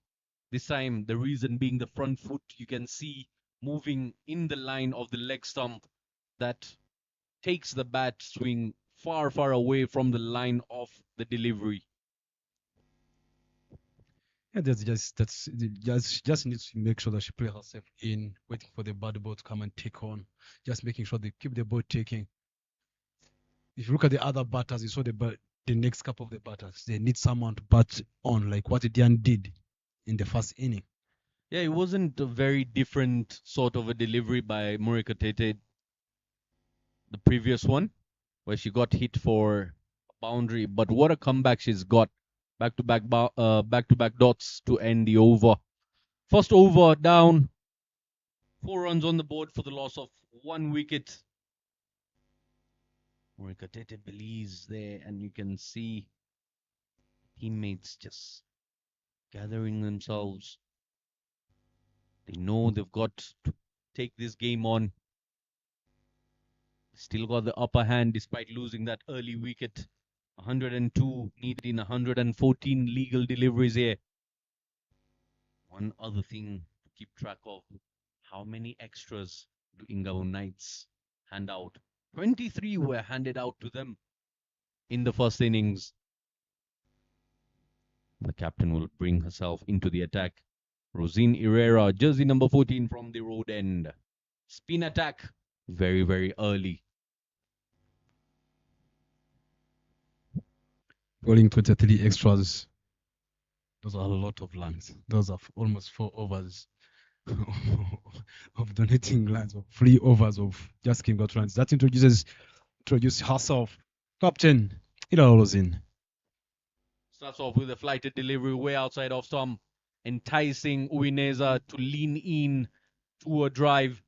This time, the reason being the front foot, you can see moving in the line of the leg stump that takes the bat swing far, far away from the line of the delivery. Yeah, just needs to make sure that she plays herself in, waiting for the bad ball to come and take on. Just making sure they keep the ball taking. If you look at the other batters, you saw the next couple of the batters. They need someone to bat on, like what Dian did in the first inning. Yeah, it wasn't a very different sort of a delivery by Morika Tete. The previous one, where she got hit for a boundary, but what a comeback she's got. Back-to-back dots to end the over. First over down. 4 runs on the board for the loss of 1 wicket. Morika Tete believes there, and you can see teammates just gathering themselves. They know they've got to take this game on. Still got the upper hand despite losing that early wicket. 102 needed in 114 legal deliveries here. One other thing to keep track of, how many extras do Ingao Knights hand out? 23 were handed out to them in the first innings. The captain will bring herself into the attack. Rosine Herrera, jersey number 14 from the road end. Spin attack, very, very early. Bowling 23 extras. Those are a lot of runs. Those are almost 4 overs of donating runs, or 3 overs of just King got runs. That introduces herself. Captain, Ira Rosine. Starts off with a flighted delivery way outside off stump, enticing Uineza to lean in to a drive,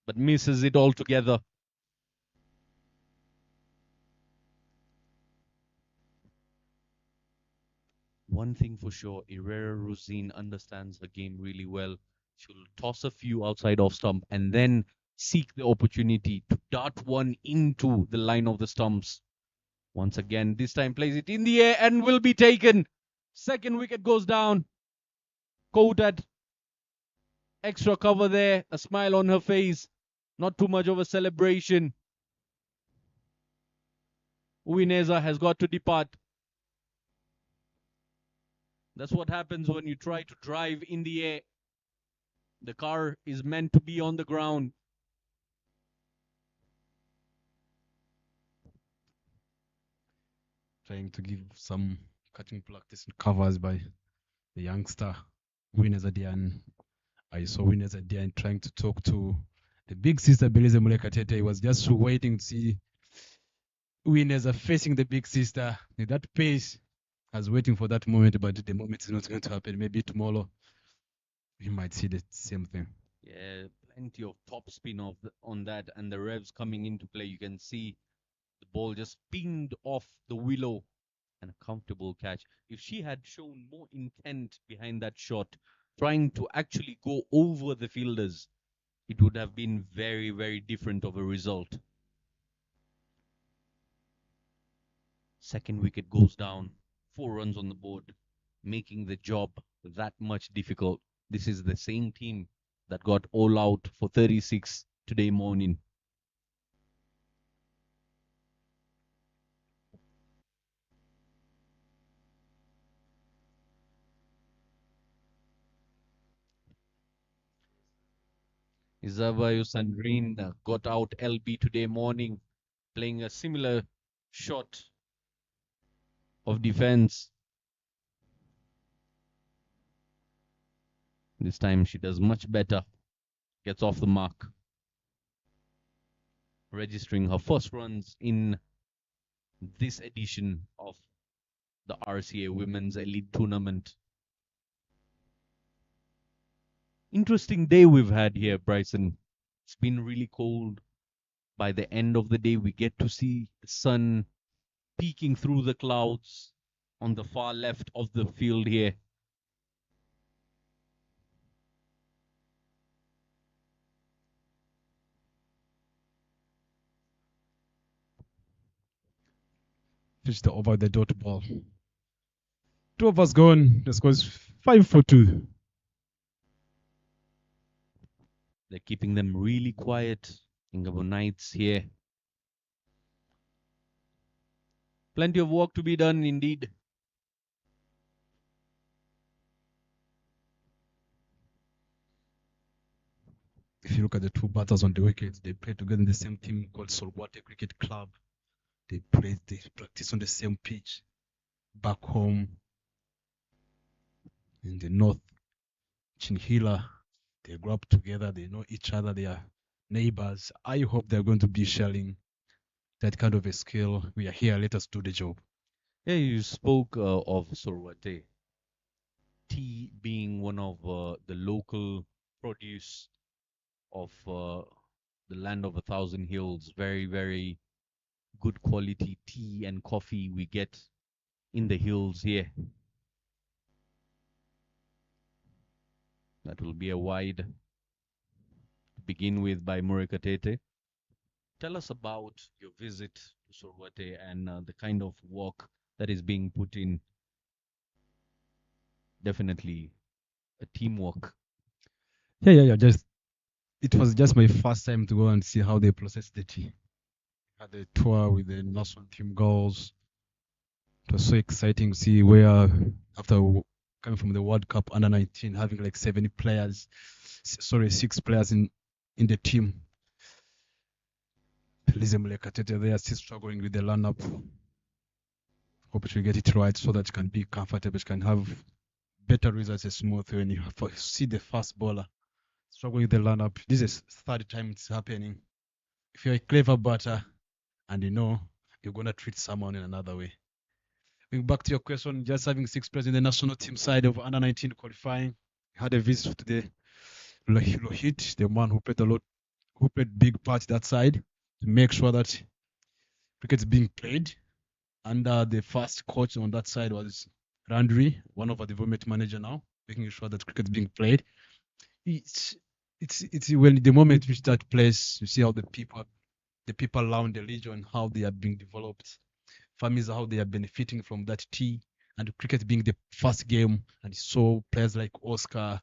but misses it altogether. One thing for sure, Herrera Rosine understands the game really well. She'll toss a few outside off stump and then seek the opportunity to dart one into the line of the stumps. Once again, this time plays it in the air and will be taken. Second wicket goes down. Kodat, extra cover there, a smile on her face. Not too much of a celebration. Uineza has got to depart. That's what happens when you try to drive in the air. The car is meant to be on the ground. Trying to give some catching practice and covers by the youngster Winners Adian. I saw Winners Adian trying to talk to the big sister Belize Mulekatete. He was just waiting to see Winners are facing the big sister at that pace. I was waiting for that moment, but the moment is not going to happen. Maybe tomorrow we might see the same thing. Yeah, plenty of top spin on that, and the revs coming into play. You can see the ball just pinged off the willow, and a comfortable catch. If she had shown more intent behind that shot, trying to actually go over the fielders, it would have been very, very different of a result. Second wicket goes down, 4 runs on the board, making the job that much difficult. This is the same team that got all out for 36 today morning. Isavayo Sandrine got out LB today morning, playing a similar shot of defense. This time she does much better, gets off the mark, registering her first runs in this edition of the RCA Women's Elite Tournament. Interesting day we've had here, Bryson. It's been really cold. By the end of the day, we get to see the sun peeking through the clouds on the far left of the field here. Pitch the over the dot ball. 2 overs gone. The score is 5-4-2. They're keeping them really quiet. Ingabo Knights here. Plenty of work to be done indeed. If you look at the two batters on the wicket, they play together in the same team called Solwate Cricket Club. They practice on the same pitch back home in the north, Chinhila. They grew up together, they know each other, they are neighbors. I hope they're going to be sharing that kind of a skill. We are here, let us do the job. Yeah, you spoke of Sorwate. Tea being one of the local produce of the land of 1,000 hills. Very, very good quality tea and coffee we get in the hills here. That will be a wide to begin with by Murekatete. Tell us about your visit to Sorwate and the kind of work that is being put in. Definitely a teamwork. Yeah. It was just my first time to go and see how they process the tea. Had a tour with the national team girls. It was so exciting to see where after coming from the World Cup under 19, having like 6 players in the team. Lize Mulekatete, they are still struggling with the lineup. Hope it will get it right so that you can be comfortable, you can have better results smooth when you see the fast bowler struggling with the lineup. This is third time it's happening. If you're a clever batter and you know you're gonna treat someone in another way. Going back to your question, just having 6 players in the national team side of under 19 qualifying. Had a visit to the Lohit, the man who played big part that side to make sure that cricket is being played. And the first coach on that side was Randri, one of the development manager now, making sure that cricket is being played. It's when the moment you start place, you see how the people around the region, how they are being developed, families how they are benefiting from that tea, and cricket being the first game, and so players like Oscar,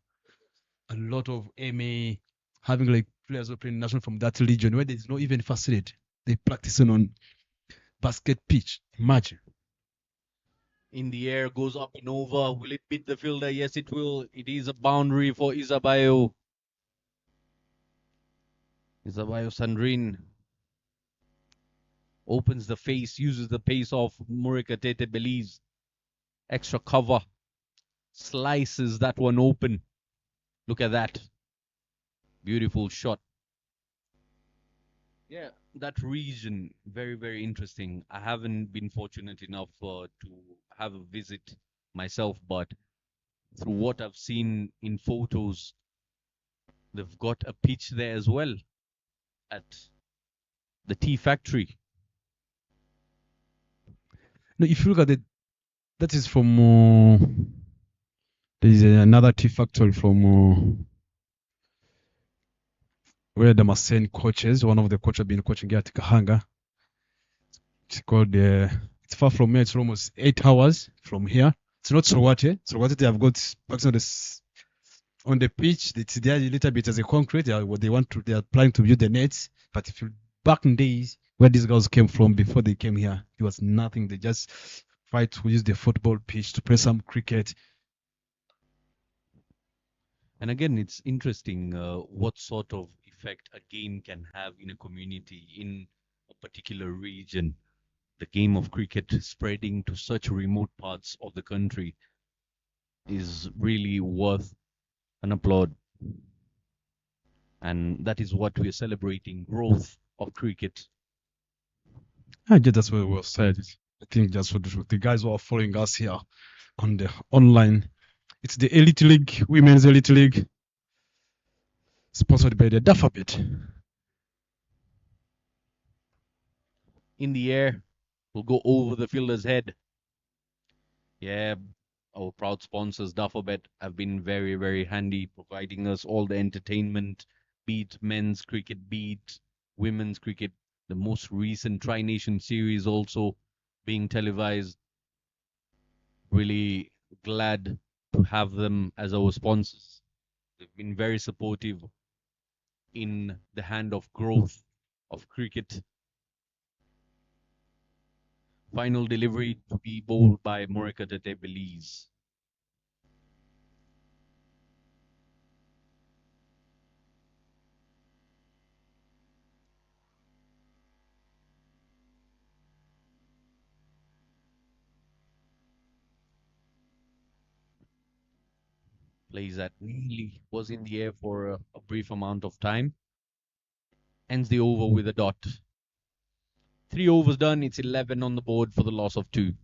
a lot of MA, having like players who are playing national from that region where there's no even facility. They practicing on basket pitch. Imagine. In the air, goes up and over. Will it beat the fielder? Yes, it will. It is a boundary for Isabayo. Isabayo Sandrin opens the face, uses the pace of Murikatete Belize. Extra cover. Slices that one open. Look at that. Beautiful shot. Yeah, that region, very, very interesting. I haven't been fortunate enough to have a visit myself, but through what I've seen in photos, they've got a pitch there as well at the tea factory. No, if you look at it, that is from there is another tea factory from where the Masen coaches. One of the coaches have been coaching here at Gahanga. It's called. It's far from here. It's almost 8 hours from here. It's not Sorwate. Sorwate, they have got back on the pitch. It's there a little bit as a concrete. They are planning to build the nets. But if you back in days where these guys came from before they came here, it was nothing. They just tried to use the football pitch to play some cricket. And again, it's interesting what sort of effect a game can have in a community, in a particular region. The game of cricket spreading to such remote parts of the country is really worth an applaud. And that is what we are celebrating, growth of cricket. I guess that's what was said. I think just for the guys who are following us here on the online. It's the Elite League, Women's Elite League, sponsored by the Alphabet. In the air, will go over the fielder's head. Yeah, our proud sponsors, Dufferbet, have been very, very handy, providing us all the entertainment, be it men's cricket, be it women's cricket. The most recent Tri-Nation series also being televised. Really glad to have them as our sponsors. They've been very supportive in the hand of growth of cricket. Final delivery to be bowled by Murikatete Belize. Plays that nearly was in the air for a brief amount of time. Ends the over with a dot. 3 overs done. It's 11 on the board for the loss of 2.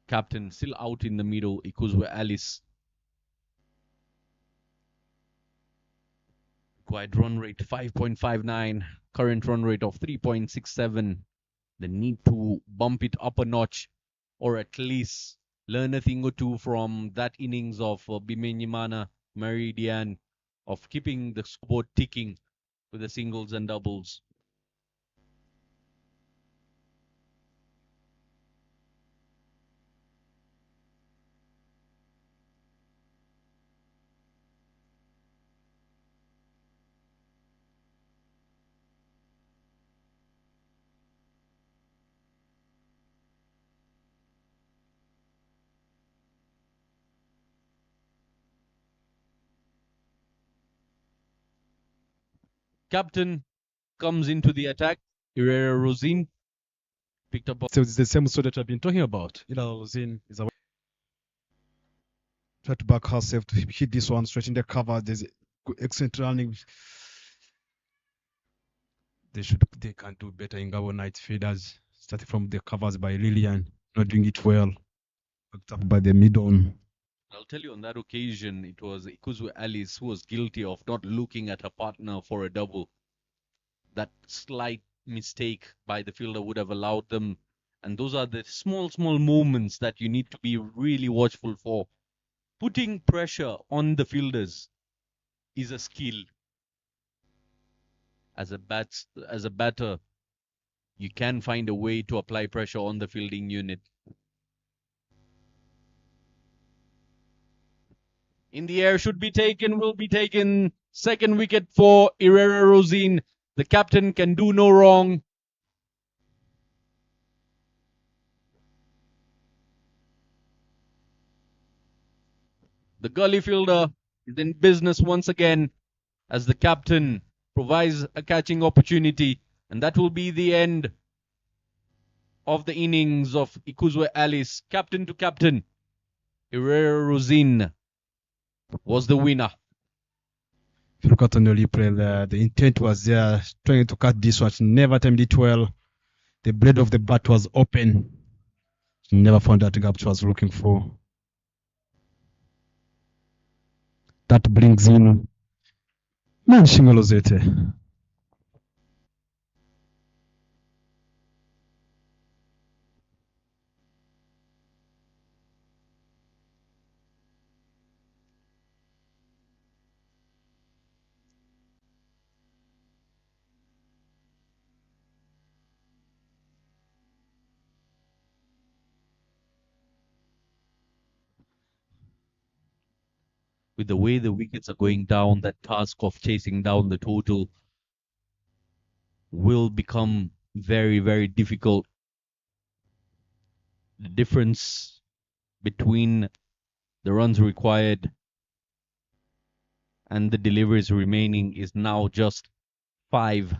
Captain still out in the middle. Ikuzwe Alice. Required run rate 5.59. Current run rate of 3.67. The need to bump it up a notch, or at least learn a thing or two from that innings of Bimenyimana Meridian, of keeping the scoreboard ticking with the singles and doubles. Captain comes into the attack. Herrera Rosin picked up. So it's the same story that I've been talking about. Rosin is a try to back herself to hit this one straight in the cover. There's excellent running. They can do better in Gabo Night feeders, starting from the covers by Lillian, not doing it well. Backed up by the mid-on. I'll tell you, on that occasion, it was Ikuzwe Alice who was guilty of not looking at her partner for a double. That slight mistake by the fielder would have allowed them. And those are the small, small moments that you need to be really watchful for. Putting pressure on the fielders is a skill. As a batter, you can find a way to apply pressure on the fielding unit. In the air, should be taken, will be taken. Second wicket for Herrera Rosin. The captain can do no wrong. The gully fielder is in business once again as the captain provides a catching opportunity, and that will be the end of the innings of Ikuzwe Alice. Captain to captain, Herrera Rosin was the winner. If you look at on the replay there, the intent was there, trying to cut this one. She never timed it well. The blade of the bat was open. She never found that gap she was looking for. That brings in Manshingolozete. With the way the wickets are going down, that task of chasing down the total will become very, very difficult. The difference between the runs required and the deliveries remaining is now just 5.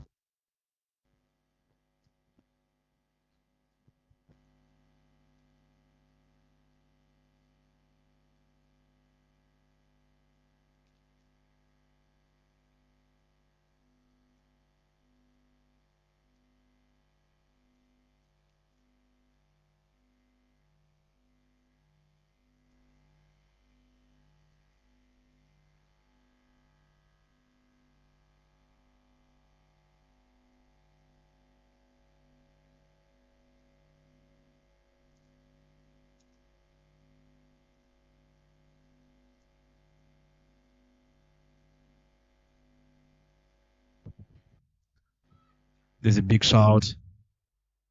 There's a big shout.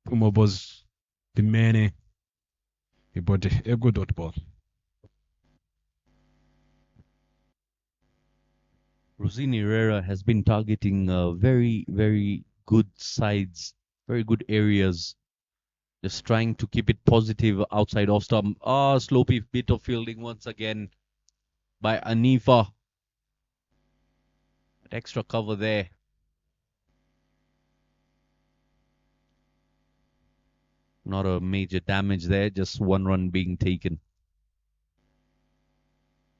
Pumo was the many. He bought a good dot ball. Rosini Herrera has been targeting very, very good sides, very good areas. Just trying to keep it positive outside off stump. Slopey bit of fielding once again by Anifa. But extra cover there. Not a major damage there, just 1 run being taken.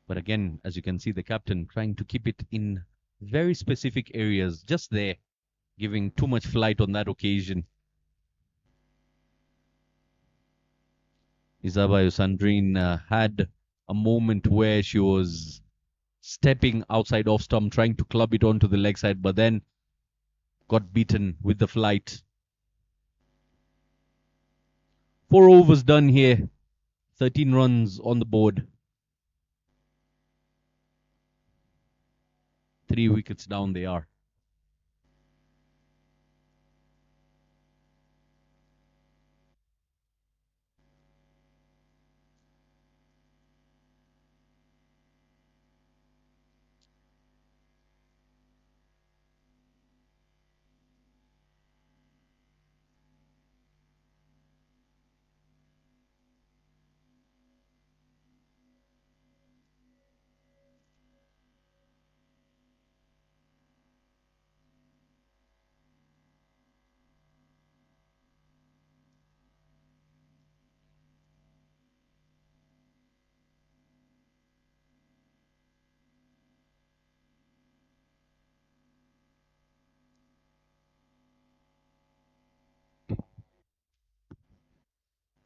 But again, as you can see, the captain trying to keep it in very specific areas, just there, giving too much flight on that occasion. Isabayo Sandrine had a moment where she was stepping outside off stump, trying to club it onto the leg side, but then got beaten with the flight. 4 overs done here, 13 runs on the board. 3 wickets down they are.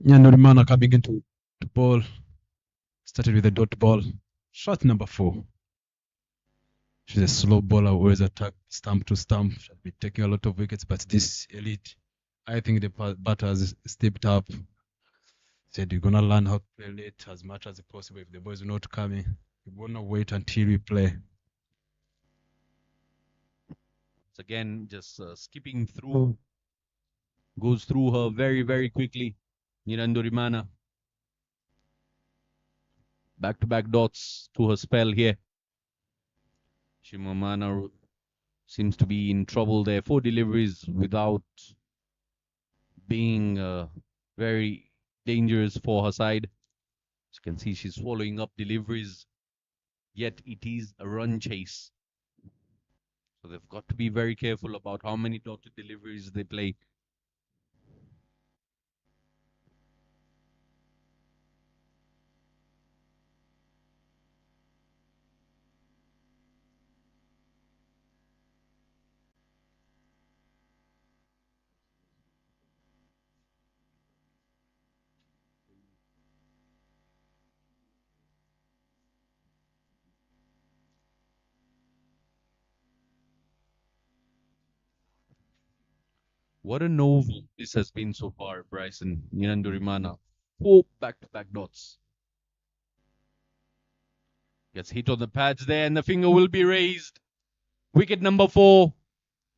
Nyanorimana coming into the ball. Started with a dot ball. Shot number 4. She's a slow bowler, always attack stump to stump. She'll be taking a lot of wickets, but this elite, I think the batters stepped up. Said you're gonna learn how to play late as much as possible. If the boys are not coming, you're gonna wait until we play. So again, just skipping through, goes through her very, very quickly. Nirandorimana. Back-to-back dots to her spell here. Shimamana seems to be in trouble there. 4 deliveries without being very dangerous for her side. As you can see, she's swallowing up deliveries yet it is a run chase. So they've got to be very careful about how many dotted deliveries they play. What a novel this has been so far, Bryson. Nyandurimana. 4 back-to-back dots. Gets hit on the pads there, and the finger will be raised. Wicket number 4.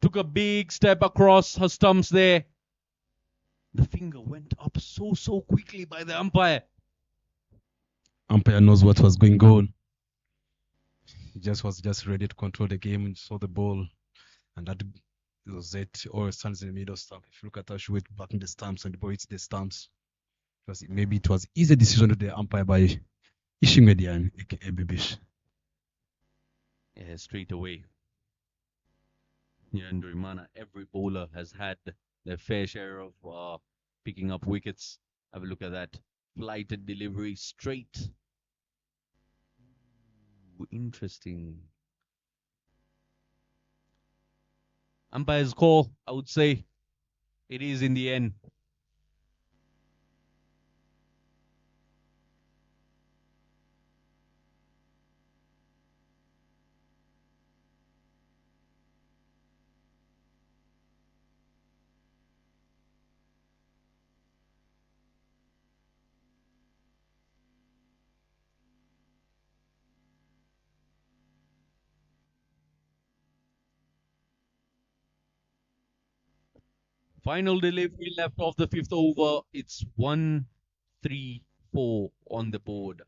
Took a big step across her stumps there. The finger went up so quickly by the umpire. Umpire knows what was going on. He was just ready to control the game and saw the ball, and that was it. Or stands in the middle stump. If you look at her, she went back in the stumps and the ball hits the stumps. Maybe it was easy decision of the umpire by Ishimedian, aka Bibish. Yeah, straight away. Nyandurimana, every bowler has had their fair share of picking up wickets. Have a look at that. Flighted delivery straight. Ooh, interesting. Umpire's call, I would say. It is in the end. Final delivery left of the 5th over. It's 1-3-4 on the board.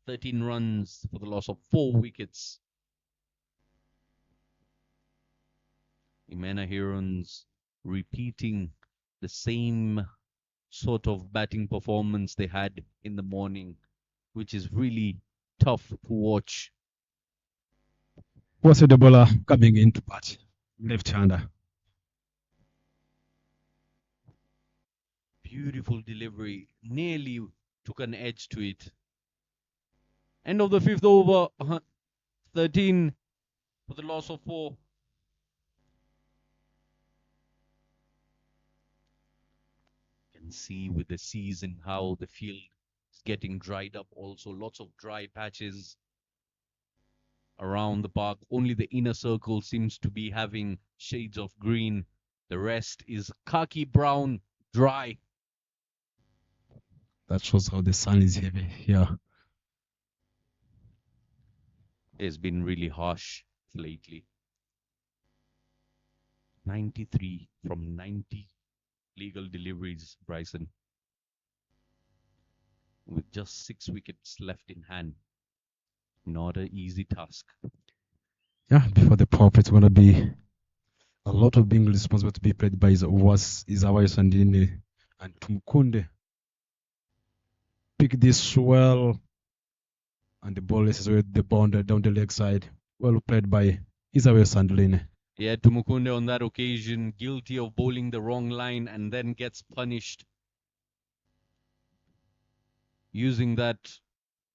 13 runs for the loss of 4 wickets. Imena Herons repeating the same sort of batting performance they had in the morning, which is really tough to watch. What's the bowler coming in to bat? Left-hander. Beautiful delivery, nearly took an edge to it. End of the 5th over, 13 for the loss of 4. You can see with the season how the field is getting dried up also. Lots of dry patches around the park. Only the inner circle seems to be having shades of green. The rest is khaki brown, dry. That shows how the sun is heavy here. It's been really harsh lately. 93 from 90 legal deliveries, Bryson. With just 6 wickets left in hand. Not an easy task. Yeah, before the pop, it's going to be a lot of being responsible to be played by Izawa Sandini and Tumukunde. Pick this well, and the ball is with the bounder down the leg side. Well played by Izawa Sandline. Yeah, Tumukunde on that occasion, guilty of bowling the wrong line and then gets punished. Using that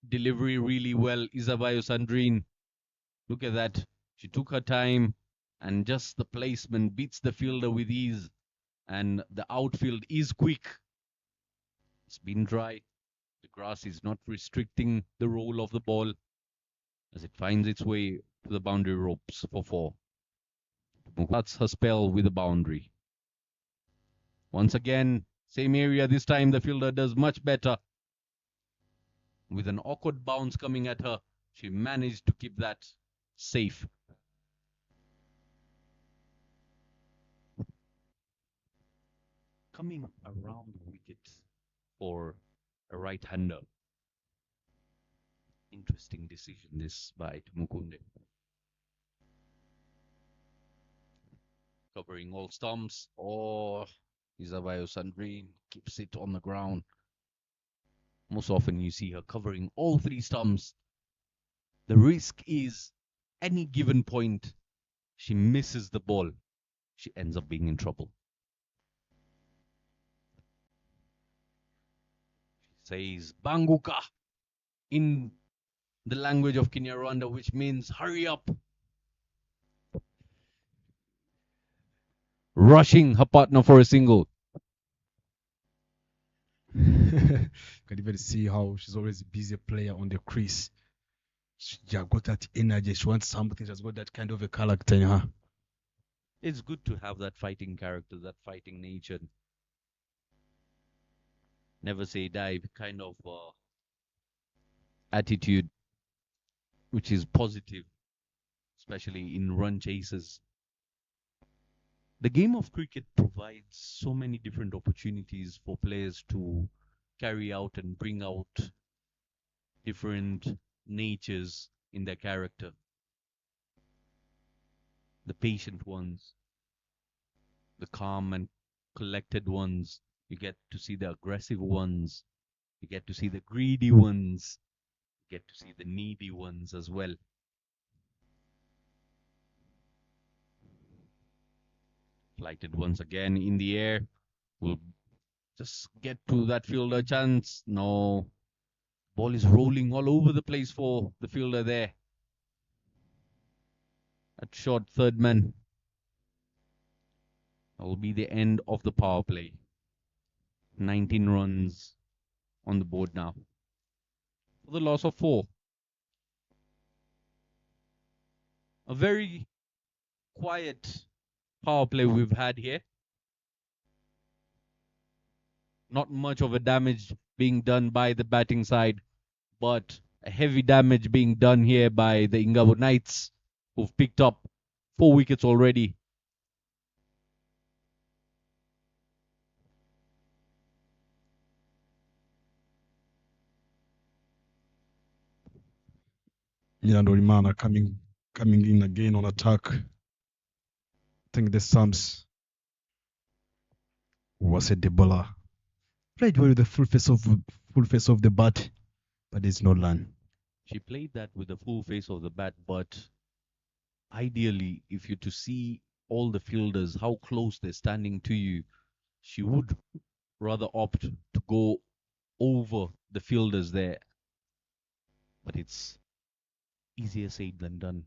delivery really well, Isabayo Sandrine. Look at that. She took her time and just the placement beats the fielder with ease. And the outfield is quick. It's been dry. The grass is not restricting the roll of the ball as it finds its way to the boundary ropes for 4. That's her spell with the boundary. Once again, same area. This time the fielder does much better. With an awkward bounce coming at her, she managed to keep that safe. Coming around the wicket for a right-hander. Interesting decision this by Tumukunde. Covering all stumps. Oh, Isabayo Sandrine keeps it on the ground. Most often you see her covering all 3 stumps. The risk is any given point she misses the ball, she ends up being in trouble. She says Banguka in the language of Kinyarwanda, which means hurry up. Rushing her partner for a single. Can even see how she's always a busy player on the crease. She just got that energy. She wants something. She's got that kind of a character in her. It's good to have that fighting character, that fighting nature. Never say die kind of attitude, which is positive, especially in run chases. The game of cricket provides so many different opportunities for players to carry out and bring out different natures in their character. The patient ones, the calm and collected ones. You get to see the aggressive ones. You get to see the greedy ones. You get to see the needy ones as well. Flighted once again in the air. Will just get to that fielder chance. No. Ball is rolling all over the place for the fielder there. At short third man. That will be the end of the power play. 19 runs on the board now. For the loss of 4. A very quiet power play we've had here. Not much of a damage being done by the batting side, but a heavy damage being done here by the Ingabo Knights, who've picked up 4 wickets already. Mirandorimana coming in again on attack. I think the Sams was a Debola. Played well with the full face of the bat, but there's no land. She played that with the full face of the bat, but ideally, if you're to see all the fielders, how close they're standing to you, she would rather opt to go over the fielders there. But it's easier said than done.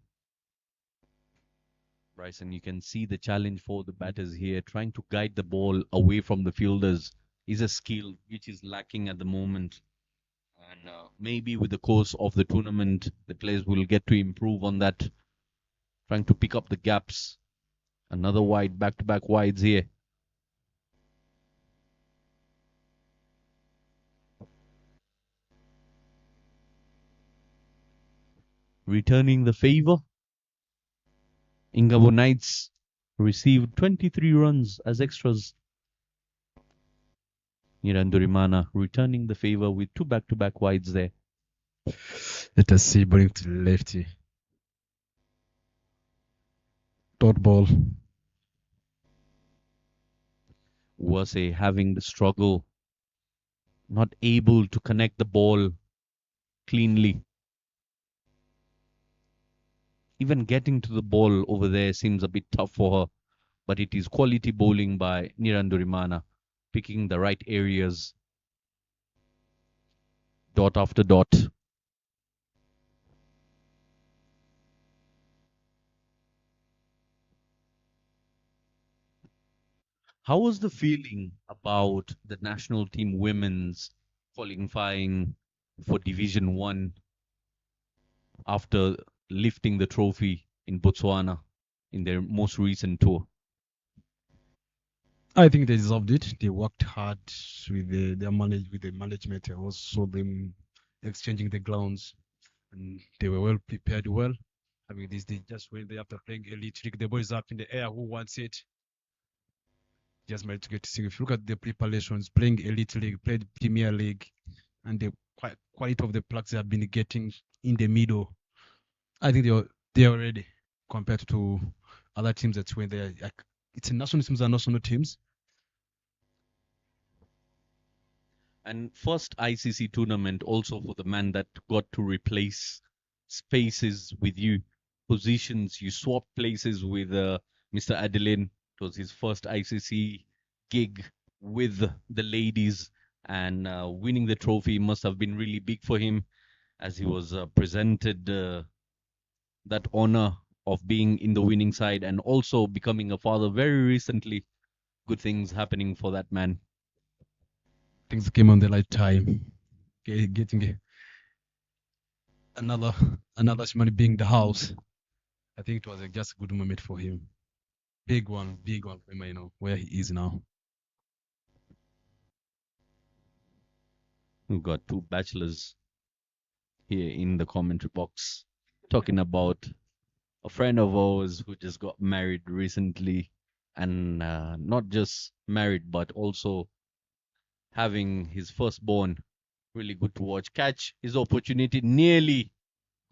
Bryson, you can see the challenge for the batters here. Trying to guide the ball away from the fielders is a skill which is lacking at the moment. And maybe with the course of the tournament, the players will get to improve on that. Trying to pick up the gaps. Another wide, back-to-back wides here. Returning the favor. Ingabo Knights received 23 runs as extras. Nirandurimana returning the favor with 2 back-to-back wides there. Let us see, bowling to the lefty. Dot ball. Uwase having the struggle, not able to connect the ball cleanly. Even getting to the ball over there seems a bit tough for her, but it is quality bowling by Nirandurimana, picking the right areas, dot after dot. How was the feeling about the national team women's qualifying for Division 1 after lifting the trophy in Botswana in their most recent tour? I think they deserved it. They worked hard with the management. I also saw them exchanging the grounds, and they were well prepared. Well, I mean, they just went there after playing elite league. The ball is up in the air. Who wants it? Just managed to get to see. If you look at the preparations, playing elite league, played Premier League, and the quality of the plugs they have been getting in the middle, I think they are ready compared to other teams that went there. Like, it's a national teams and national teams. And first ICC tournament also for the man that got to replace spaces with you, positions. You swap places with Mr. Adeline. It was his first ICC gig with the ladies, and winning the trophy must have been really big for him as he was presented that honor of being in the winning side and also becoming a father very recently. Good things happening for that man. Things came on the right time. Getting another money being the house. I think it was just a good moment for him. Big one for him, where he is now. We've got two bachelors here in the commentary box talking about a friend of ours who just got married recently, and not just married but also having his firstborn. Really good to watch. Catch his opportunity, nearly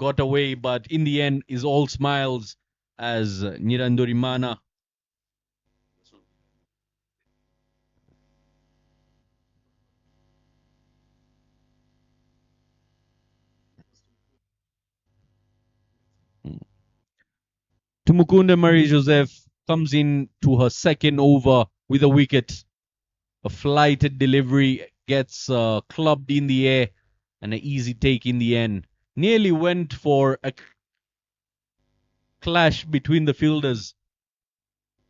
got away, but in the end is all smiles as Nirandorimana Tumukunde Marie Joseph comes in to her second over with a wicket. A flighted delivery gets clubbed in the air and an easy take in the end. Nearly went for a clash between the fielders.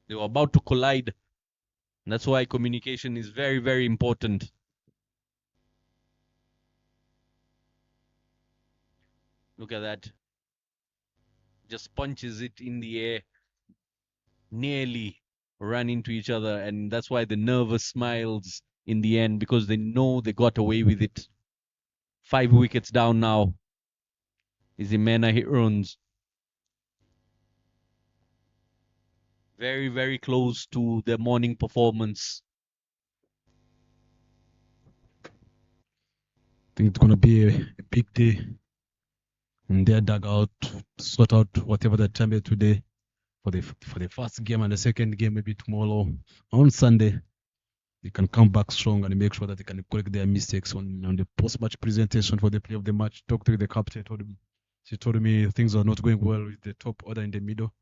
They were about to collide. And that's why communication is very, very important. Look at that. Just punches it in the air. Nearly ran into each other, and that's why the nervous smiles in the end, because they know they got away with it. 5 wickets down now is Imena Herons. Very, very close to their morning performance. I think it's gonna be a big day in their dugout to sort out whatever the time is today for the first game, and the second game maybe tomorrow on Sunday. They can come back strong and make sure that they can correct their mistakes on the post-match presentation for the play of the match. Talked to the captain. She told me things are not going well with the top order in the middle.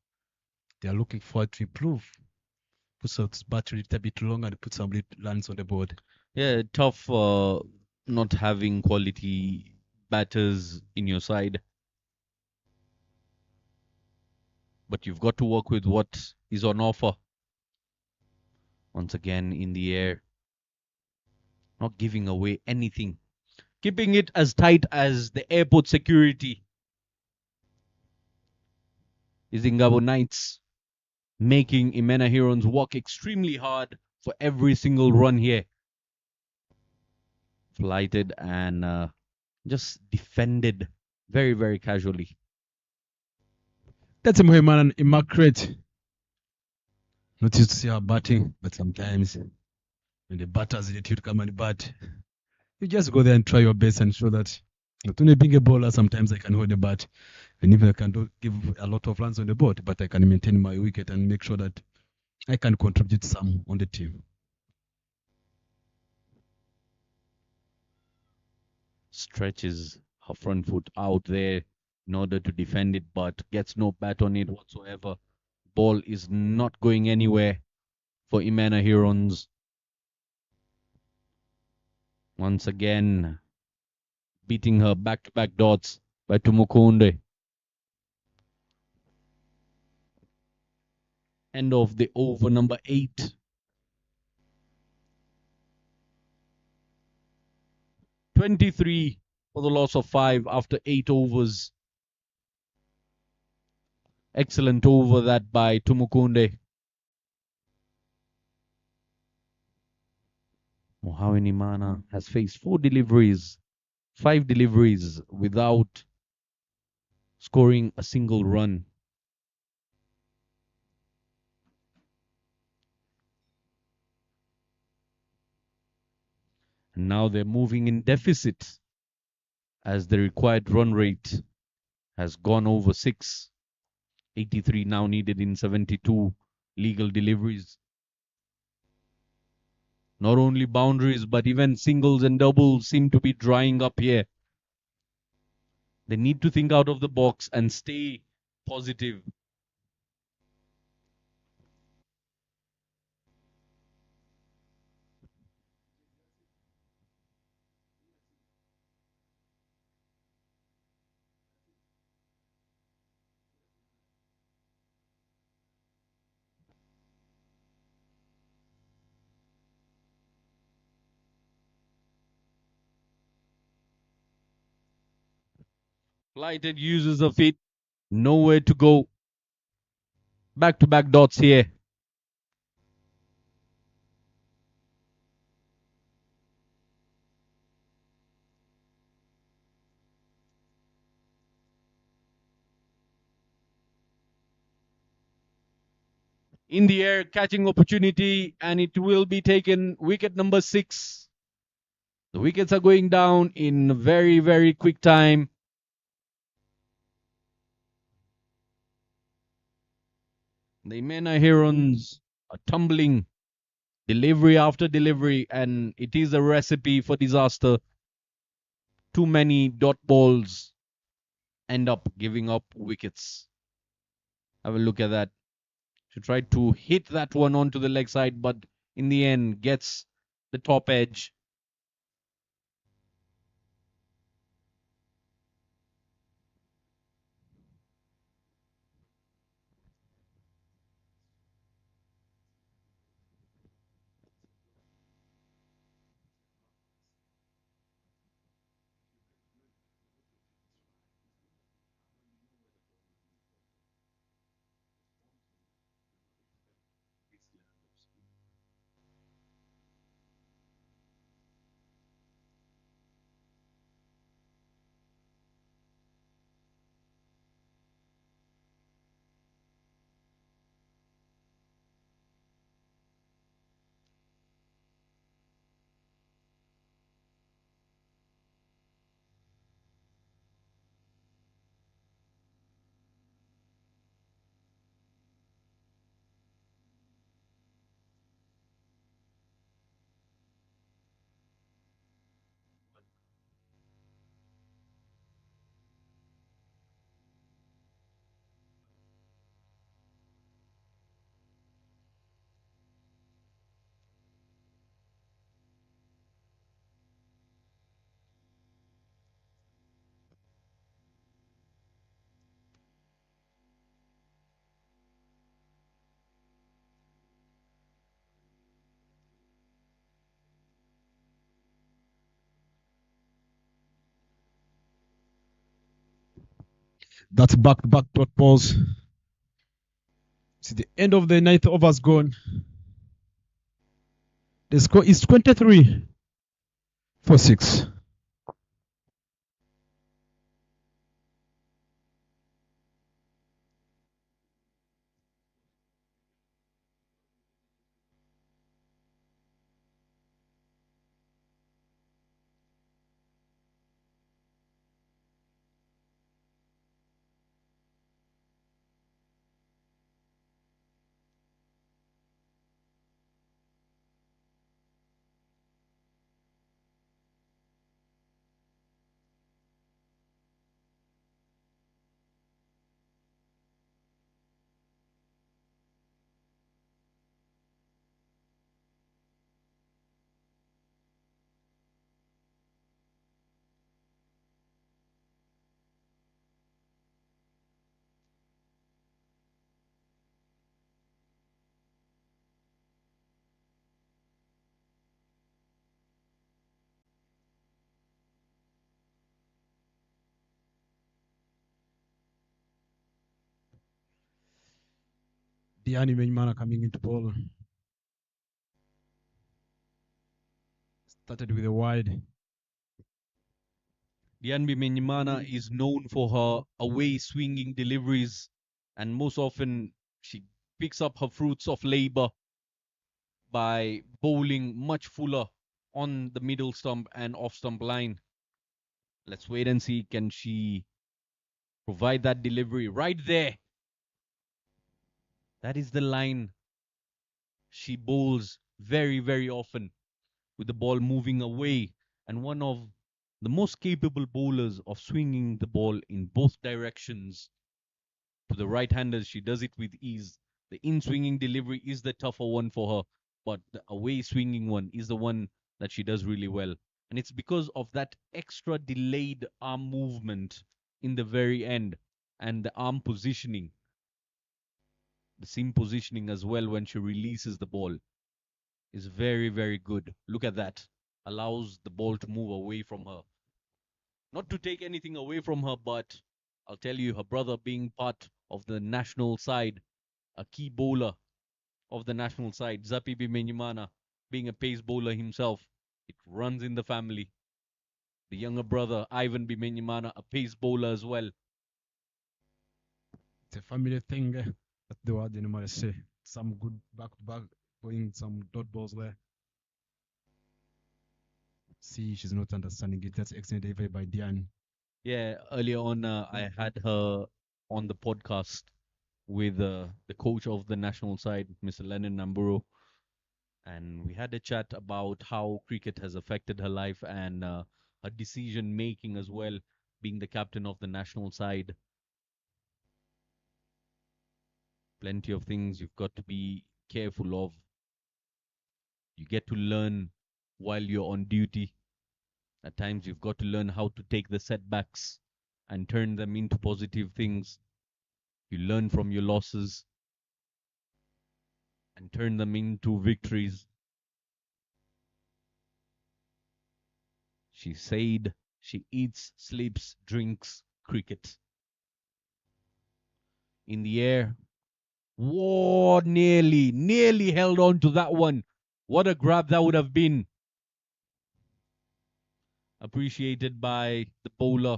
They are looking forward to improve. Put out battery a little bit long and put some runs on the board. Yeah, tough not having quality batters in your side. But you've got to work with what is on offer. Once again in the air. Not giving away anything. Keeping it as tight as the airport security. Is Ingabo Knights making Imena Herons work extremely hard for every single run here. Flighted and just defended very, very casually. That's a Muhammad immaculate. Not used to see her batting, but sometimes when the batters need you to come and bat, you just go there and try your best and show that not only being a bowler, sometimes I can hold the bat. And even I can give a lot of runs on the board, but I can maintain my wicket and make sure that I can contribute some on the team. Stretches her front foot out there in order to defend it, but gets no bat on it whatsoever. Ball is not going anywhere for Imena Herons. Once again, beating her back-to-back dots by Tumukunde. End of the over number 8. $23 for the loss of 5 after 8 overs. Excellent over that by Tumukunde. Mohamed Imana has faced 4 deliveries, 5 deliveries without scoring a single run. And now they're moving in deficit as the required run rate has gone over 6. 83 now needed in 72 legal deliveries. Not only boundaries, but even singles and doubles seem to be drying up here. They need to think out of the box and stay positive. Flighted uses of it. Nowhere to go. Back to back dots here. In the air, catching opportunity, and it will be taken. Wicket number 6. The wickets are going down in very, very quick time. The Imena Herons are tumbling delivery after delivery, and it is a recipe for disaster. Too many dot balls end up giving up wickets. Have a look at that. She tried to hit that one onto the leg side, but in the end gets the top edge. That's back-to-back dot balls. See, the end of the ninth over's gone. The score is 23 for 6. The anime mana coming into ball. Started with a wide. Dianbi Menyimana is known for her away swinging deliveries, and most often she picks up her fruits of labor by bowling much fuller on the middle stump and off stump line. Let's wait and see, can she provide that delivery right there? That is the line she bowls very, very often, with the ball moving away. And one of the most capable bowlers of swinging the ball in both directions. To the right-handers, she does it with ease. The in-swinging delivery is the tougher one for her, but the away swinging one is the one that she does really well. And it's because of that extra delayed arm movement in the very end and the arm positioning, the seam positioning as well when she releases the ball is very, very good. Look at that. Allows the ball to move away from her. Not to take anything away from her, but I'll tell you, her brother being part of the national side, a key bowler of the national side, Zapi Bimenyimana, being a pace bowler himself, it runs in the family. The younger brother, Ivan Bimenyimana, a pace bowler as well. It's a family thing. That's the word they normally say. Some good back to back, going some dot balls there. See, she's not understanding it. That's excellent delivery by Diane. Yeah, earlier on, I had her on the podcast with the coach of the national side, Mr. Lennon Namburo, and we had a chat about how cricket has affected her life and her decision making as well, being the captain of the national side. Plenty of things you've got to be careful of. You get to learn while you're on duty. At times, you've got to learn how to take the setbacks and turn them into positive things. You learn from your losses and turn them into victories. She said she eats, sleeps, drinks cricket. In the air. Whoa, nearly held on to that one. What a grab that would have been. Appreciated by the bowler,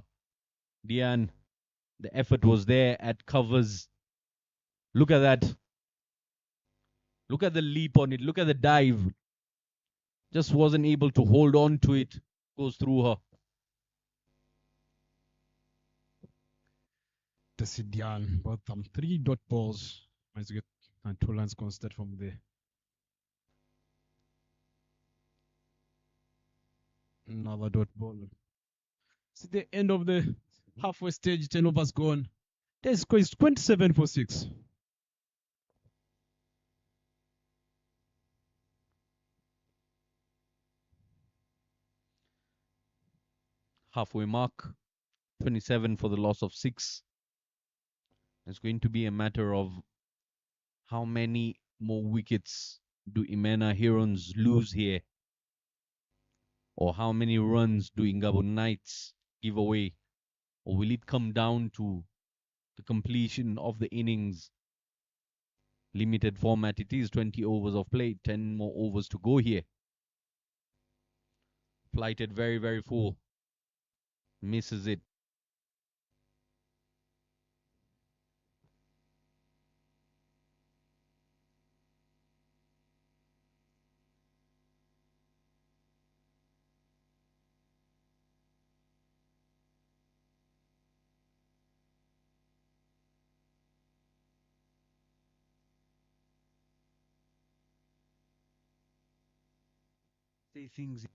Diane. The effort was there at covers. Look at that. Look at the leap on it. Look at the dive. Just wasn't able to hold on to it. Goes through her. To see Diane, but 3 dot balls. Managed to get 2 lines constant from there. Another dot ball. See the end of the halfway stage, 10 overs gone. The score is 27 for 6. Halfway mark. 27 for the loss of 6. It's going to be a matter of how many more wickets do Imena Herons lose here? Or how many runs do Ingabo Knights give away? Or will it come down to the completion of the innings? Limited format, it is 20 overs of play, 10 more overs to go here. Flighted very, very full. Misses it. Say things.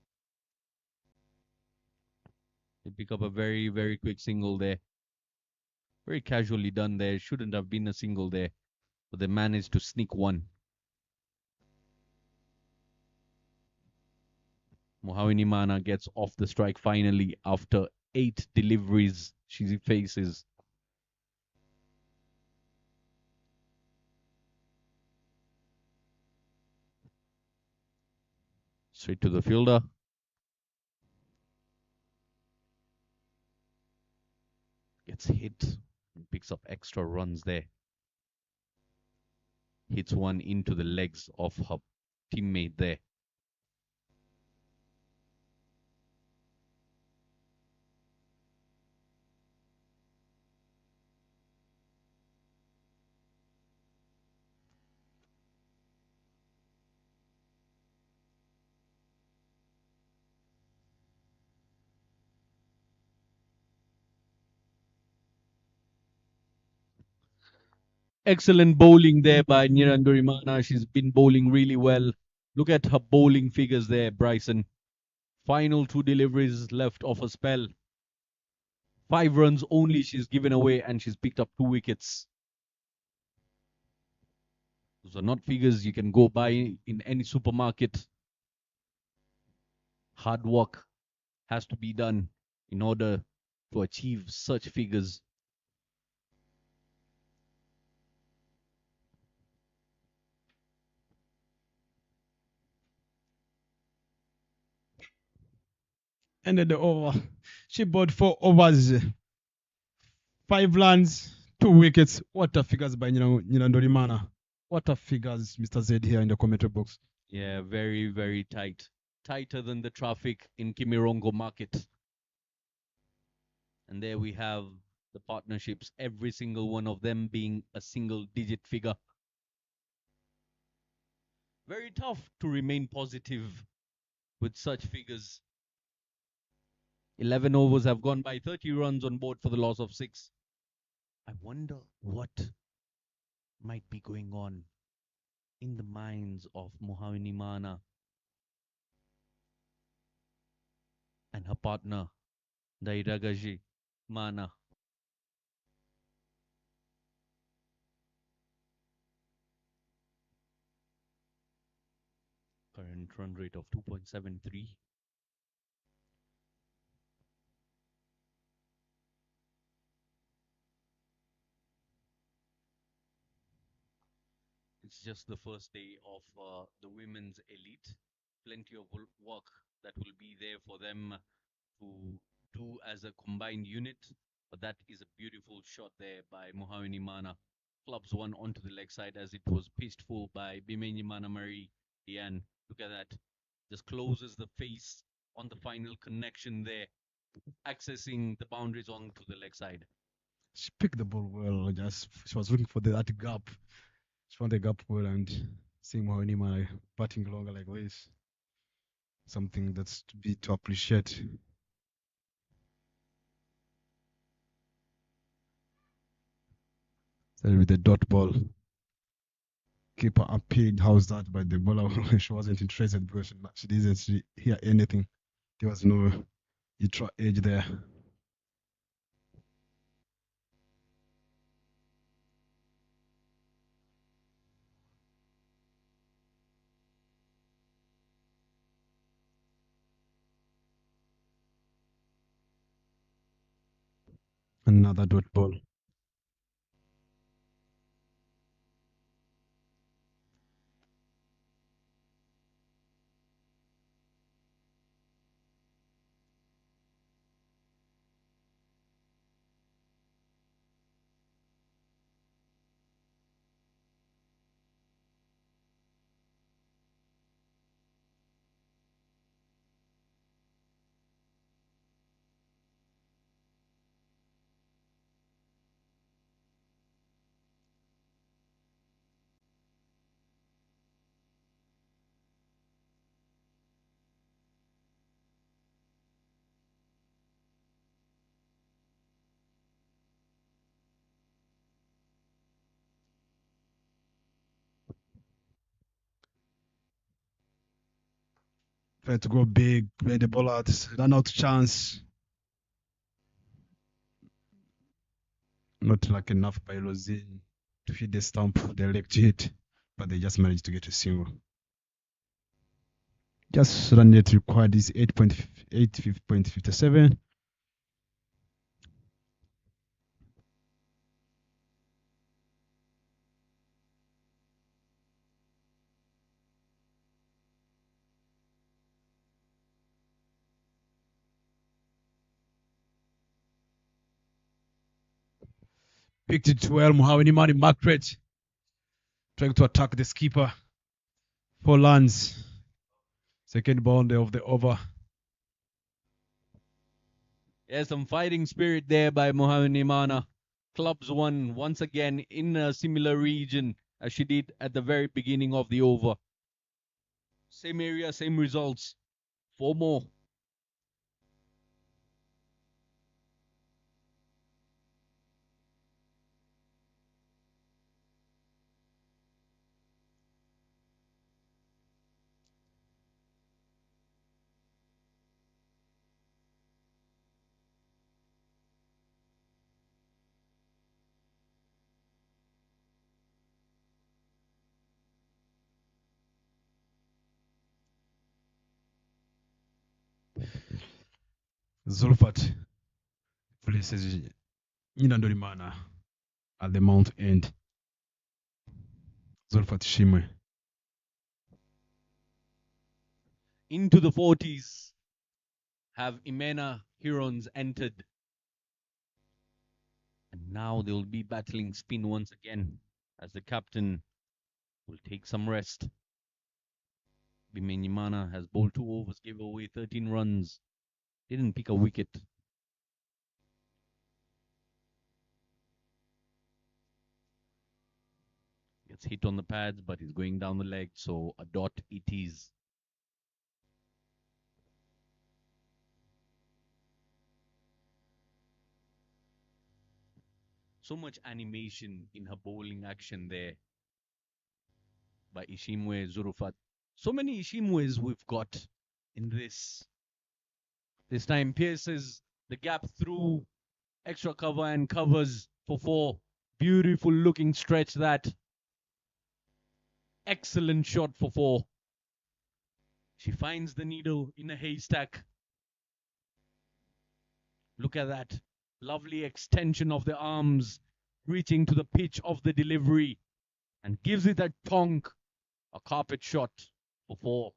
They pick up a very, very quick single there. Very casually done there. Shouldn't have been a single there. But they managed to sneak one. Mohawini Mana gets off the strike finally after 8 deliveries she faces. Straight to the fielder. Gets hit and picks up extra runs there. Hits one into the legs of her teammate there. Excellent bowling there by Nirandorimana. She's been bowling really well. Look at her bowling figures there, Bryson. Final 2 deliveries left of a spell. 5 runs only she's given away, and she's picked up 2 wickets. Those are not figures you can go buy in any supermarket. Hard work has to be done in order to achieve such figures. Ended the over. She bowled 4 overs, 5 runs, 2 wickets. What a figures by Ndorimana. What a figures, Mr. Z here in the commentary box. Yeah, very, very tight. Tighter than the traffic in Kimirongo market. And there we have the partnerships, every single one of them being a single digit figure. Very tough to remain positive with such figures. 11 overs have gone by, 30 runs on board for the loss of 6. I wonder what might be going on in the minds of Mohawini Mana and her partner, Dairagaji Mana. Current run rate of 2.73. It's just the first day of the women's elite. Plenty of work that will be there for them to do as a combined unit. But that is a beautiful shot there by Mohawini Mana. Clubs one onto the leg side as it was pitched full by Bimenyi Mana Marie Diane. Look at that. Just closes the face on the final connection there, accessing the boundaries onto the leg side. She picked the ball well. She was looking for that gap. She found the gap well, and seeing Mohanima batting longer like this, something that's to be to appreciate. Then with the dot ball, keeper appealed. How's that? But the bowler she wasn't interested because she didn't hear anything. There was no ultra edge there. Another dot ball. Trying to go big, play the ball out, run out chance. Not like enough by Lozin to hit the stump, the left hit, but they just managed to get a single. Just run rate required is 8.57. Picked it well. Muhawini Mani Margaret trying to attack the skipper. 4 runs. Second boundary of the over. Yeah, some fighting spirit there by Mohawini Mana. Clubs won once again in a similar region as she did at the very beginning of the over. Same area, same results. 4 more. Zulfat places Nyirandolimana at the mount end. Zulfat Shimwe. Into the 40s have Imena Herons entered. And now they'll be battling spin once again as the captain will take some rest. Bimenyimana has bowled 2 overs, gave away 13 runs. Didn't pick a wicket. Gets hit on the pads, but he's going down the leg, so a dot it is. So much animation in her bowling action there by Ishimwe Zurufat. So many Ishimwes we've got in this. This time pierces the gap through extra cover and covers for 4. Beautiful looking stretch that. Excellent shot for 4. She finds the needle in a haystack. Look at that. Lovely extension of the arms, reaching to the pitch of the delivery, and gives it a tonk, a carpet shot for 4.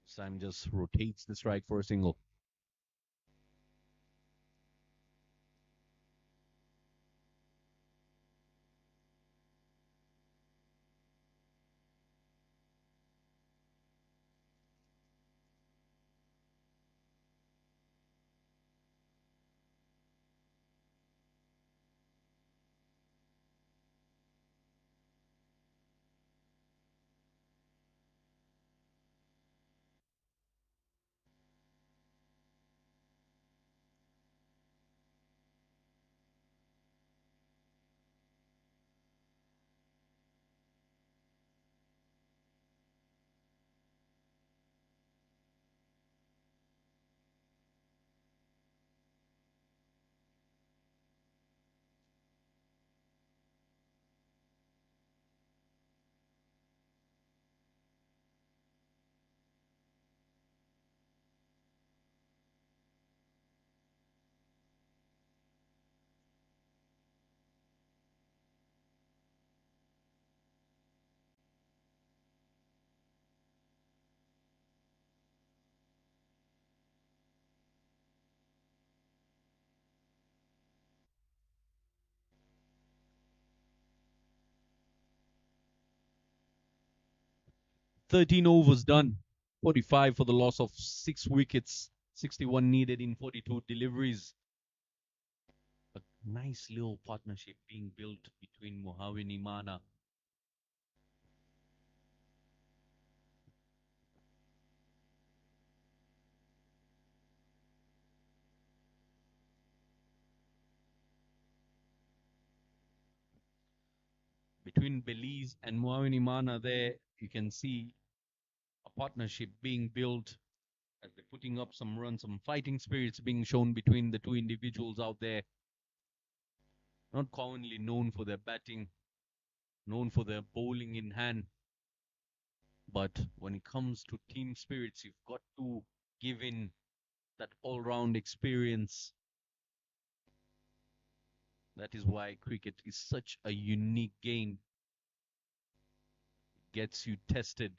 Sam just rotates the strike for a single. "13 overs done. 45 for the loss of 6 wickets. 61 needed in 42 deliveries. A nice little partnership being built between Mohawini Mana between Belize and Mohawini Mana there. You can see a partnership being built as they're putting up some runs, some fighting spirits being shown between the 2 individuals out there. Not commonly known for their batting, known for their bowling in hand. But when it comes to team spirits, you've got to give in that all-round experience. That is why cricket is such a unique game. It gets you tested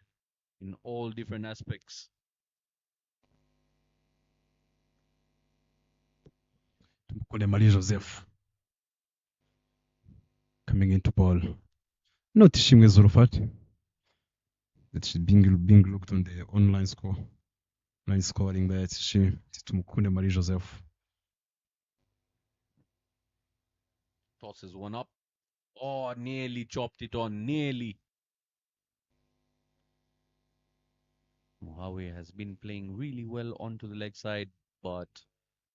in all different aspects. Tumukunde Marie Joseph coming into ball. Not Ishimwe Zulfat. It's being looked on the online scoring there. It's Tumukunde Marie Joseph. Tosses one up. Oh, nearly chopped it on. Nearly. Mohawe has been playing really well onto the leg side, but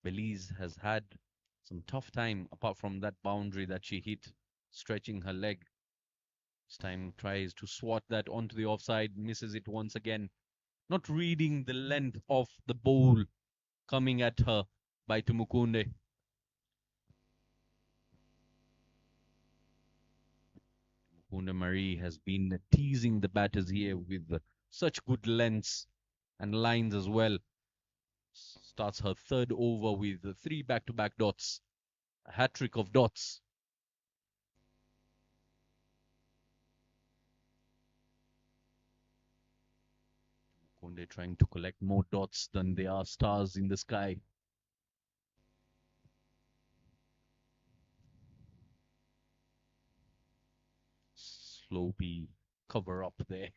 Belize has had some tough time apart from that boundary that she hit, stretching her leg. This time tries to swat that onto the offside, misses it once again. Not reading the length of the bowl coming at her by Tumukunde. Una Marie has been teasing the batters here with such good lengths and lines as well. Starts her third over with 3 back-to-back dots, a hat-trick of dots. Konde trying to collect more dots than there are stars in the sky. Slowly cover up there.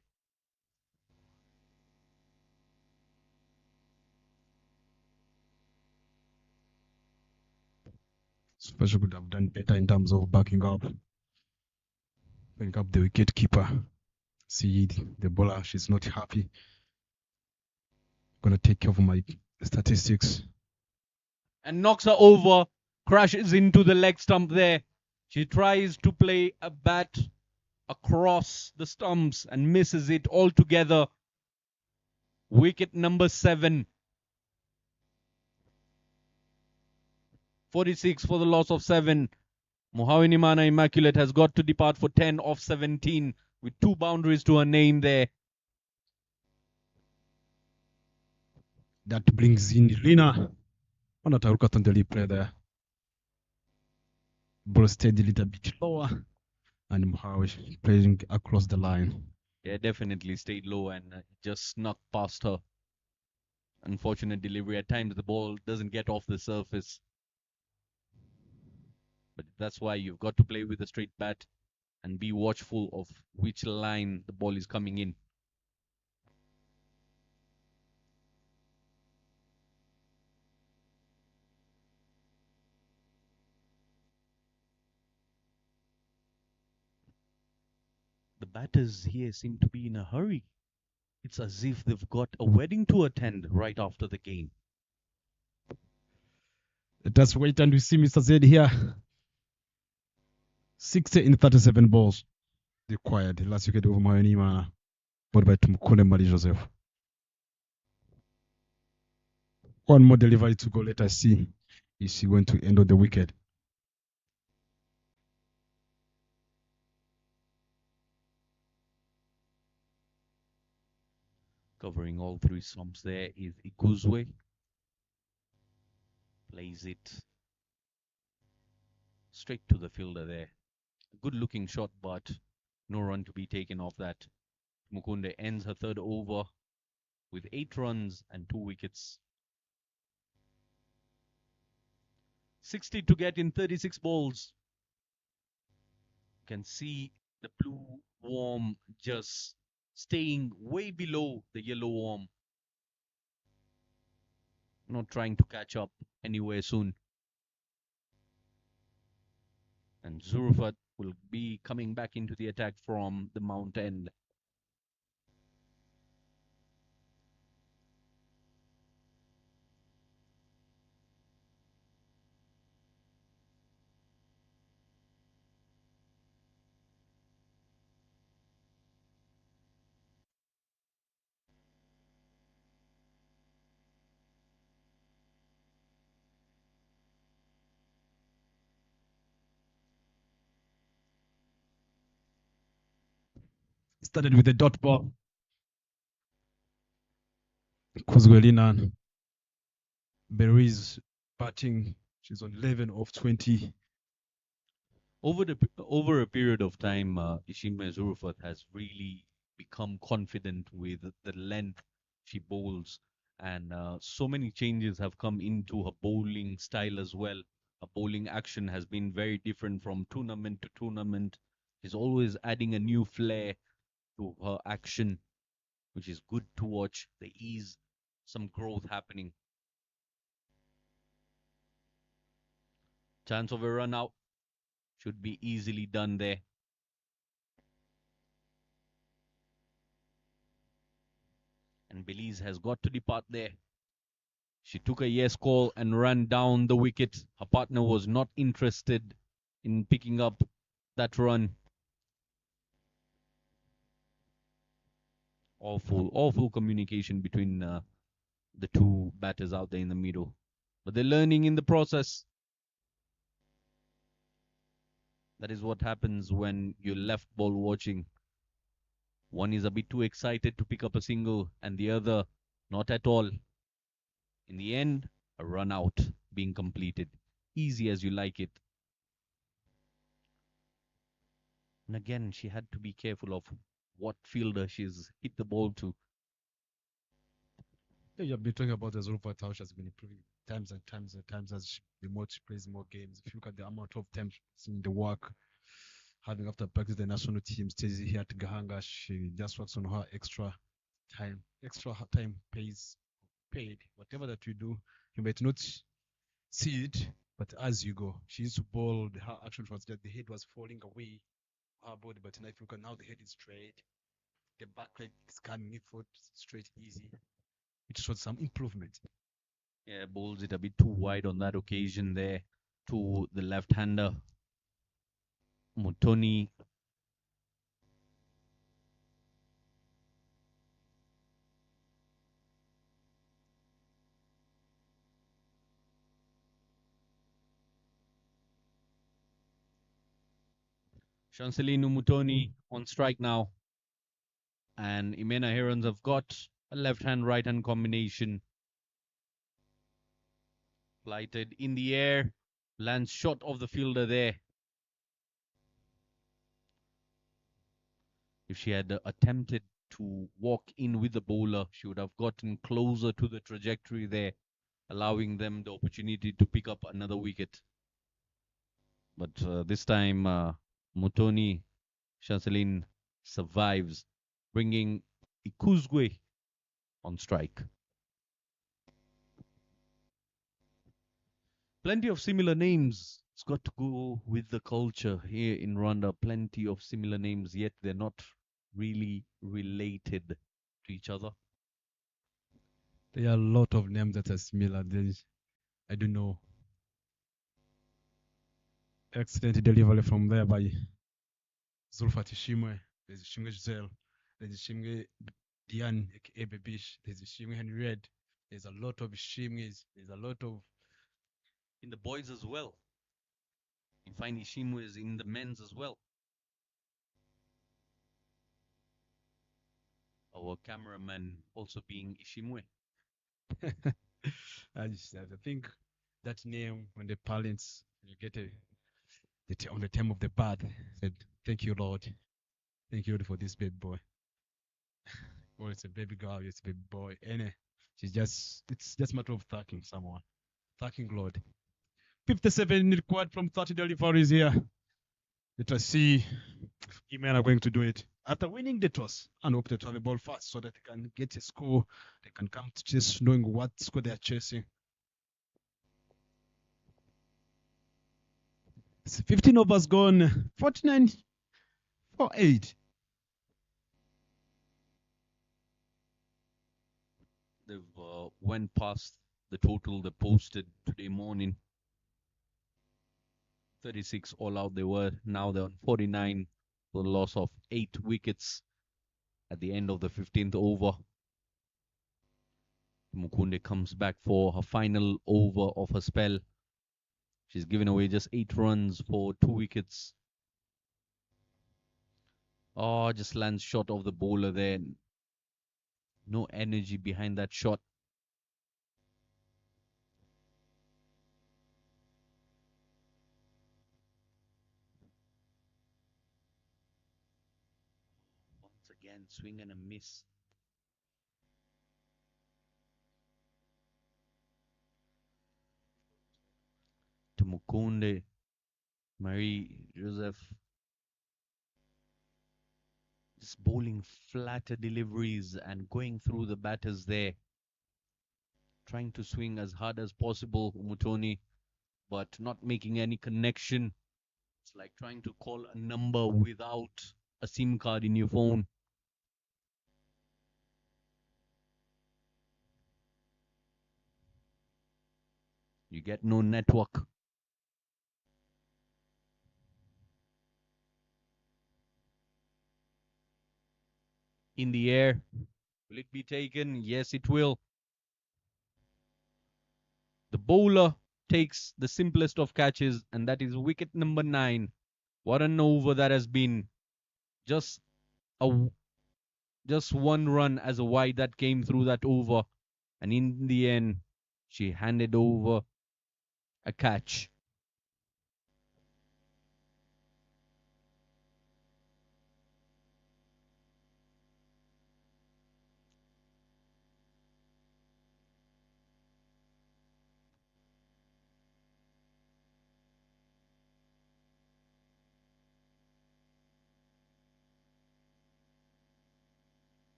Special could have done better in terms of backing up the wicket keeper. See the bowler, she's not happy. Gonna take care of my statistics. And knocks her over, crashes into the leg stump there. She tries to play a bat across the stumps and misses it altogether. Wicket number 7. 46 for the loss of 7. Mohawini Mana Immaculate has got to depart for 10 off 17 with 2 boundaries to her name there. That brings in Lina. Wanataruka on the replay there. Ball stayed a little bit lower. And Mohawi playing across the line. Yeah, definitely stayed low and just snuck past her. Unfortunate delivery. At times the ball doesn't get off the surface. But that's why you've got to play with a straight bat and be watchful of which line the ball is coming in. The batters here seem to be in a hurry. It's as if they've got a wedding to attend right after the game. Let us wait and we see Mr. Z here. 60 in 37 balls required. Last wicket over Mohaweni Mana. Bought by Tumkune Mali Joseph. One more delivery to go. Let us see if she going to end on the wicket. Covering all 3 stumps there is Iguzwe. Plays it straight to the fielder there. A good looking shot, but no run to be taken off that. Mukunde ends her third over with 8 runs and 2 wickets. 60 to get in 36 balls. You can see the blue worm just staying way below the yellow worm. Not trying to catch up anywhere soon. And Zurufat will be coming back into the attack from the mount end. Started with a dot ball. Kuzwelina Berries batting. She's on 11 of 20. Over a period of time, Ishima Zurufat has really become confident with the length she bowls, and so many changes have come into her bowling style as well. Her bowling action has been very different from tournament to tournament. She's always adding a new flair to her action, which is good to watch. There is some growth happening. Chance of a run out should be easily done there. And Belize has got to depart there. She took a yes call and ran down the wicket. Her partner was not interested in picking up that run. Awful communication between the 2 batters out there in the middle. But they're learning in the process. That is what happens when you're left ball watching. One is a bit too excited to pick up a single, and the other not at all. In the end, a run out being completed. Easy as you like it. And again, she had to be careful of what fielder she's hit the ball to. Yeah, you've been talking about the Zulfa how she has been improving times and times and times as the more she plays more games. If you look at the amount of times in the work, having after practice the national team stays here at Gahanga, she just works on her extra time. Extra time pays paid. Whatever that you do, you might not see it, but as you go, she used to bowl. Her action was that the head was falling away her body, but now if you look at now the head is straight, the back leg is coming forward straight easy. It showed some improvement. Yeah, bowls it a bit too wide on that occasion there to the left-hander. Mutoni. Chancelino Mutoni on strike now. And Imena Herons have got a left-hand, right-hand combination. Flighted in the air. Lands short of the fielder there. If she had attempted to walk in with the bowler, she would have gotten closer to the trajectory there, allowing them the opportunity to pick up another wicket. But this time, Mutoni Chanceline survives, bringing Ikuzwe on strike. Plenty of similar names. It's got to go with the culture here in Rwanda. Plenty of similar names, yet they're not really related to each other. There are a lot of names that are similar. I don't know. Excellent delivery from there by Zulfat Ishimwe. There's Ishimwe Giselle. There's Ishimwe Diane, aka Bebish. There's Ishimwe Henry Red. There's a lot of Ishimwes. There's a lot of. In the boys as well. You find Ishimwes in the men's as well. Our cameraman also being Ishimwe. I think that name, when the parents, you get on the time of the birth, said, "Thank you, Lord. Thank you, Lord, for this baby boy." Or it's a baby girl, it's a baby boy. And it's just a matter of thanking someone. Thanking Lord. 57 required from 30 deliveries here. Let us see if Imen are going to do it. After winning the toss and hope to have the ball fast so that they can get a score, they can come to chase knowing what score they are chasing. 15 overs gone, 49 for 8. They've went past the total they posted today morning. 36 all out they were. Now they're on 49 for the loss of 8 wickets at the end of the 15th over. Mukunde comes back for her final over of her spell. She's given away just 8 runs for 2 wickets. Oh, just lands short of the bowler there. No energy behind that shot. Once again, swing and a miss. To Mukunde, Marie Joseph. Just bowling flatter deliveries and going through the batters there. Trying to swing as hard as possible, Mutoni, but not making any connection. It's like trying to call a number without a SIM card in your phone. You get no network. In the air. Will it be taken? Yes, it will. The bowler takes the simplest of catches, and that is wicket number 9. What an over that has been. Just a just one run as a wide that came through that over, and in the end, she handed over a catch.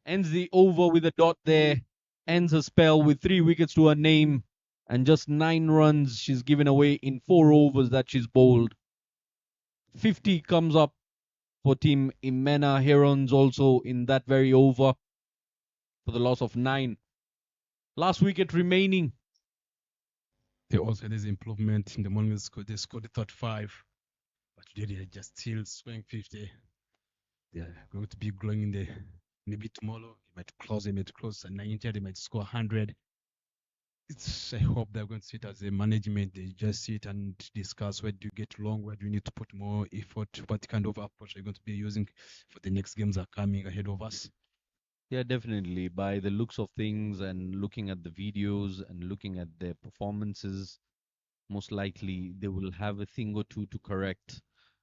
Ends the over with a dot there. Ends her spell with 3 wickets to her name and just 9 runs she's given away in 4 overs that she's bowled. 50 comes up for Team Imena Herons also in that very over for the loss of 9. Last wicket remaining. They also had this improvement in the morning. They scored the 35, but today they're just still scoring 50. They're going to be growing in the maybe tomorrow. They might close at 90. They might score 100. I hope they're going to sit as a management. They just sit and discuss where do you get wrong, where do you need to put more effort, what kind of approach are you going to be using for the next games that are coming ahead of us. Yeah, definitely. By the looks of things and looking at the videos and looking at their performances, most likely they will have a thing or two to correct.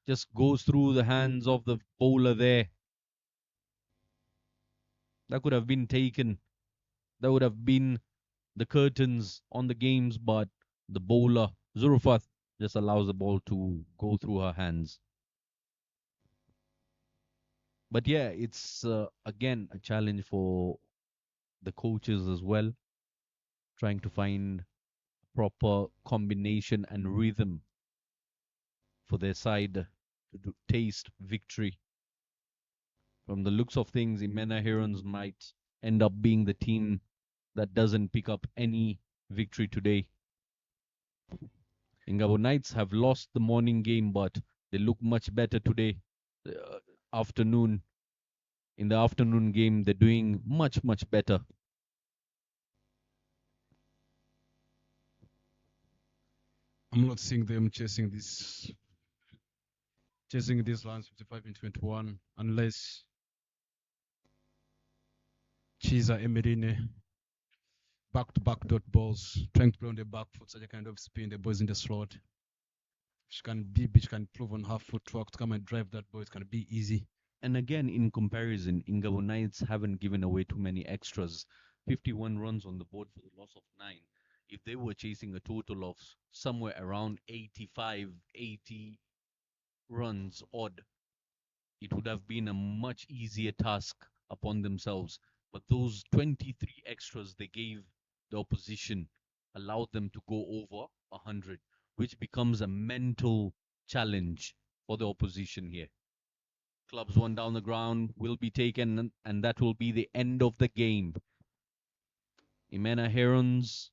Just goes through the hands of the bowler there. That could have been taken. That would have been the curtains on the games, but the bowler, Zurufat, just allows the ball to go through her hands. But yeah, it's again a challenge for the coaches as well, trying to find proper combination and rhythm for their side to taste victory. From the looks of things, Imena Herons might end up being the team that doesn't pick up any victory today. Ingabo Knights have lost the morning game, but they look much better today. Uh, afternoon, in the afternoon game, they're doing much better. I'm not seeing them chasing this lines 55 and 21 unless Chiza Emerine back-to-back dot balls, trying to play on the back foot, such a kind of spin, the boys in the slot. She can prove on her footwork to come and drive that ball. It's going to be easy. And again, in comparison, Ingabo Knights haven't given away too many extras. 51 runs on the board for the loss of 9. If they were chasing a total of somewhere around 85, 80 runs odd, it would have been a much easier task upon themselves. But those 23 extras they gave the opposition allowed them to go over 100, which becomes a mental challenge for the opposition here. Clubs one down the ground will be taken, and that will be the end of the game. Imena Herons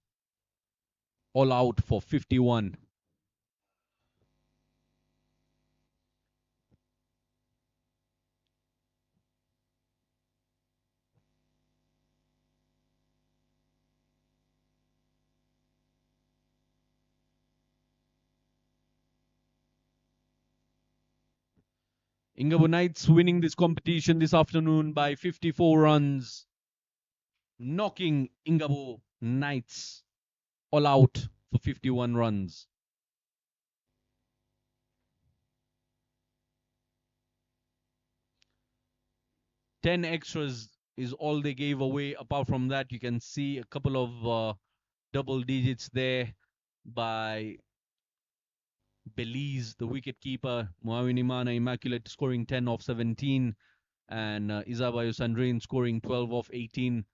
all out for 51. Ingabo Knights winning this competition this afternoon by 54 runs, knocking Ingabo Knights all out for 51 runs. Ten extras is all they gave away. Apart from that, you can see a couple of double digits there by Belize, the wicketkeeper, Muawini Mana Immaculate scoring 10 off 17, and Izabayo Sandrine scoring 12 off 18.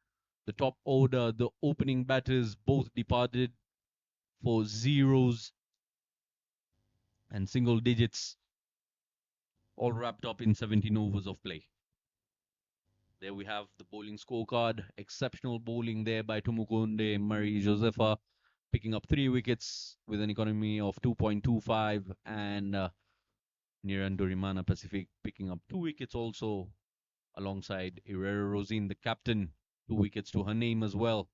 The top order, the opening batters both departed for zeros and single digits, all wrapped up in 17 overs of play. There we have the bowling scorecard. Exceptional bowling there by Tumukunde Marie Josefa, picking up 3 wickets with an economy of 2.25, and Nirandorimana Pacific picking up 2 wickets also, alongside Herrera Rosine, the captain, 2 wickets to her name as well,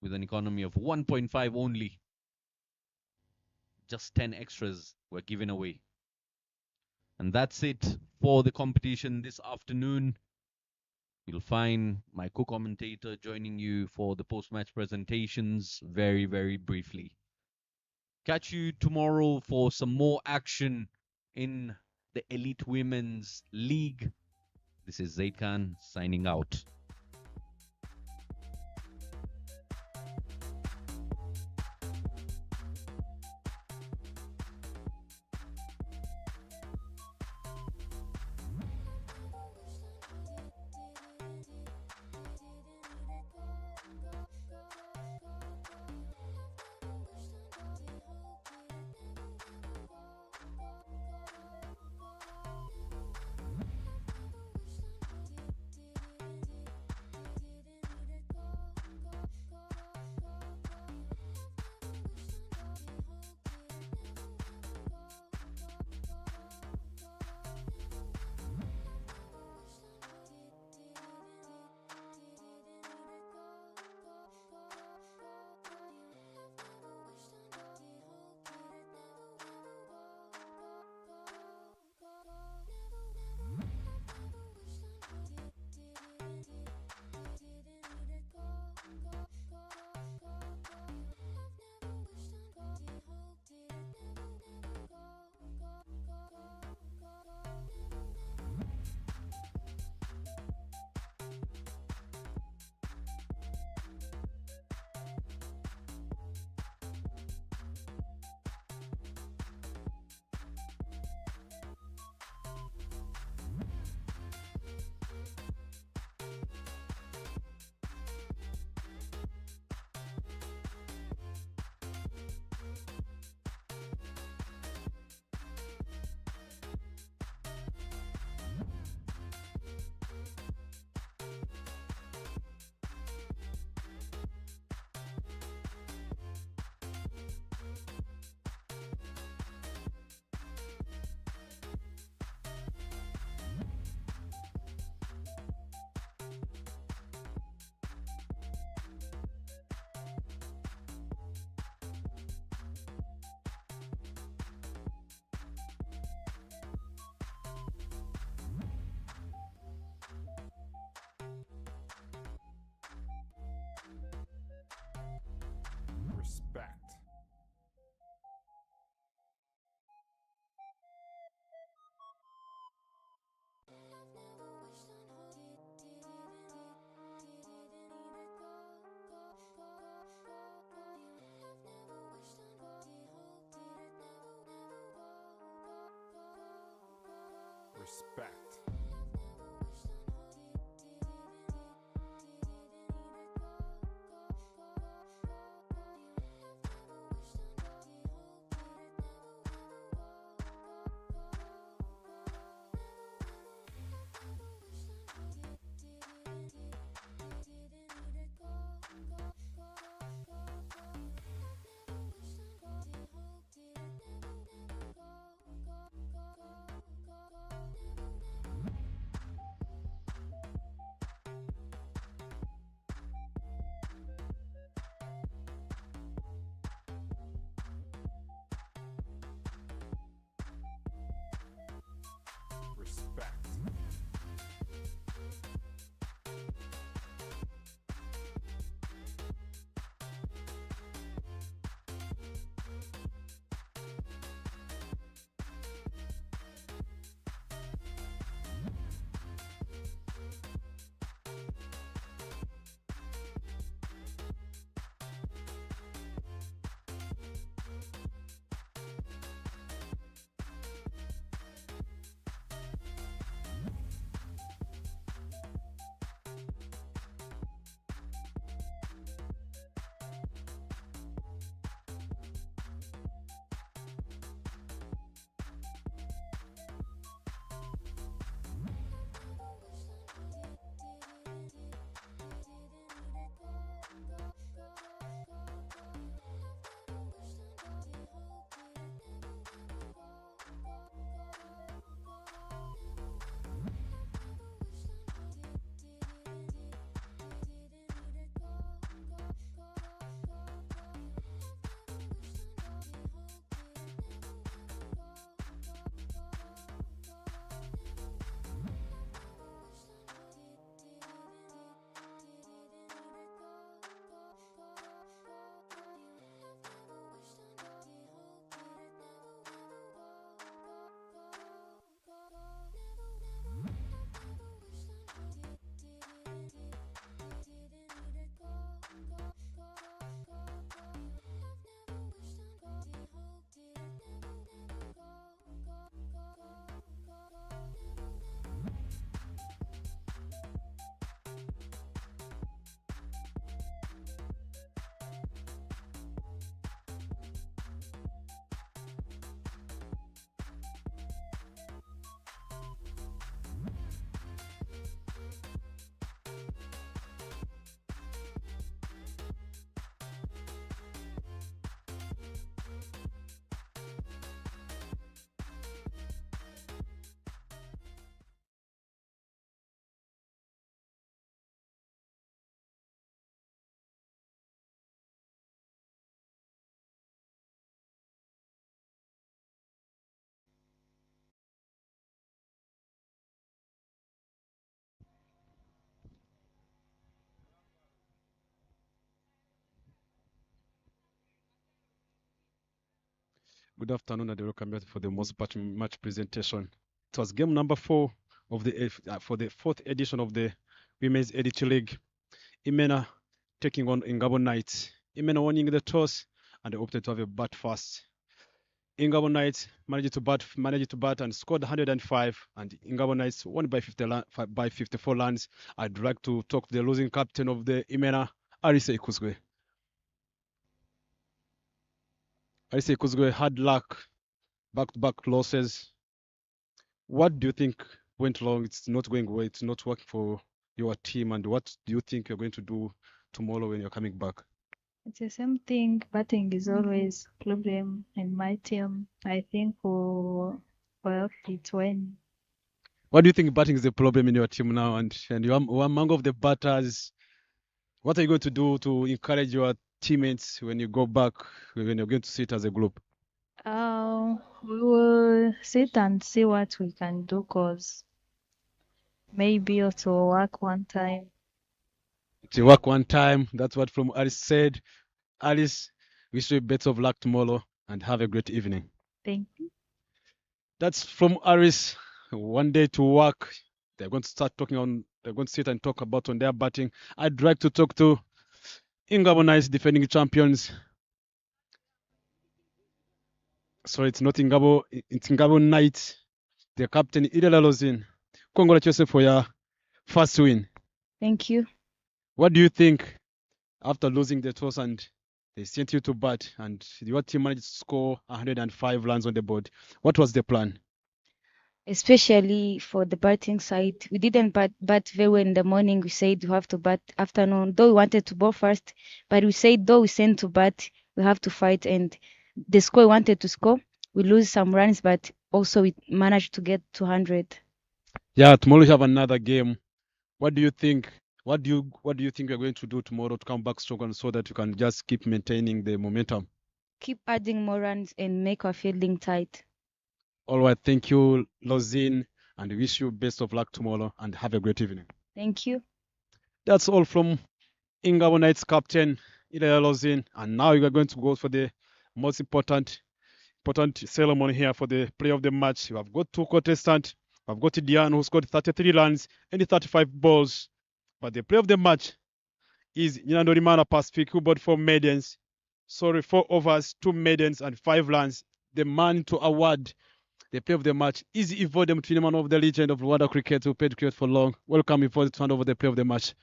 with an economy of 1.5 only. Just 10 extras were given away. And that's it for the competition this afternoon. You'll find my co-commentator joining you for the post-match presentations very, very briefly. Catch you tomorrow for some more action in the Elite Women's League. This is Zaid Khan signing out. Respect. Respect. Good afternoon and welcome back for the most match presentation. It was game number 4 of for the 4th edition of the Women's Elite League. Imena taking on Ingabo Knights. Imena winning the toss and they opted to have a bat first. Ingabo Knights managed to bat and scored 105, and Ingabo Knights won by 54 runs. I'd like to talk to the losing captain of the Imena, Arise Ikuzwe. Arise Ikuzwe had luck, back-to-back losses. What do you think went wrong? It's not going well. It's not working for your team. And what do you think you're going to do tomorrow when you're coming back? It's the same thing. Batting is always a problem in my team. I think for it when. What do you think batting is a problem in your team now? And you're among of the batters. What are you going to do to encourage your teammates when you go back, when you're going to sit as a group? We will sit and see what we can do, cause maybe also work one time. To work one time. That's what from Alice said. Alice, wish you best of luck tomorrow and have a great evening. Thank you. That's from Aris. One day to work. They're going to they're going to sit and talk about on their batting. I'd like to talk to Ingabo Knights, defending champions. Sorry, it's not Ingabo, it's Ingabo Knights. The captain, Idela Lozin. Congratulations for your first win. Thank you. What do you think after losing the toss and they sent you to bat and your team managed to score 105 runs on the board? What was the plan? Especially for the batting side, we didn't bat very well in the morning. We said we have to bat afternoon, though we wanted to bowl first, but we said though we sent to bat, we have to fight. And the score we wanted to score, we lose some runs, but also we managed to get 200. Yeah, tomorrow we have another game. What do you think? What do you think you're going to do tomorrow to come back strong so that you can just keep maintaining the momentum? Keep adding more runs and make our fielding tight. All right, thank you, Lozin, and wish you best of luck tomorrow and have a great evening. Thank you. That's all from Ingabo Knights captain, Ilya Lozin, and now we are going to go for the most important ceremony here for the player of the match. We have got two contestants. We have got Diane, who scored 33 runs and 35 balls. But the player of the match is Nyandorimana Pacific, who bowled 4 overs, 2 maidens, and 5 runs. The man to award the player of the match is Ivo Mutwini, of the legend of Rwanda cricket, who played cricket for long. Welcome, Ivo, to hand over the player of the match.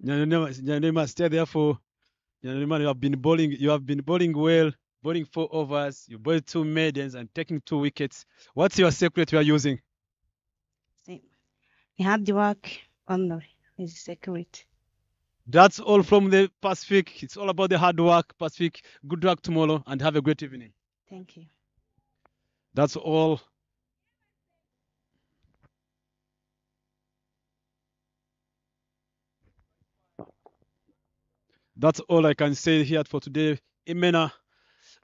Nyandorimana, stay there for Nyandorimana. You have been bowling well. Bowling 4 overs, you bowled 2 maidens and taking 2 wickets. What's your secret you are using? Hard work only is secret. That's all from the Pacific. It's all about the hard work, Pacific. Good luck tomorrow and have a great evening. Thank you. That's all. That's all I can say here for today. Imena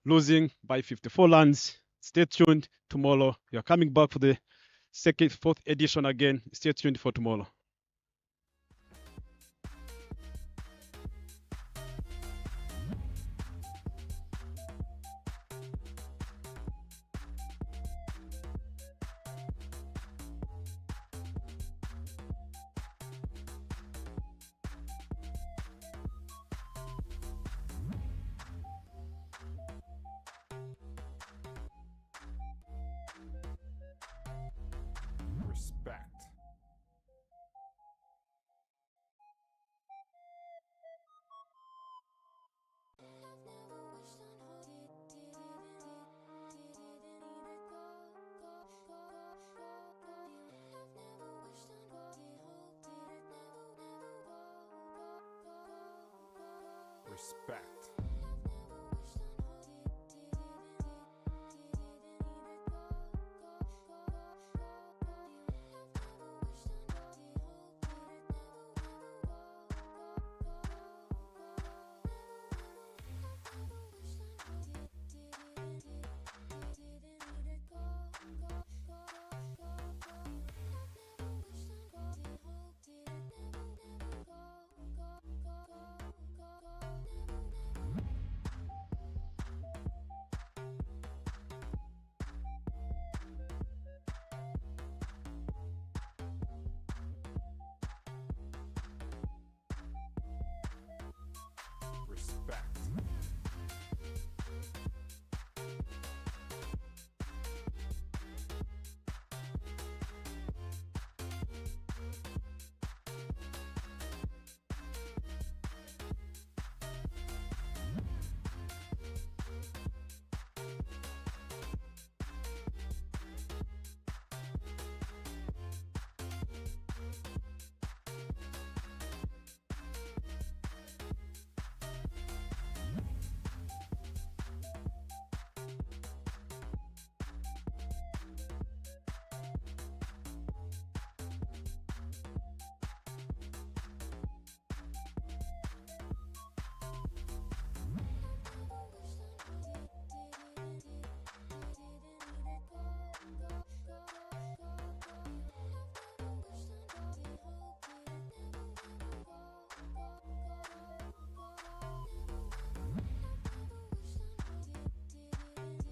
losing by 54 runs. Stay tuned tomorrow. We are coming back for the 4th edition again. Stay tuned for tomorrow. Respect. Respect.